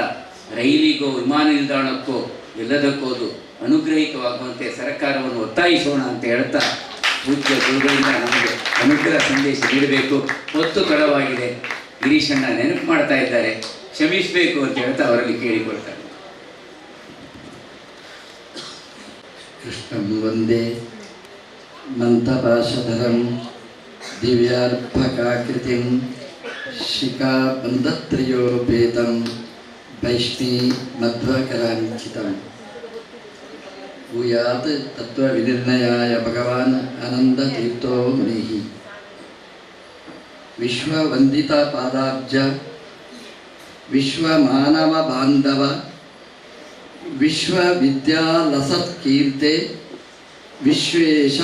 ರೈಲಿಗೋ ವಿಮಾನ ನಿಲ್ದಾಣಕ್ಕೋ ಎಲ್ಲದಕ್ಕೋದು ಅನುಗ್ರಹಿತವಾಗುವಂತೆ ಸರ್ಕಾರವನ್ನು ಒತ್ತಾಯಿಸೋಣ ಅಂತ ಹೇಳ್ತಾ ಪೂಜ್ಯ ಗುರುಗಳಿಂದ ನಮಗೆ ಅನುಗ್ರಹ ಸಂದೇಶ ನೀಡಬೇಕು. ಹೊತ್ತು ತಡವಾಗಿದೆ, ಗಿರೀಶಣ್ಣ ನೆನಪು ಮಾಡ್ತಾ ಇದ್ದಾರೆ, ಕ್ಷಮಿಸಬೇಕು ಅಂತ ಹೇಳ್ತಾ ಅವರಲ್ಲಿ ಕೇಳಿಕೊಳ್ತಾರೆ. ಕೃಷ್ಣಂ ವಂದೇ ಮಂತಪಾಶಧರಂ ದಿವ್ಯಾರ್ಭಕಾಕೃತಿಂ ಶಿಖಾಬಂಧತ್ರಯೋಪೇತಂ ವೈಷ್ಣೀ ಮಧ್ವಕರಾಂಚಿತಂ ಭೂಯಾತ್ ತತ್ವವಿನಿರ್ಣಯಾಯ ಭಗವಾನ್ ಆನಂದತೀರ್ಥೋ ಮುನಿಃ. ವಿಶ್ವವಂದಿತ ಪಾದಾಬ್ಜ ವಿಶ್ವಮಾನವ ಬಾಂಧವ ವಿಶ್ವವಿದ್ಯಾಲಸತ್ಕೀರ್ತೆ ವಿಶ್ವೇಶ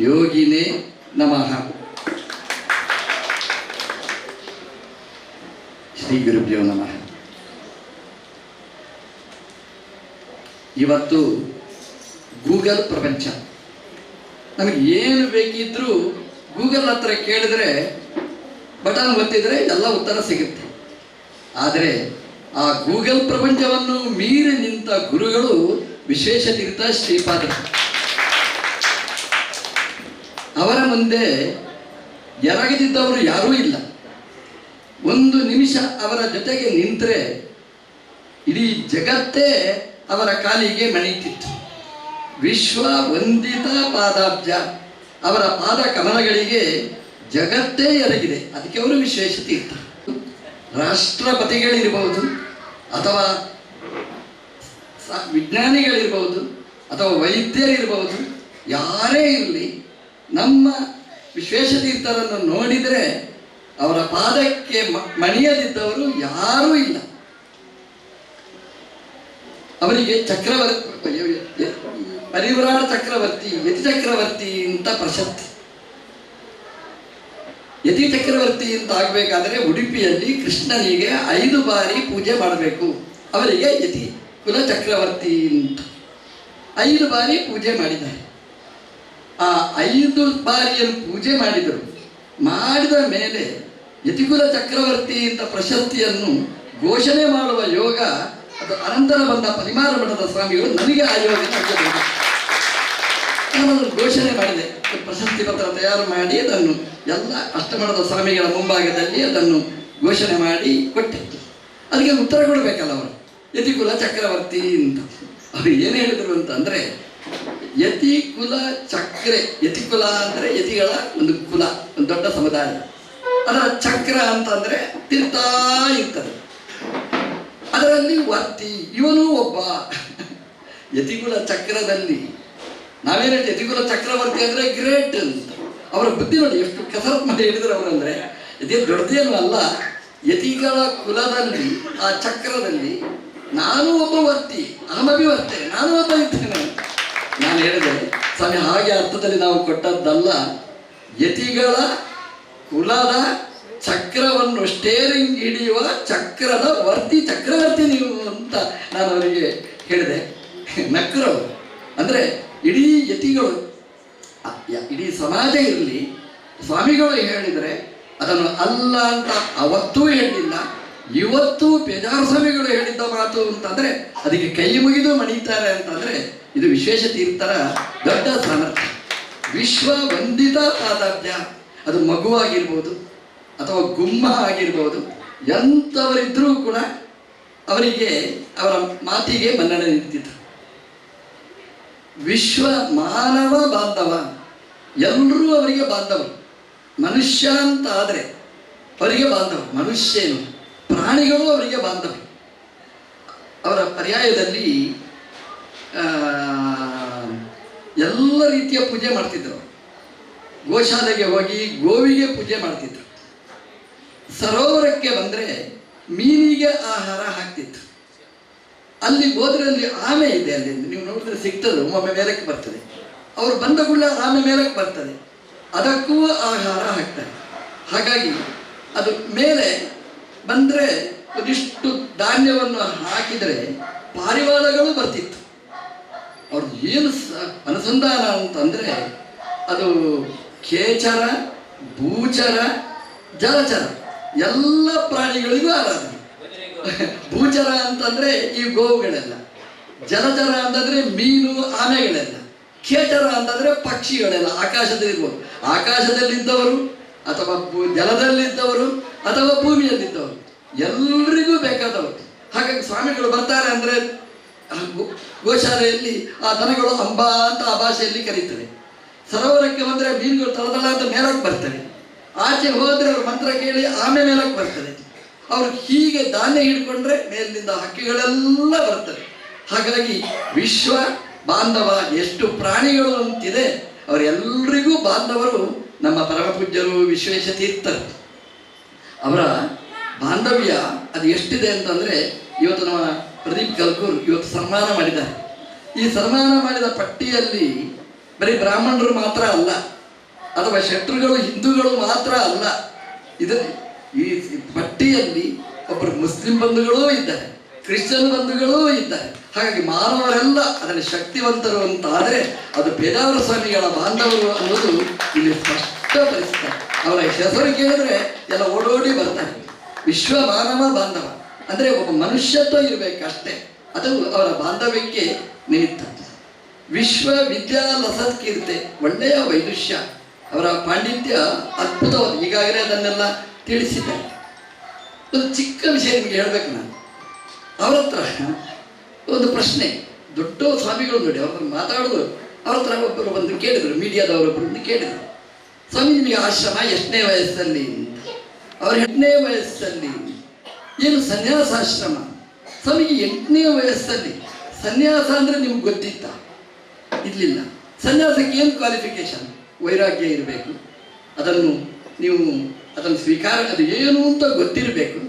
ಯೋಗಿನೇ ನಮಃ. ಶ್ರೀ ಗುರುಭ್ಯೋ ನಮಃ. ಇವತ್ತು ಗೂಗಲ್ ಪ್ರಪಂಚ. ನಮಗೆ ಏನು ಬೇಕಿದ್ರೂ ಗೂಗಲ್ ಹತ್ರ ಕೇಳಿದ್ರೆ ಬಟನ್ ಒತ್ತಿದ್ರೆ ಎಲ್ಲ ಉತ್ತರ ಸಿಗುತ್ತೆ. ಆದರೆ ಆ ಗೂಗಲ್ ಪ್ರಪಂಚವನ್ನು ಮೀರಿ ನಿಂತ ಗುರುಗಳು ವಿಶ್ವೇಶತೀರ್ಥ ಶ್ರೀಪಾದರು. ಅವರ ಮುಂದೆ ಎರಗದಿದ್ದವರು ಯಾರೂ ಇಲ್ಲ. ಒಂದು ನಿಮಿಷ ಅವರ ಜೊತೆಗೆ ನಿಂತರೆ ಇಡೀ ಜಗತ್ತೇ ಅವರ ಕಾಲಿಗೆ ಮಣಿತಿತ್ತು. ವಿಶ್ವ ವಂದಿತ ಪಾದಾಬ್ಜ, ಅವರ ಪಾದ ಕಮಲಗಳಿಗೆ ಜಗತ್ತೇ ಎರಗಿದೆ. ಅದಕ್ಕೆ ಅವರು ವಿಶ್ವೇಶತೀರ್ಥ. ರಾಷ್ಟ್ರಪತಿಗಳಿರ್ಬೋದು, ಅಥವಾ ವಿಜ್ಞಾನಿಗಳಿರ್ಬೋದು, ಅಥವಾ ವೈದ್ಯರಿರ್ಬೋದು, ಯಾರೇ ಇರಲಿ, ನಮ್ಮ ವಿಶ್ವೇಶತೀರ್ಥರನ್ನು ನೋಡಿದರೆ ಅವರ ಪಾದಕ್ಕೆ ಮಣಿಯದಿದ್ದವರು ಯಾರೂ ಇಲ್ಲ. ಅವರಿಗೆ ಪರಿವ್ರಾಣ ಚಕ್ರವರ್ತಿ, ಯತಿ ಚಕ್ರವರ್ತಿ ಅಂತ ಪ್ರಶಸ್ತಿ. ಯತಿ ಚಕ್ರವರ್ತಿ ಅಂತ ಆಗಬೇಕಾದ್ರೆ ಉಡುಪಿಯಲ್ಲಿ ಕೃಷ್ಣನಿಗೆ 5 ಬಾರಿ ಪೂಜೆ ಮಾಡಬೇಕು. ಅವರಿಗೆ ಯತಿ ಕುಲ ಚಕ್ರವರ್ತಿ ಅಂತ 5 ಬಾರಿ ಪೂಜೆ ಮಾಡಿದ್ದಾರೆ. ಆ 5 ಬಾರಿಯನ್ನು ಪೂಜೆ ಮಾಡಿದರು. ಮಾಡಿದ ಮೇಲೆ ಯತಿಕುಲ ಚಕ್ರವರ್ತಿ ಅಂತ ಪ್ರಶಸ್ತಿಯನ್ನು ಘೋಷಣೆ ಮಾಡುವ ಯೋಗ ಅದು ಅನಂತರ ಬಂದ ಪರಿಮಾರ ಮಠದ ಸ್ವಾಮಿಗಳು ನನಗೆ ಆ ಯೋಗ ನಾನು ಅದನ್ನು ಘೋಷಣೆ ಮಾಡಿದೆ. ಪ್ರಶಸ್ತಿ ಪತ್ರ ತಯಾರು ಮಾಡಿ ಅದನ್ನು ಎಲ್ಲ ಅಷ್ಟಮಠದ ಸ್ವಾಮಿಗಳ ಮುಂಭಾಗದಲ್ಲಿ ಅದನ್ನು ಘೋಷಣೆ ಮಾಡಿ ಕೊಟ್ಟೆ. ಅದಕ್ಕೆ ಉತ್ತರ ಕೊಡಬೇಕಲ್ಲ ಅವರು, ಯತಿಕುಲ ಚಕ್ರವರ್ತಿ ಅಂತ. ಅವರು ಏನು ಹೇಳಿದರು ಅಂತಂದರೆ, ಯತಿಕುಲ ಚಕ್ರೆ, ಯತಿಕುಲ ಅಂದರೆ ಯತಿಗಳ ಒಂದು ಕುಲ, ಒಂದು ದೊಡ್ಡ ಸಮುದಾಯ. ಅದರ ಚಕ್ರ ಅಂತಂದರೆ ತಿರ್ತಾ ಇರ್ತದೆ. ಅದರಲ್ಲಿ ವರ್ತಿ ಇವನು ಒಬ್ಬ. ಯತಿಕುಲ ಚಕ್ರದಲ್ಲಿ ನಾವೇನು ಯತಿಕುಲ ಚಕ್ರವರ್ತಿ ಅಂದರೆ ಗ್ರೇಟ್ ಅಂತ. ಅವರ ಬುದ್ಧಿ ನೋಡಿ ಎಷ್ಟು ಕಸರತ್ ಮಾಡಿ ಹೇಳಿದ್ರು ಅವರಂದರೆ. ಇದೇ ದೊಡ್ಡದೇನು ಅಲ್ಲ. ಯತಿಗಳ ಕುಲದಲ್ಲಿ ಆ ಚಕ್ರದಲ್ಲಿ ನಾನು ಒಬ್ಬ ವರ್ತಿ, ಅಹಮಭಿವರ್ತೆ, ನಾನು ಒಬ್ಬ ಇರ್ತೇನೆ. ನಾನು ಹೇಳಿದೆ ಸ್ವಾಮಿ, ಹಾಗೆ ಅರ್ಥದಲ್ಲಿ ನಾವು ಕೊಟ್ಟದ್ದಲ್ಲ. ಯತಿಗಳ ಕುಲದ ಚಕ್ರವನ್ನು ಸ್ಟೇರಿಂಗ್ ಹಿಡಿಯುವ ಚಕ್ರದ ಚಕ್ರವರ್ತಿ ನೀವು ಅಂತ ನಾನು ಅವರಿಗೆ ಹೇಳಿದೆ. ನಕ್ಕರು. ಅಂದರೆ ಇಡೀ ಯತಿಗಳು, ಇಡೀ ಸಮಾಜ ಇರಲಿ, ಸ್ವಾಮಿಗಳು ಹೇಳಿದರೆ ಅದನ್ನು ಅಲ್ಲ ಅಂತ ಅವತ್ತೂ ಹೇಳಿಲ್ಲ, ಇವತ್ತು ಪೇಜಾರ ಸ್ವಾಮಿಗಳು ಹೇಳಿದ್ದ ಮಾತು ಅಂತಂದರೆ ಅದಕ್ಕೆ ಕೈ ಮುಗಿದು ಮಣಿತಾರೆ ಅಂತಂದರೆ ಇದು ವಿಶ್ವೇಶತೀರ್ಥರ ದೊಡ್ಡ ಸಾಮರ್ಥ್ಯ. ವಿಶ್ವ ವಂದಿತ ಪಾದಾಬ್ಜ. ಅದು ಮಗುವಾಗಿರ್ಬೋದು ಅಥವಾ ಗುಮ್ಮ ಆಗಿರ್ಬೋದು, ಎಂಥವರಿದ್ದರೂ ಕೂಡ ಅವರಿಗೆ ಅವರ ಮಾತಿಗೆ ಮನ್ನಣೆ ನೀಡ್ತಿದ್ರು. ವಿಶ್ವ ಮಾನವ ಬಾಂಧವ, ಎಲ್ಲರೂ ಅವರಿಗೆ ಬಾಂಧವರು. ಮನುಷ್ಯ ಅಂತ ಆದರೆ ಅವರಿಗೆ ಬಾಂಧವ, ಮನುಷ್ಯನು. ಪ್ರಾಣಿಗಳು ಅವರಿಗೆ ಬಾಂಧವ. ಅವರ ಪರ್ಯಾಯದಲ್ಲಿ ಎಲ್ಲ ರೀತಿಯ ಪೂಜೆ ಮಾಡ್ತಿದ್ರು. ಗೋಶಾಲೆಗೆ ಹೋಗಿ ಗೋವಿಗೆ ಪೂಜೆ ಮಾಡ್ತಿದ್ರು. ಸರೋವರಕ್ಕೆ ಬಂದರೆ ಮೀನಿಗೆ ಆಹಾರ ಹಾಕ್ತಿತ್ತು. ಅಲ್ಲಿ ಹೋದ್ರೆ ಅಲ್ಲಿ ಆಮೆ ಇದೆ, ಅಲ್ಲಿ ನೀವು ನೋಡಿದ್ರೆ ಸಿಗ್ತದೆ, ಒಮ್ಮೊಮ್ಮೆ ಮೇಲಕ್ಕೆ ಬರ್ತದೆ. ಅವರು ಬಂದ ಕೂಡಲೇ ಆಮೆ ಮೇಲಕ್ಕೆ ಬರ್ತದೆ, ಅದಕ್ಕೂ ಆಹಾರ ಹಾಕ್ತಾರೆ. ಹಾಗಾಗಿ ಅದು ಮೇಲೆ ಬಂದರೆ ಒಂದಿಷ್ಟು ಧಾನ್ಯವನ್ನು ಹಾಕಿದರೆ ಪಾರಿವಾಳಗಳು ಬರ್ತಿತ್ತು. ಅವ್ರದ್ದು ಏನು ಅನುಸಂಧಾನ ಅಂತಂದರೆ ಅದು ಖೇಚರ, ಭೂಚರ, ಜಲಚರ ಎಲ್ಲ ಪ್ರಾಣಿಗಳಿಗೂ ಆರಾಧನೆ. ಭೂಚರ ಅಂತಂದ್ರೆ ಈ ಗೋವುಗಳೆಲ್ಲ, ಜಲಚರ ಅಂತಂದ್ರೆ ಮೀನು ಆಮೆಗಳೆಲ್ಲ, ಖೇಚರ ಅಂತಂದ್ರೆ ಪಕ್ಷಿಗಳೆಲ್ಲ ಆಕಾಶದಲ್ಲಿರ್ಬೋದು, ಆಕಾಶದಲ್ಲಿದ್ದವರು ಅಥವಾ ಜಲದಲ್ಲಿದ್ದವರು ಅಥವಾ ಭೂಮಿಯಲ್ಲಿದ್ದವರು ಎಲ್ರಿಗೂ ಬೇಕಾದವರು. ಹಾಗಾಗಿ ಸ್ವಾಮಿಗಳು ಬರ್ತಾರೆ ಅಂದರೆ ಗೋಶಾಲೆಯಲ್ಲಿ ಆ ದನಗಳು ಅಂಬಾ ಅಂತ ಆ ಭಾಷೆಯಲ್ಲಿ ಕರೀತವೆ. ಸರೋವರಕ್ಕೆ ಬಂದರೆ ಮೀನುಗಳು ತಳದಳ ಅಂತ ಮೇಲಕ್ಕೆ ಬರ್ತವೆ. ಆಚೆ ಹೋದರೆ ಅವ್ರ ಮಂತ್ರ ಕೇಳಿ ಆಮೆ ಮೇಲಕ್ಕೆ ಬರ್ತದೆ. ಅವ್ರು ಹೀಗೆ ಧಾನ್ಯ ಹಿಡ್ಕೊಂಡ್ರೆ ಮೇಲಿನಿಂದ ಹಕ್ಕಿಗಳೆಲ್ಲ ಬರ್ತವೆ. ಹಾಗಾಗಿ ವಿಶ್ವ ಬಾಂಧವ ಎಷ್ಟು ಪ್ರಾಣಿಗಳು ಅಂತಿದೆ, ಅವರೆಲ್ಲರಿಗೂ ಬಾಂಧವರು ನಮ್ಮ ಪರಮಪೂಜ್ಯರು ವಿಶ್ವೇಶ ತೀರ್ಥರು. ಅವರ ಬಾಂಧವ್ಯ ಅದು ಎಷ್ಟಿದೆ ಅಂತಂದರೆ, ಇವತ್ತು ನಮ್ಮ ಪ್ರದೀಪ್ ಕಲ್ಕೂರ್ ಇವತ್ತು ಸನ್ಮಾನ ಮಾಡಿದ್ದಾರೆ. ಈ ಸನ್ಮಾನ ಮಾಡಿದ ಪಟ್ಟಿಯಲ್ಲಿ ಬರೀ ಬ್ರಾಹ್ಮಣರು ಮಾತ್ರ ಅಲ್ಲ, ಅಥವಾ ಶೆಟ್ರುಗಳು ಹಿಂದೂಗಳು ಮಾತ್ರ ಅಲ್ಲ, ಈ ಪಟ್ಟಿಯಲ್ಲಿ ಒಬ್ಬರು ಮುಸ್ಲಿಂ ಬಂಧುಗಳೂ ಇದ್ದಾರೆ, ಕ್ರಿಶ್ಚಿಯನ್ ಬಂಧುಗಳೂ ಇದ್ದಾರೆ. ಹಾಗಾಗಿ ಮಾನವರೆಲ್ಲ ಅದರಲ್ಲಿ ಶಕ್ತಿವಂತರು ಅಂತ ಆದರೆ ಅದು ಪೇಜಾವರ ಸ್ವಾಮಿಗಳ ಬಾಂಧವರು ಅನ್ನೋದು ಇಲ್ಲಿ ಸ್ಪಷ್ಟಪಡಿಸ್ತಾರೆ. ಅವರ ಹೆಸರು ಕೇಳಿದ್ರೆ ಎಲ್ಲ ಓಡೋಡಿ ಬರ್ತಾರೆ. ವಿಶ್ವ ಮಾನವ ಬಾಂಧವ ಅಂದರೆ ಒಬ್ಬ ಮನುಷ್ಯತ್ವ ಇರಬೇಕಷ್ಟೇ, ಅದು ಅವರ ಬಾಂಧವ್ಯಕ್ಕೆ ನಿಮಿತ್ತ. ವಿಶ್ವ ವಿದ್ಯಾ ಲಸತ್ ಕೀರ್ತೆ, ಒಳ್ಳೆಯ ವೈದುಷ್ಯ, ಅವರ ಪಾಂಡಿತ್ಯ ಅದ್ಭುತವಾದ. ಈಗಾಗಲೇ ಅದನ್ನೆಲ್ಲ ತಿಳಿಸಿದ್ದಾರೆ. ಒಂದು ಚಿಕ್ಕ ವಿಷಯ ನಿಮಗೆ ಹೇಳ್ಬೇಕು. ನಾನು ಅವ್ರ ಹತ್ರ ಒಂದು ಪ್ರಶ್ನೆ, ದೊಡ್ಡ ಸ್ವಾಮಿಗಳು ನೋಡಿ ಅವ್ರ ಮಾತಾಡೋದು, ಅವ್ರ ಹತ್ರ ಒಬ್ಬರು ಬಂದು ಕೇಳಿದರು, ಮೀಡಿಯಾದವರೊಬ್ಬರು ಬಂದು ಕೇಳಿದರು, ಸ್ವಾಮಿ ನಿಮಗೆ ಆಶ್ರಮ ಎಷ್ಟನೇ ವಯಸ್ಸಲ್ಲಿ ಅಂತ. ಅವ್ರ 8ನೇ ವಯಸ್ಸಲ್ಲಿ. ಏನು ಸನ್ಯಾಸಾಶ್ರಮ? ಸ್ವಾಮಿಗೆ 8ನೇ ವಯಸ್ಸಲ್ಲಿ ಸನ್ಯಾಸ ಅಂದರೆ ನಿಮ್ಗೆ ಗೊತ್ತಿತ್ತ? ಇರಲಿಲ್ಲ. ಸನ್ಯಾಸಕ್ಕೆ ಏನು ಕ್ವಾಲಿಫಿಕೇಶನ್? ವೈರಾಗ್ಯ ಇರಬೇಕು, ಅದನ್ನು ಸ್ವೀಕಾರ, ಅದು ಏನು ಅಂತ ಗೊತ್ತಿರಬೇಕು.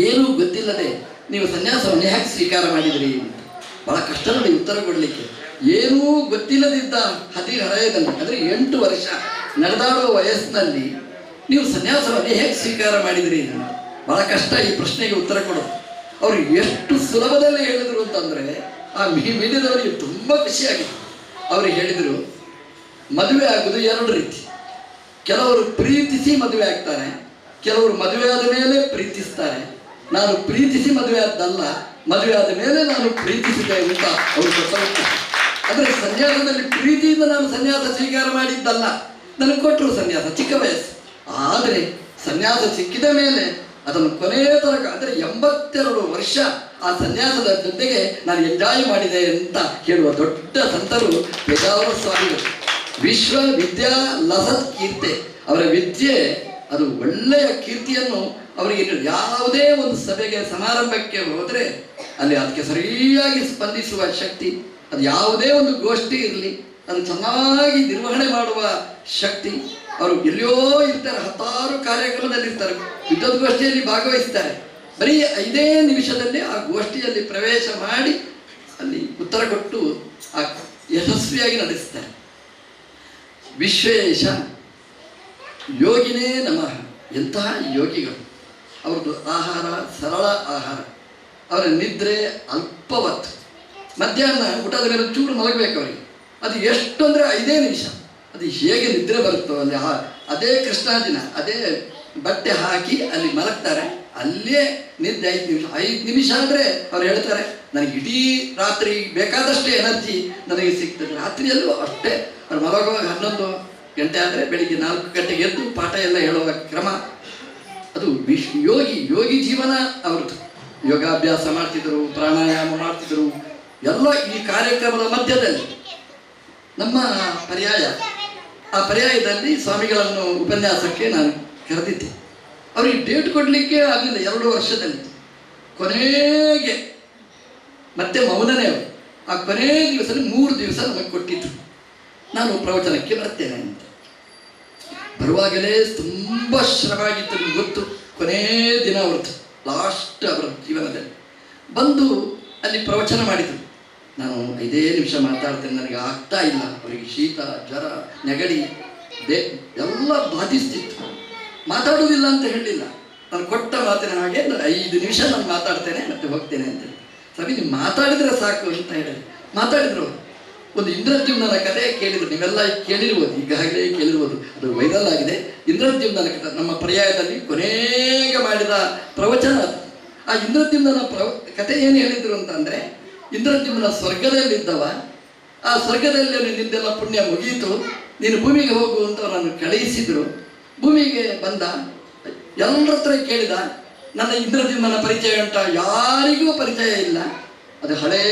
ಏನೂ ಗೊತ್ತಿಲ್ಲದೆ ನೀವು ಸನ್ಯಾಸವನ್ನು ಯಾಕೆ ಸ್ವೀಕಾರ ಮಾಡಿದ್ರಿ ಅಂತ ಭಾಳ ಕಷ್ಟ ನೋಡಿ ಉತ್ತರ ಕೊಡಲಿಕ್ಕೆ. ಏನೂ ಗೊತ್ತಿಲ್ಲದಿದ್ದ ಹದಿಹರೆಯದಲ್ಲಿ ಅಂದರೆ 8 ವರ್ಷ ನಡೆದಾಡುವ ವಯಸ್ಸಿನಲ್ಲಿ ನೀವು ಸನ್ಯಾಸವನ್ನು ಹೇಗೆ ಸ್ವೀಕಾರ ಮಾಡಿದ್ರಿ ಅಂತ ಭಾಳ ಕಷ್ಟ ಈ ಪ್ರಶ್ನೆಗೆ ಉತ್ತರ ಕೊಡೋದು. ಅವರು ಎಷ್ಟು ಸುಲಭದಲ್ಲಿ ಹೇಳಿದರು ಅಂತಂದರೆ ಆ ಮೀಡಿಯಾದವರಿಗೆ ತುಂಬ ಖುಷಿಯಾಗಿತ್ತು. ಅವ್ರಿಗೆ ಹೇಳಿದರು, ಮದುವೆ ಆಗೋದು 2 ರೀತಿ. ಕೆಲವರು ಪ್ರೀತಿಸಿ ಮದುವೆ ಆಗ್ತಾರೆ, ಕೆಲವರು ಮದುವೆ ಆದ ಮೇಲೆ ಪ್ರೀತಿಸ್ತಾರೆ. ನಾನು ಪ್ರೀತಿಸಿ ಮದುವೆ ಆದ್ದಲ್ಲ, ಮದುವೆ ಆದ ಮೇಲೆ ನಾನು ಪ್ರೀತಿಸಿದೆ ಅಂತ ಅವರು ಗೊತ್ತಾಗ್ತಾರೆ. ಅಂದರೆ ಸನ್ಯಾಸದಲ್ಲಿ ಪ್ರೀತಿಯಿಂದ ನಾನು ಸನ್ಯಾಸ ಸ್ವೀಕಾರ ಮಾಡಿದ್ದಲ್ಲ, ನನಗೆ ಕೊಟ್ಟರು ಸನ್ಯಾಸ ಚಿಕ್ಕ ವಯಸ್ಸು. ಆದರೆ ಸನ್ಯಾಸ ಸಿಕ್ಕಿದ ಮೇಲೆ ಅದನ್ನು ಕೊನೆಯ ತನಕ ಅಂದರೆ 82 ವರ್ಷ ಆ ಸನ್ಯಾಸದ ಜೊತೆಗೆ ನಾನು ಎಂಜಾಯ್ ಮಾಡಿದೆ ಅಂತ ಹೇಳುವ ದೊಡ್ಡ ಸಂತರು ಪೇಜಾವರ ಸ್ವಾಮಿಗಳು. ವಿಶ್ವ ವಿದ್ಯಾ ಲಸತ್ ಕೀರ್ತೆ, ಅವರ ವಿದ್ಯೆ ಅದು ಒಳ್ಳೆಯ ಕೀರ್ತಿಯನ್ನು ಅವರಿಗೆ ಯಾವುದೇ ಒಂದು ಸಭೆಗೆ ಸಮಾರಂಭಕ್ಕೆ ಹೋದರೆ ಅಲ್ಲಿ ಅದಕ್ಕೆ ಸರಿಯಾಗಿ ಸ್ಪಂದಿಸುವ ಶಕ್ತಿ, ಅದು ಯಾವುದೇ ಒಂದು ಗೋಷ್ಠಿ ಇರಲಿ ಅದನ್ನು ಚೆನ್ನಾಗಿ ನಿರ್ವಹಣೆ ಮಾಡುವ ಶಕ್ತಿ. ಅವರು ಎಲ್ಲಿಯೋ ಇರ್ತಾರೆ, 10 ಕಾರ್ಯಕ್ರಮದಲ್ಲಿರ್ತಾರೆ, ವಿದ್ವದ್ಗೋಷ್ಠಿಯಲ್ಲಿ ಭಾಗವಹಿಸ್ತಾರೆ. ಬರೀ 5 ನಿಮಿಷದಲ್ಲಿ ಆ ಗೋಷ್ಠಿಯಲ್ಲಿ ಪ್ರವೇಶ ಮಾಡಿ ಅಲ್ಲಿ ಉತ್ತರ ಕೊಟ್ಟು ಆ ಯಶಸ್ವಿಯಾಗಿ ನಡೆಸ್ತಾರೆ. ವಿಶ್ವೇಶ ಯೋಗಿನೇ ನಮಃ. ಎಂತಹ ಯೋಗಿಗಳು! ಅವ್ರದ್ದು ಆಹಾರ ಸರಳ ಆಹಾರ, ಅವರ ನಿದ್ರೆ ಅಲ್ಪವತ್ತು. ಮಧ್ಯಾಹ್ನ ಊಟದ ಮೇಲೆ ಚೂರು ಮಲಗಬೇಕು ಅವರಿಗೆ. ಅದು ಎಷ್ಟು ಅಂದರೆ 5 ನಿಮಿಷ. ಅದು ಹೇಗೆ ನಿದ್ರೆ ಬರುತ್ತೋ ಅಲ್ಲಿ ಅದೇ ಕೃಷ್ಣ ದಿನ ಅದೇ ಬಟ್ಟೆ ಹಾಕಿ ಅಲ್ಲಿ ಮಲಗ್ತಾರೆ, ಅಲ್ಲೇ ನಿದ್ದೆ 5 ನಿಮಿಷ ಅಂದರೆ ಅವ್ರು ಹೇಳ್ತಾರೆ, ನನಗೆ ಇಡೀ ರಾತ್ರಿ ಬೇಕಾದಷ್ಟು ಎನರ್ಜಿ ನನಗೆ ಸಿಗ್ತದೆ. ರಾತ್ರಿಯಲ್ಲೂ ಅಷ್ಟೇ. ಅವ್ರು ಮಲಗುವಾಗ 11 ಗಂಟೆ ಆದರೆ ಬೆಳಿಗ್ಗೆ 4 ಗಂಟೆಗೆ ಎದ್ದು ಪಾಠ ಎಲ್ಲ ಹೇಳುವ ಕ್ರಮ ಅದು ಯೋಗಿ ಜೀವನ ಅವ್ರದ್ದು. ಯೋಗಾಭ್ಯಾಸ ಮಾಡ್ತಿದ್ರು, ಪ್ರಾಣಾಯಾಮ ಮಾಡ್ತಿದ್ರು, ಎಲ್ಲ ಈ ಕಾರ್ಯಕ್ರಮದ ಮಧ್ಯದಲ್ಲಿ. ನಮ್ಮ ಪರ್ಯಾಯ, ಆ ಪರ್ಯಾಯದಲ್ಲಿ ಸ್ವಾಮಿಗಳನ್ನು ಉಪನ್ಯಾಸಕ್ಕೆ ನಾನು ಕರೆದಿದ್ದೆ. ಅವರಿಗೆ ಡೇಟ್ ಕೊಡಲಿಕ್ಕೆ ಆಗಲಿಲ್ಲ 2 ವರ್ಷದಲ್ಲಿ. ಕೊನೆಗೆ ಮತ್ತೆ ಮೌನನೇ ಅವರು. ಆ ಕೊನೆ ದಿವಸದಲ್ಲಿ 3 ದಿವಸ ನಮಗೆ ಕೊಟ್ಟಿದ್ರು, ನಾನು ಪ್ರವಚನಕ್ಕೆ ಬರ್ತೇನೆ ಅಂತ. ಬರುವಾಗಲೇ ತುಂಬ ಶ್ರಮ ಆಗಿತ್ತು, ನಿಮ್ಗೆ ಗೊತ್ತು. ಕೊನೇ ದಿನ ಅವ್ರದ್ದು, ಲಾಸ್ಟ್ ಅವರ ಜೀವನದಲ್ಲಿ ಬಂದು ಅಲ್ಲಿ ಪ್ರವಚನ ಮಾಡಿದರು. ನಾನು 5 ನಿಮಿಷ ಮಾತಾಡ್ತೇನೆ, ನನಗೆ ಆಗ್ತಾ ಇಲ್ಲ. ಅವರಿಗೆ ಶೀತ, ಜ್ವರ, ನೆಗಡಿ ಎಲ್ಲ ಬಾಧಿಸ್ತಿತ್ತು. ಮಾತಾಡುವುದಿಲ್ಲ ಅಂತ ಹೇಳಲಿಲ್ಲ, ನಾನು ಕೊಟ್ಟ ಮಾತಿನ ಹಾಗೆ 5 ನಿಮಿಷ ನಾನು ಮಾತಾಡ್ತೇನೆ ಮತ್ತೆ ಹೋಗ್ತೇನೆ ಅಂತೇಳಿ. ಸರಿ, ನೀವು ಮಾತಾಡಿದರೆ ಸಾಕು ಅಂತ ಹೇಳಿದೆ. ಮಾತಾಡಿದ್ರು. ಒಂದು ಇಂದ್ರದ್ಯುಮ್ನ ಕಥೆ ಕೇಳಿದ್ರು, ನೀವೆಲ್ಲ ಕೇಳಿರ್ಬೋದು, ಈಗಾಗಲೇ ಕೇಳಿರ್ಬೋದು, ಅದು ವೈರಲ್ ಆಗಿದೆ. ಇಂದ್ರದ್ಯುಮ್ನ ಕಥೆ ನಮ್ಮ ಪರ್ಯಾಯದಲ್ಲಿ ಕೊನೆಗೆ ಮಾಡಿದ ಪ್ರವಚನ ಅದು. ಆ ಆ ಇಂದ್ರದ್ಯುಮ್ನ ಕಥೆ ಏನು ಹೇಳಿದ್ರು ಅಂತಂದರೆ, ಇಂದ್ರದ್ಯುಮ್ನ ಸ್ವರ್ಗದಲ್ಲಿದ್ದವ, ಆ ಸ್ವರ್ಗದಲ್ಲಿ ನಿಂದೆಲ್ಲ ಪುಣ್ಯ ಮುಗಿಯಿತು, ನೀನು ಭೂಮಿಗೆ ಹೋಗು ಅಂತ ಅವನನ್ನು ಕಳುಹಿಸಿದ್ರು. ಭೂಮಿಗೆ ಬಂದ, ಎಲ್ಲರ ಹತ್ರ ಕೇಳಿದ, ನನ್ನ ಇಂದ್ರದ್ಯುಮ್ನ ಪರಿಚಯ ಉಂಟ? ಯಾರಿಗೂ ಪರಿಚಯ ಇಲ್ಲ. ಅದು ಹಳೇ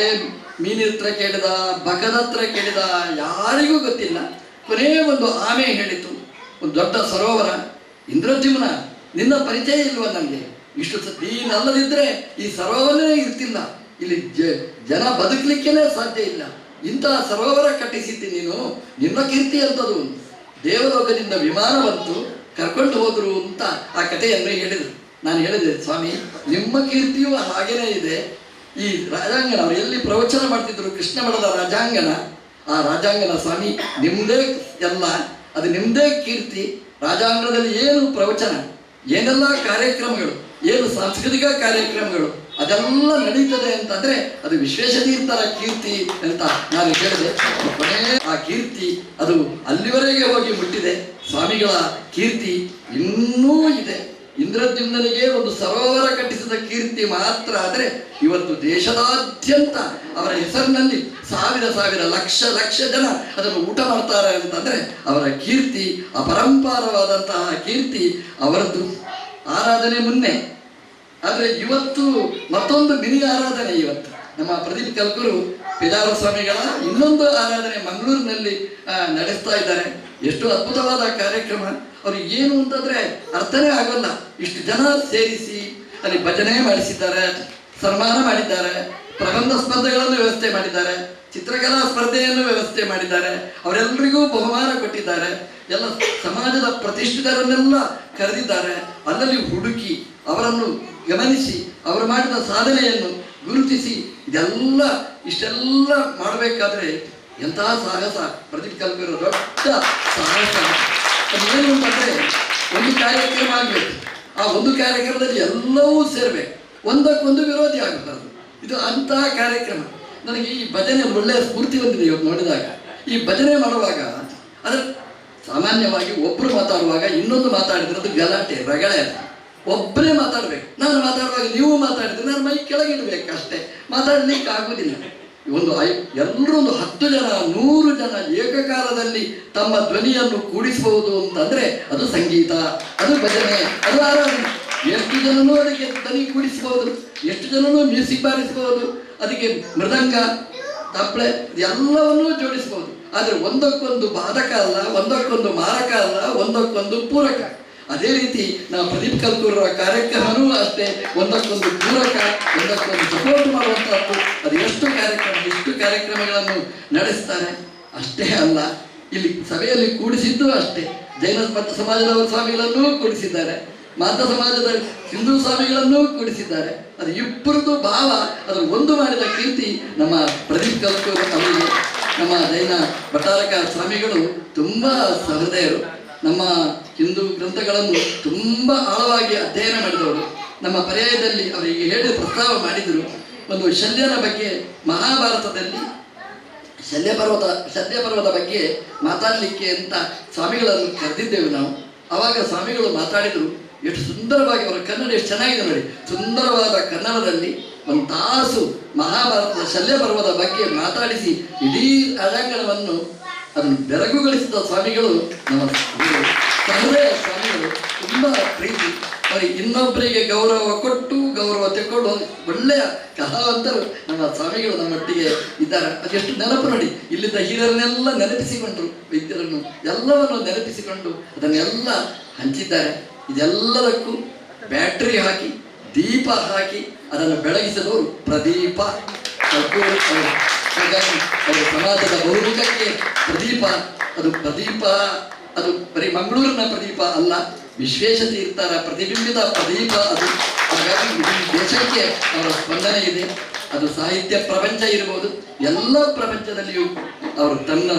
ಮೀನಿನ ಹತ್ರ ಕೇಳಿದ, ಬಕದ ಹತ್ರ ಕೇಳಿದ, ಯಾರಿಗೂ ಗೊತ್ತಿಲ್ಲ. ಕೊನೆಯ ಒಂದು ಆಮೆ ಹೇಳಿತು, ಒಂದು ದೊಡ್ಡ ಸರೋವರ, ಇಂದ್ರದ್ಯುಮ್ನ ನಿನ್ನ ಪರಿಚಯ ಇಲ್ವ ನನಗೆ? ಇಷ್ಟು ನೀನಲ್ಲದಿದ್ದರೆ ಈ ಸರೋವರನೇ ಇರ್ತಿಲ್ಲ, ಇಲ್ಲಿ ಜನ ಬದುಕಲಿಕ್ಕೇನೆ ಸಾಧ್ಯ ಇಲ್ಲ. ಇಂತಹ ಸರೋವರ ಕಟ್ಟಿಸಿದ್ದಿ ನೀನು, ನಿನ್ನ ಕೀರ್ತಿ ಅಂತದು. ದೇವಲೋಕದಿಂದ ವಿಮಾನ ಬಂತು, ಕರ್ಕೊಂಡು ಹೋದ್ರು ಅಂತ ಆ ಕಥೆಯನ್ನು ಹೇಳಿದರು. ನಾನು ಹೇಳಿದೆ, ಸ್ವಾಮಿ ನಿಮ್ಮ ಕೀರ್ತಿಯೂ ಹಾಗೇನೇ ಇದೆ. ಈ ರಾಜಾಂಗನ ಅವರು ಎಲ್ಲಿ ಪ್ರವಚನ ಮಾಡ್ತಿದ್ರು, ಕೃಷ್ಣ ಮಠದ ರಾಜಾಂಗನ, ಆ ರಾಜಾಂಗನ ಸ್ವಾಮಿ ನಿಮ್ಮದೇ ಎಲ್ಲ, ಅದು ನಿಮ್ಮದೇ ಕೀರ್ತಿ. ರಾಜಾಂಗಣದಲ್ಲಿ ಏನು ಪ್ರವಚನ, ಏನೆಲ್ಲ ಕಾರ್ಯಕ್ರಮಗಳು, ಏನು ಸಾಂಸ್ಕೃತಿಕ ಕಾರ್ಯಕ್ರಮಗಳು ಅದೆಲ್ಲ ನಡೀತದೆ ಅಂತಂದರೆ ಅದು ವಿಶ್ವೇಶತೀರ್ಥರ ಕೀರ್ತಿ ಅಂತ ನಾನು ಹೇಳಿದೆ. ಕೊನೆ ಆ ಕೀರ್ತಿ ಅದು ಅಲ್ಲಿವರೆಗೆ ಹೋಗಿ ಮುಟ್ಟಿದೆ. ಸ್ವಾಮಿಗಳ ಕೀರ್ತಿ ಇನ್ನೂ ಇದೆ. ಇಂದ್ರದ್ಯುಮ್ನನಿಗೆ ಒಂದು ಸರೋವರ ಕಟ್ಟಿಸಿದ ಕೀರ್ತಿ ಮಾತ್ರ ಆದರೆ ಇವತ್ತು ದೇಶದಾದ್ಯಂತ ಅವರ ಹೆಸರಿನಲ್ಲಿ ಸಾವಿರ ಲಕ್ಷ ಜನ ಅದನ್ನು ಊಟ ಮಾಡ್ತಾರೆ ಅಂತಂದರೆ ಅವರ ಕೀರ್ತಿ ಅಪರಂಪಾರವಾದಂತಹ ಕೀರ್ತಿ ಅವರದ್ದು. ಆರಾಧನೆ ಮುನ್ನೆ, ಆದರೆ ಇವತ್ತು ಮತ್ತೊಂದು ಮಿನಿ ಆರಾಧನೆ. ಇವತ್ತು ನಮ್ಮ ಪ್ರದೀಪ್ ಕಲ್ಕೂರು ಪೇಜಾವರ ಸ್ವಾಮಿಗಳ ಇನ್ನೊಂದು ಆರಾಧನೆ ಮಂಗಳೂರಿನಲ್ಲಿ ನಡೆಸ್ತಾ ಇದ್ದಾರೆ. ಎಷ್ಟು ಅದ್ಭುತವಾದ ಕಾರ್ಯಕ್ರಮ. ಅವ್ರಿಗೆ ಏನು ಅಂತಂದರೆ ಅರ್ಥನೇ ಆಗೋಲ್ಲ. ಇಷ್ಟು ಜನ ಸೇರಿಸಿ ಅಲ್ಲಿ ಭಜನೆ ಮಾಡಿಸಿದ್ದಾರೆ, ಸನ್ಮಾನ ಮಾಡಿದ್ದಾರೆ, ಪ್ರಬಂಧ ಸ್ಪರ್ಧೆಗಳನ್ನು ವ್ಯವಸ್ಥೆ ಮಾಡಿದ್ದಾರೆ, ಚಿತ್ರಕಲಾ ಸ್ಪರ್ಧೆಯನ್ನು ವ್ಯವಸ್ಥೆ ಮಾಡಿದ್ದಾರೆ, ಅವರೆಲ್ಲರಿಗೂ ಬಹುಮಾನ ಕೊಟ್ಟಿದ್ದಾರೆ, ಎಲ್ಲ ಸಮಾಜದ ಪ್ರತಿಷ್ಠಿತರನ್ನೆಲ್ಲ ಕರೆದಿದ್ದಾರೆ. ಅಲ್ಲಲ್ಲಿ ಹುಡುಕಿ ಅವರನ್ನು ಗಮನಿಸಿ ಅವರು ಮಾಡಿದ ಸಾಧನೆಯನ್ನು ಗುರುತಿಸಿ ಇಷ್ಟೆಲ್ಲ ಮಾಡಬೇಕಾದ್ರೆ ಎಂತಹ ಸಾಹಸ! ಪ್ರದೀಪ್ ಕಲ್ಕೂರು ದೊಡ್ಡ ಸಾಹಸ. ಅದೇನು ಅಂತಂದರೆ ಒಂದು ಕಾರ್ಯಕ್ರಮ ಆಗಬೇಕು, ಆ ಒಂದು ಕಾರ್ಯಕ್ರಮದಲ್ಲಿ ಎಲ್ಲವೂ ಸೇರಬೇಕು, ಒಂದಕ್ಕೊಂದು ವಿರೋಧಿ ಆಗಬಾರದು. ಇದು ಅಂತಹ ಕಾರ್ಯಕ್ರಮ. ನನಗೆ ಈ ಭಜನೆ ಒಳ್ಳೆಯ ಸ್ಫೂರ್ತಿ ಬಂದಿದೆ ಇವತ್ತು ನೋಡಿದಾಗ. ಈ ಭಜನೆ ಮಾಡುವಾಗ ಅದರ ಸಾಮಾನ್ಯವಾಗಿ ಒಬ್ಬರು ಮಾತಾಡುವಾಗ ಇನ್ನೊಂದು ಮಾತಾಡಿದ್ರೆ ಅದು ಗಲಾಟೆ ರಗಳೆ. ಒಬ್ಬರೇ ಮಾತಾಡಬೇಕು. ನಾನು ಮಾತಾಡುವಾಗ ನೀವು ಮಾತಾಡಿದ್ರೆ ನಾನು ಮೈ ಕೆಳಗಿಡಬೇಕು ಅಷ್ಟೇ, ಮಾತಾಡಲಿಕ್ಕೆ ಆಗುವುದಿಲ್ಲ. ಎಲ್ಲರೂ ಒಂದು 10 ಜನ 100 ಜನ ಏಕಕಾಲದಲ್ಲಿ ತಮ್ಮ ಧ್ವನಿಯನ್ನು ಕೂಡಿಸಬಹುದು ಅಂತಂದರೆ ಅದು ಸಂಗೀತ, ಅದು ಭಜನೆ, ಅದು ಆರಾಧನೆ. ಎಷ್ಟು ಜನನೂ ಅದಕ್ಕೆ ಧ್ವನಿ ಕೂಡಿಸಬಹುದು, ಎಷ್ಟು ಜನನೂ ಮ್ಯೂಸಿಕ್ ಬಾರಿಸಬಹುದು, ಅದಕ್ಕೆ ಮೃದಂಗ ತಪ್ಪಳೆ ಎಲ್ಲವನ್ನೂ ಜೋಡಿಸಬಹುದು. ಆದರೆ ಒಂದಕ್ಕೊಂದು ಬಾಧಕ ಅಲ್ಲ, ಒಂದಕ್ಕೊಂದು ಮಾರಕ ಅಲ್ಲ, ಒಂದಕ್ಕೊಂದು ಪೂರಕ. ಅದೇ ರೀತಿ ನಾವು ಪ್ರದೀಪ್ ಕಲ್ಕೂರರ ಕಾರ್ಯಕ್ರಮವೂ ಅಷ್ಟೇ ಒಂದಕ್ಕೊಂದು ಪೂರಕ, ಒಂದಕ್ಕೊಂದು ಸಪೋರ್ಟ್ ಮಾಡುವಂಥದ್ದು. ಅದು ಎಷ್ಟು ಕಾರ್ಯಕ್ರಮಗಳನ್ನು ನಡೆಸ್ತಾರೆ. ಅಷ್ಟೇ ಅಲ್ಲ, ಇಲ್ಲಿ ಸಭೆಯಲ್ಲಿ ಕೂಡಿಸಿದ್ದು ಅಷ್ಟೇ. ಜೈನ ಮತ ಸಮಾಜದವರ ಸ್ವಾಮಿಗಳನ್ನೂ ಕೂಡಿಸಿದ್ದಾರೆ, ಮಾತ ಸಮಾಜದ ಹಿಂದೂ ಸ್ವಾಮಿಗಳನ್ನೂ ಕೂಡಿಸಿದ್ದಾರೆ. ಅದು ಇಬ್ಬರದ್ದು ಭಾವ, ಅದು ಒಂದು ಮಾಡಿದ ಕೀರ್ತಿ ನಮ್ಮ ಪ್ರದೀಪ್ ಕಲ್ಕೂರು ಅವರಿಗೆ. ನಮ್ಮ ಜೈನ ಭಟ್ಟಾರಕ ಸ್ವಾಮಿಗಳು ತುಂಬ ಸಹೃದಯರು. ನಮ್ಮ ಹಿಂದೂ ಗ್ರಂಥಗಳನ್ನು ತುಂಬ ಆಳವಾಗಿ ಅಧ್ಯಯನ ಮಾಡಿದವರು. ನಮ್ಮ ಪರ್ಯಾಯದಲ್ಲಿ ಅವರಿಗೆ ಹೇಳಿ ಪ್ರಸ್ತಾವ ಮಾಡಿದರು. ಒಂದು ಶಲ್ಯನ ಬಗ್ಗೆ ಮಹಾಭಾರತದಲ್ಲಿ ಶಲ್ಯಪರ್ವದ ಬಗ್ಗೆ ಮಾತಾಡಲಿಕ್ಕೆ ಅಂತ ಸ್ವಾಮಿಗಳನ್ನು ಕರೆದಿದ್ದೆವು ನಾವು. ಆವಾಗ ಸ್ವಾಮಿಗಳು ಮಾತಾಡಿದರು. ಎಷ್ಟು ಸುಂದರವಾಗಿ ಅವರ ಕನ್ನಡ ಎಷ್ಟು ಚೆನ್ನಾಗಿದೆ ನೋಡಿ. ಸುಂದರವಾದ ಕನ್ನಡದಲ್ಲಿ 1 ತಾಸು ಮಹಾಭಾರತದ ಶಲ್ಯಪರ್ವದ ಬಗ್ಗೆ ಮಾತಾಡಿಸಿ ಇಡೀ ರಾಜಾಂಗಣವನ್ನು ಅದನ್ನು ಬೆರಗುಗೊಳಿಸಿದ ಸ್ವಾಮಿಗಳು ನಮ್ಮ ಸಹೃದಯ ಸ್ವಾಮಿಗಳು. ತುಂಬ ಪ್ರೀತಿ. ಇನ್ನೊಬ್ಬರಿಗೆ ಗೌರವ ಕೊಟ್ಟು ಗೌರವ ತೆಕ್ಕೊಂಡು ಒಳ್ಳೆಯ ಕಲಾವಂತರು ನಮ್ಮ ಸ್ವಾಮಿಗಳು ನಮ್ಮೊಟ್ಟಿಗೆ ಇದ್ದಾರೆ. ಅದೆಷ್ಟು ನೆನಪು ನೋಡಿ. ಇಲ್ಲಿದ್ದ ಹಿರಿಯರನ್ನೆಲ್ಲ ನೆನಪಿಸಿಕೊಂಡರು, ವೈದ್ಯರನ್ನು ಎಲ್ಲವನ್ನು ನೆನಪಿಸಿಕೊಂಡು ಅದನ್ನೆಲ್ಲ ಹಂಚಿದ್ದಾರೆ. ಇದೆಲ್ಲದಕ್ಕೂ ಬ್ಯಾಟ್ರಿ ಹಾಕಿ ದೀಪ ಹಾಕಿ ಅದನ್ನು ಬೆಳಗಿಸಿದವರು ಪ್ರದೀಪ ಕಲ್ಕೂರು ಅವರು. ಹಾಗಾಗಿ ಅವರ ಸಮಾಜದ ಬಹುಮುಖಕ್ಕೆ ಪ್ರದೀಪ ಅದು ಬರೀ ಮಂಗಳೂರಿನ ಪ್ರದೀಪ ಅಲ್ಲ, ವಿಶ್ವೇಶತೀರ್ಥರ ಪ್ರತಿಬಿಂಬಿತ ಪ್ರದೀಪ ಅದು. ಹಾಗಾಗಿ ಇಡೀ ದೇಶಕ್ಕೆ ಅವರ ಸ್ಪಂದನೆ ಇದೆ. ಅದು ಸಾಹಿತ್ಯ ಪ್ರಪಂಚ ಇರ್ಬೋದು, ಎಲ್ಲ ಪ್ರಪಂಚದಲ್ಲಿಯೂ ಅವರು ತನ್ನ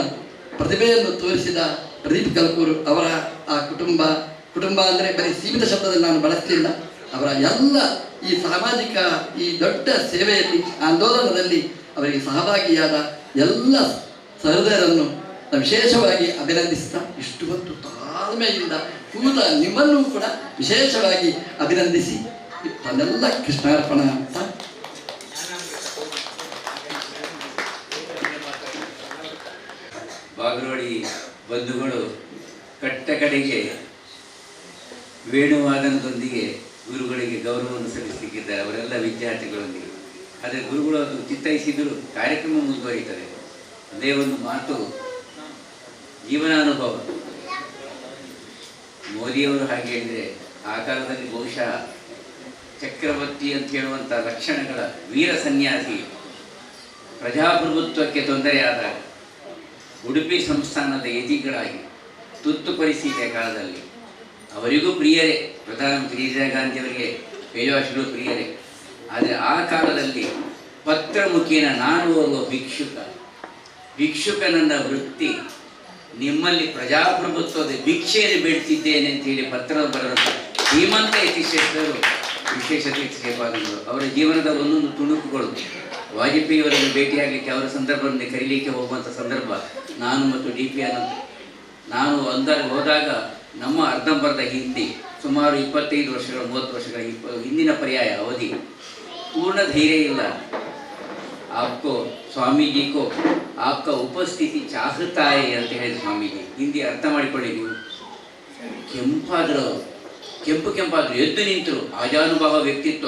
ಪ್ರತಿಭೆಯನ್ನು ತೋರಿಸಿದ ಪ್ರದೀಪ್ ಕಲ್ಕೂರು ಅವರ ಆ ಕುಟುಂಬ ಅಂದರೆ ಬರೀ ಸೀಮಿತ ಶಬ್ದದಲ್ಲಿ ನಾನು ಬಳಸಲಿಲ್ಲ. ಅವರ ಎಲ್ಲ ಈ ಸಾಮಾಜಿಕ ಈ ದೊಡ್ಡ ಸೇವೆಯಲ್ಲಿ ಆಂದೋಲನದಲ್ಲಿ ಅವರಿಗೆ ಸಹಭಾಗಿಯಾದ ಎಲ್ಲ ಸಹೃದಯರನ್ನು ವಿಶೇಷವಾಗಿ ಅಭಿನಂದಿಸ್ತಾ ಇಷ್ಟು ಹೊತ್ತು ತಾಳ್ಮೆಯಿಂದ ಕೂತ ನಿಮ್ಮನ್ನೂ ಕೂಡ ವಿಶೇಷವಾಗಿ ಅಭಿನಂದಿಸಿ ಅದೆಲ್ಲ ಕೃಷ್ಣಾರ್ಪಣ ಅಂತ ಬಾಗಲೋಡಿ ಬಂಧುಗಳು ಕಟ್ಟ ಕಡೆಗೆ ವೇಣುವಾದನದೊಂದಿಗೆ ಗುರುಗಳಿಗೆ ಗೌರವವನ್ನು ಸಲ್ಲಿಸಲಿಕ್ಕಿದ್ದಾರೆ, ಅವರೆಲ್ಲ ವಿದ್ಯಾರ್ಥಿಗಳೊಂದಿಗೆ. ಆದರೆ ಗುರುಗಳು ಅದು ಚಿತ್ತೈಸಿದರೂ ಕಾರ್ಯಕ್ರಮ ಮುಂದುವರಿಯುತ್ತದೆ. ಅದೇ ಒಂದು ಮಾತು ಜೀವನಾನುಭವ. ಮೋದಿಯವರು ಹಾಗೆ ಹೇಳಿದರೆ ಆ ಕಾಲದಲ್ಲಿ ಬಹುಶಃ ಚಕ್ರವರ್ತಿ ಅಂತ ಹೇಳುವಂಥ ಲಕ್ಷಣಗಳ ವೀರ ಸನ್ಯಾಸಿ ಪ್ರಜಾಪ್ರಭುತ್ವಕ್ಕೆ ತೊಂದರೆಯಾದಾಗ ಉಡುಪಿ ಸಂಸ್ಥಾನದ ಯತಿಗಳಾಗಿ ತುರ್ತು ಪರಿಸ್ಥಿತಿಯ ಕಾಲದಲ್ಲಿ ಅವರಿಗೂ ಪ್ರಿಯರೇ, ಪ್ರಧಾನಮಂತ್ರಿ ಇಂದಿರಾ ಗಾಂಧಿಯವರಿಗೆ ಪೇಜಾವಶ್ರೀಗಳು ಪ್ರಿಯರೇ. ಆದರೆ ಆ ಕಾಲದಲ್ಲಿ ಪತ್ರ ಮುಖೇನ ನಾನು ಓರ್ವ ಭಿಕ್ಷುಕನನ್ನ ವೃತ್ತಿ, ನಿಮ್ಮಲ್ಲಿ ಪ್ರಜಾಪ್ರಭುತ್ವದ ಭಿಕ್ಷೆಯನ್ನು ಬೇಡ್ತಿದ್ದೇನೆ ಅಂತೇಳಿ ಪತ್ರ ಬರೆದ ಶ್ರೀಮಂತ ಯತಿಶ್ರೇಷ್ಠರು ವಿಶೇಷತೆ ಶ್ರೀಪಾದಂಗಳು. ಅವರ ಜೀವನದ ಒಂದೊಂದು ತುಣುಕುಗಳು. ವಾಜಪೇಯಿಯವರನ್ನು ಭೇಟಿಯಾಗಲಿಕ್ಕೆ ಅವರ ಸಂದರ್ಭದಲ್ಲಿ ಕರೀಲಿಕ್ಕೆ ಹೋಗುವಂಥ ಸಂದರ್ಭ ನಾನು ಮತ್ತು ಡಿ ಪಿ ಅನಂತ್ ನಾನು ಹೋದಾಗ ನಮ್ಮ ಅರ್ಧಂಬರ್ಧ ಹಿಂದಿ ಸುಮಾರು 25 ವರ್ಷಗಳ 30 ವರ್ಷಗಳ ಹಿಂದಿನ ಪರ್ಯಾಯ ಅವಧಿ पूर्ण धैर्य ಇಲ್ಲ. आपको स्वामी जी को आपका उपस्थिति चाहता है ಅಂತ ಹೇಳಿದ ಸ್ವಾಮೀಜಿ. ಹಿಂದಿ ಅರ್ಥ ಮಾಡಿಕೊಳ್ಳಿ ನೀವು. ಕೆಂಪಾದ್ರು ಎದ್ದು ನಿಂತರು. ಆಜಾನುಭಾವ ವ್ಯಕ್ತಿತ್ವ.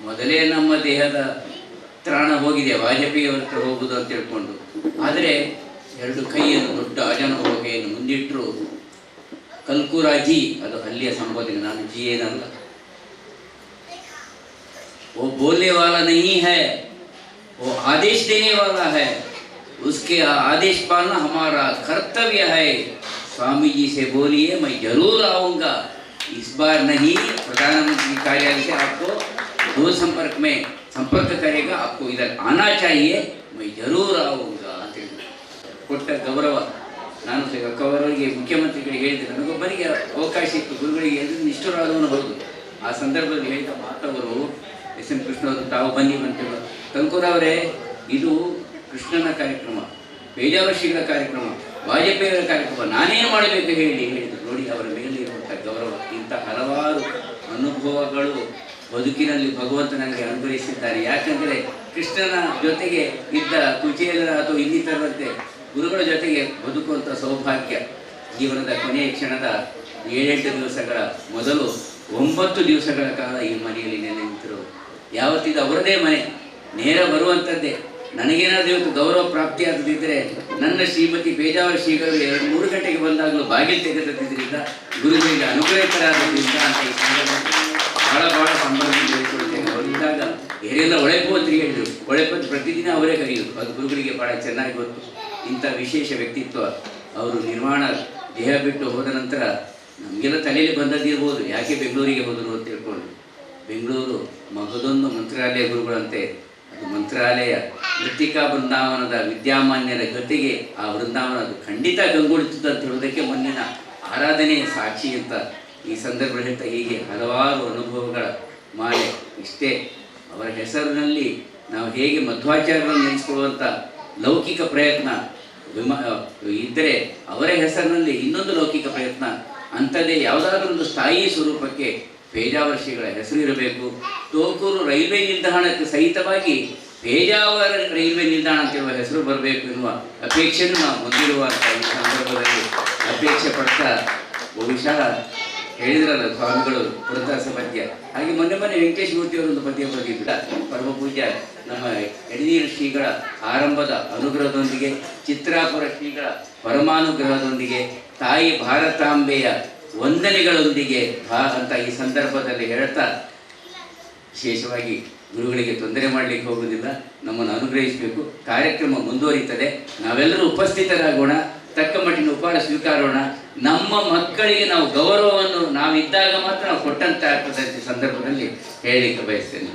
ಮೊದಲೇ ನಮ್ಮ ದೇಹದ ತ್ರಾಣ ಹೋಗಿದೆ, ವಾಜಪೇಯಿಯವರ ಹತ್ರ ಹೋಗುವುದು ಅಂತ ಹೇಳ್ಕೊಂಡು. ಆದರೆ 2 ಕೈಯನ್ನು ದೊಡ್ಡ ಆಜಾನುಭಾವ ಕೈಯನ್ನು ಮುಂದಿಟ್ಟರು. ಕಲ್ಕುರಾಜಿ, ಅದು ಅಲ್ಲಿಯ ಸಂಬೋಧನೆ, ನಾನು ಜಿ ಏನಲ್ಲ. वो बोलने वाला नहीं है, वो आदेश देने वाला है. उसके आदेश पालना हमारा कर्तव्य है. स्वामी जी से बोलिए मैं जरूर आऊँगा. इस बार नहीं, प्रधानमंत्री कार्यालय से आपको दूर संपर्क करेगा, आपको इधर आना चाहिए, मैं जरूर आऊँगा ಅಂತ ಕೊಟ್ಟ ಗೌರವ. ನಾನು ಅವರಿಗೆ ಮುಖ್ಯಮಂತ್ರಿಗಳಿಗೆ ಹೇಳಿದೆ, ನನಗೊಬ್ಬರಿಗೆ ಅವಕಾಶ ಇತ್ತು, ಗುರುಗಳಿಗೆ ಎಲ್ಲರೂ ನಿಷ್ಠರಾದವನು ಹೌದು. ಆ ಸಂದರ್ಭದಲ್ಲಿ ಹೇಳಿದ ಮಾತವರು ಎಸ್ ಎಂ ಕೃಷ್ಣ ಅವರು, ತಾವು ಬನ್ನಿ ಬಂತೇವ. ಕಲ್ಕುರವರೇ, ಇದು ಕೃಷ್ಣನ ಕಾರ್ಯಕ್ರಮ, ಪೇಜಾವರ ಶ್ರೀಗಳ ಕಾರ್ಯಕ್ರಮ, ವಾಜಪೇಯಿಯವರ ಕಾರ್ಯಕ್ರಮ, ನಾನೇನು ಮಾಡಬೇಕು ಹೇಳಿದರು. ನೋಡಿ ಅವರ ಮೇಲೆ ಇರುವಂಥ ಗೌರವ. ಇಂಥ ಹಲವಾರು ಅನುಭವಗಳು ಬದುಕಿನಲ್ಲಿ ಭಗವಂತ ನನಗೆ ಅನುಗ್ರಹಿಸಿದ್ದಾರೆ. ಯಾಕೆಂದರೆ ಕೃಷ್ಣನ ಜೊತೆಗೆ ಇದ್ದ ಕುಚೇಲರ ಅಥವಾ ಇನ್ನಿತರರಂತೆ ಗುರುಗಳ ಜೊತೆಗೆ ಬದುಕುವಂಥ ಸೌಭಾಗ್ಯ. ಜೀವನದ ಕೊನೆಯ ಕ್ಷಣದ 7-8 ದಿವಸಗಳ ಮೊದಲು 9 ದಿವಸಗಳ ಕಾಲ ಈ ಮನೆಯಲ್ಲಿ ನೆಲೆ ನಿಂತರು. ಯಾವತ್ತಿದ್ದು ಅವರದೇ ಮನೆ, ನೇರ ಬರುವಂಥದ್ದೇ. ನನಗೇನಾದರೂ ಇವತ್ತು ಗೌರವ ಪ್ರಾಪ್ತಿಯಾಗದಿದ್ದರೆ ನನ್ನ ಶ್ರೀಮತಿ ಪೇಜಾವರ ಶ್ರೀಗಳು 2-3 ಗಂಟೆಗೆ ಬಂದಾಗಲೂ ಬಾಗಿಲು ತೆಗೆದಿದ್ದರಿಂದ, ಗುರುಗಳಿಗೆ ಅನುಗ್ರಹಿತರಾದ್ರಿಂದ ಅಂತ ಈ ಬಹಳ ಸಂಬಂಧದಿಂದ ಹೇಳ್ಕೊಳ್ತೇನೆ. ಅವರಿದ್ದಾಗ ಬೇರೆಲ್ಲ ಒಳೆಪು ಅಂತ ಹೇಳಿದರು. ಒಳೆಪತ್ತು ಪ್ರತಿದಿನ ಅವರೇ ಕರೆಯುವುದು, ಅದು ಗುರುಗಳಿಗೆ ಭಾಳ ಚೆನ್ನಾಗಿ ಗೊತ್ತು. ಇಂಥ ವಿಶೇಷ ವ್ಯಕ್ತಿತ್ವ. ಅವರು ನಿರ್ಮಾಣ ದೇಹ ಬಿಟ್ಟು ಹೋದ ನಂತರ ನಮಗೆಲ್ಲ ತಲೆಯಲ್ಲಿ ಬಂದದ್ದಿರ್ಬೋದು, ಯಾಕೆ ಬೆಂಗಳೂರಿಗೆ ಹೋದರು ಅಂತ ತಿಳ್ಕೊಂಡು. ಬೆಂಗಳೂರು ಮಗದೊಂದು ಮಂತ್ರಾಲಯ ಗುರುಗಳಂತೆ. ಅದು ಮಂತ್ರಾಲಯ ಮೃತ್ತಿಕಾ ಬೃಂದಾವನದ ವಿದ್ಯಾಮಾನ್ಯರ ಜೊತೆಗೆ ಆ ವೃಂದಾವನ ಅದು ಖಂಡಿತ ಗಂಗೊಳಿಸುತ್ತದೆ ಅಂತ ಹೇಳೋದಕ್ಕೆ ಮೊನ್ನಿನ ಆರಾಧನೆಯ ಸಾಕ್ಷಿ ಅಂತ ಈ ಸಂದರ್ಭ ಹೇಳ್ತಾ, ಹೀಗೆ ಹಲವಾರು ಅನುಭವಗಳ ಮಾಲೆ. ಇಷ್ಟೇ ಅವರ ಹೆಸರಿನಲ್ಲಿ ನಾವು ಹೇಗೆ ಮಧ್ವಾಚಾರ್ಯರನ್ನು ನೆನೆಸ್ಕೊಳ್ಳುವಂಥ ಲೌಕಿಕ ಪ್ರಯತ್ನ ಇದ್ದರೆ, ಅವರ ಹೆಸರಿನಲ್ಲಿ ಇನ್ನೊಂದು ಲೌಕಿಕ ಪ್ರಯತ್ನ. ಅಂಥದ್ದೇ ಯಾವುದಾದ್ರೂ ಒಂದು ಸ್ಥಾಯಿ ಸ್ವರೂಪಕ್ಕೆ ಪೇಜಾವರ ಶ್ರೀಗಳ ಹೆಸರು ಇರಬೇಕು. ತೋಕೂರು ರೈಲ್ವೆ ನಿಲ್ದಾಣಕ್ಕೆ ಸಹಿತವಾಗಿ ಪೇಜಾವರ ರೈಲ್ವೆ ನಿಲ್ದಾಣ ಅಂತ ಹೇಳುವ ಹೆಸರು ಬರಬೇಕು ಎನ್ನುವ ಅಪೇಕ್ಷೆಯನ್ನು ನಾವು ಹೊಂದಿರುವಂಥ ಈ ಸಂದರ್ಭದಲ್ಲಿ ಅಪೇಕ್ಷೆ ಪಡ್ತಾ, ಬಹುಶಃ ಹೇಳಿದ್ರಲ್ಲ ಸ್ವಾಮಿಗಳು ಪುರದಾಸ ಪದ್ಯ, ಹಾಗೆ ಮೊನ್ನೆ ವೆಂಕಟೇಶ ಮೂರ್ತಿಯವರೊಂದು ಪದ್ಯ ಬರೆದಿದ್ದ. ಪರಮ ಪೂಜ್ಯ ನಮ್ಮ ಎಡನೀರು ಶ್ರೀಗಳ ಆರಂಭದ ಅನುಗ್ರಹದೊಂದಿಗೆ, ಚಿತ್ರಾಪುರ ಶ್ರೀಗಳ ಪರಮಾನುಗ್ರಹದೊಂದಿಗೆ, ತಾಯಿ ಭಾರತಾಂಬೆಯ ವಂದನೆಗಳೊಂದಿಗೆ ಅಂತ ಈ ಸಂದರ್ಭದಲ್ಲಿ ಹೇಳ್ತಾ, ವಿಶೇಷವಾಗಿ ಗುರುಗಳಿಗೆ ತೊಂದರೆ ಮಾಡಲಿಕ್ಕೆ ಹೋಗುವುದಿಲ್ಲ, ನಮ್ಮನ್ನು ಅನುಗ್ರಹಿಸಬೇಕು. ಕಾರ್ಯಕ್ರಮ ಮುಂದುವರಿಯುತ್ತದೆ, ನಾವೆಲ್ಲರೂ ಉಪಸ್ಥಿತರಾಗೋಣ, ತಕ್ಕ ಮಟ್ಟಿನ ಉಪಹಾರ ಸ್ವೀಕಾರೋಣ. ನಮ್ಮ ಮಕ್ಕಳಿಗೆ ನಾವು ಗೌರವವನ್ನು ನಾವಿದ್ದಾಗ ಮಾತ್ರ ನಾವು ಕೊಟ್ಟಂತೆ ಆಗ್ತದೆ ಅಂತ ಸಂದರ್ಭದಲ್ಲಿ ಹೇಳಲಿಕ್ಕೆ ಬಯಸ್ತೇನೆ.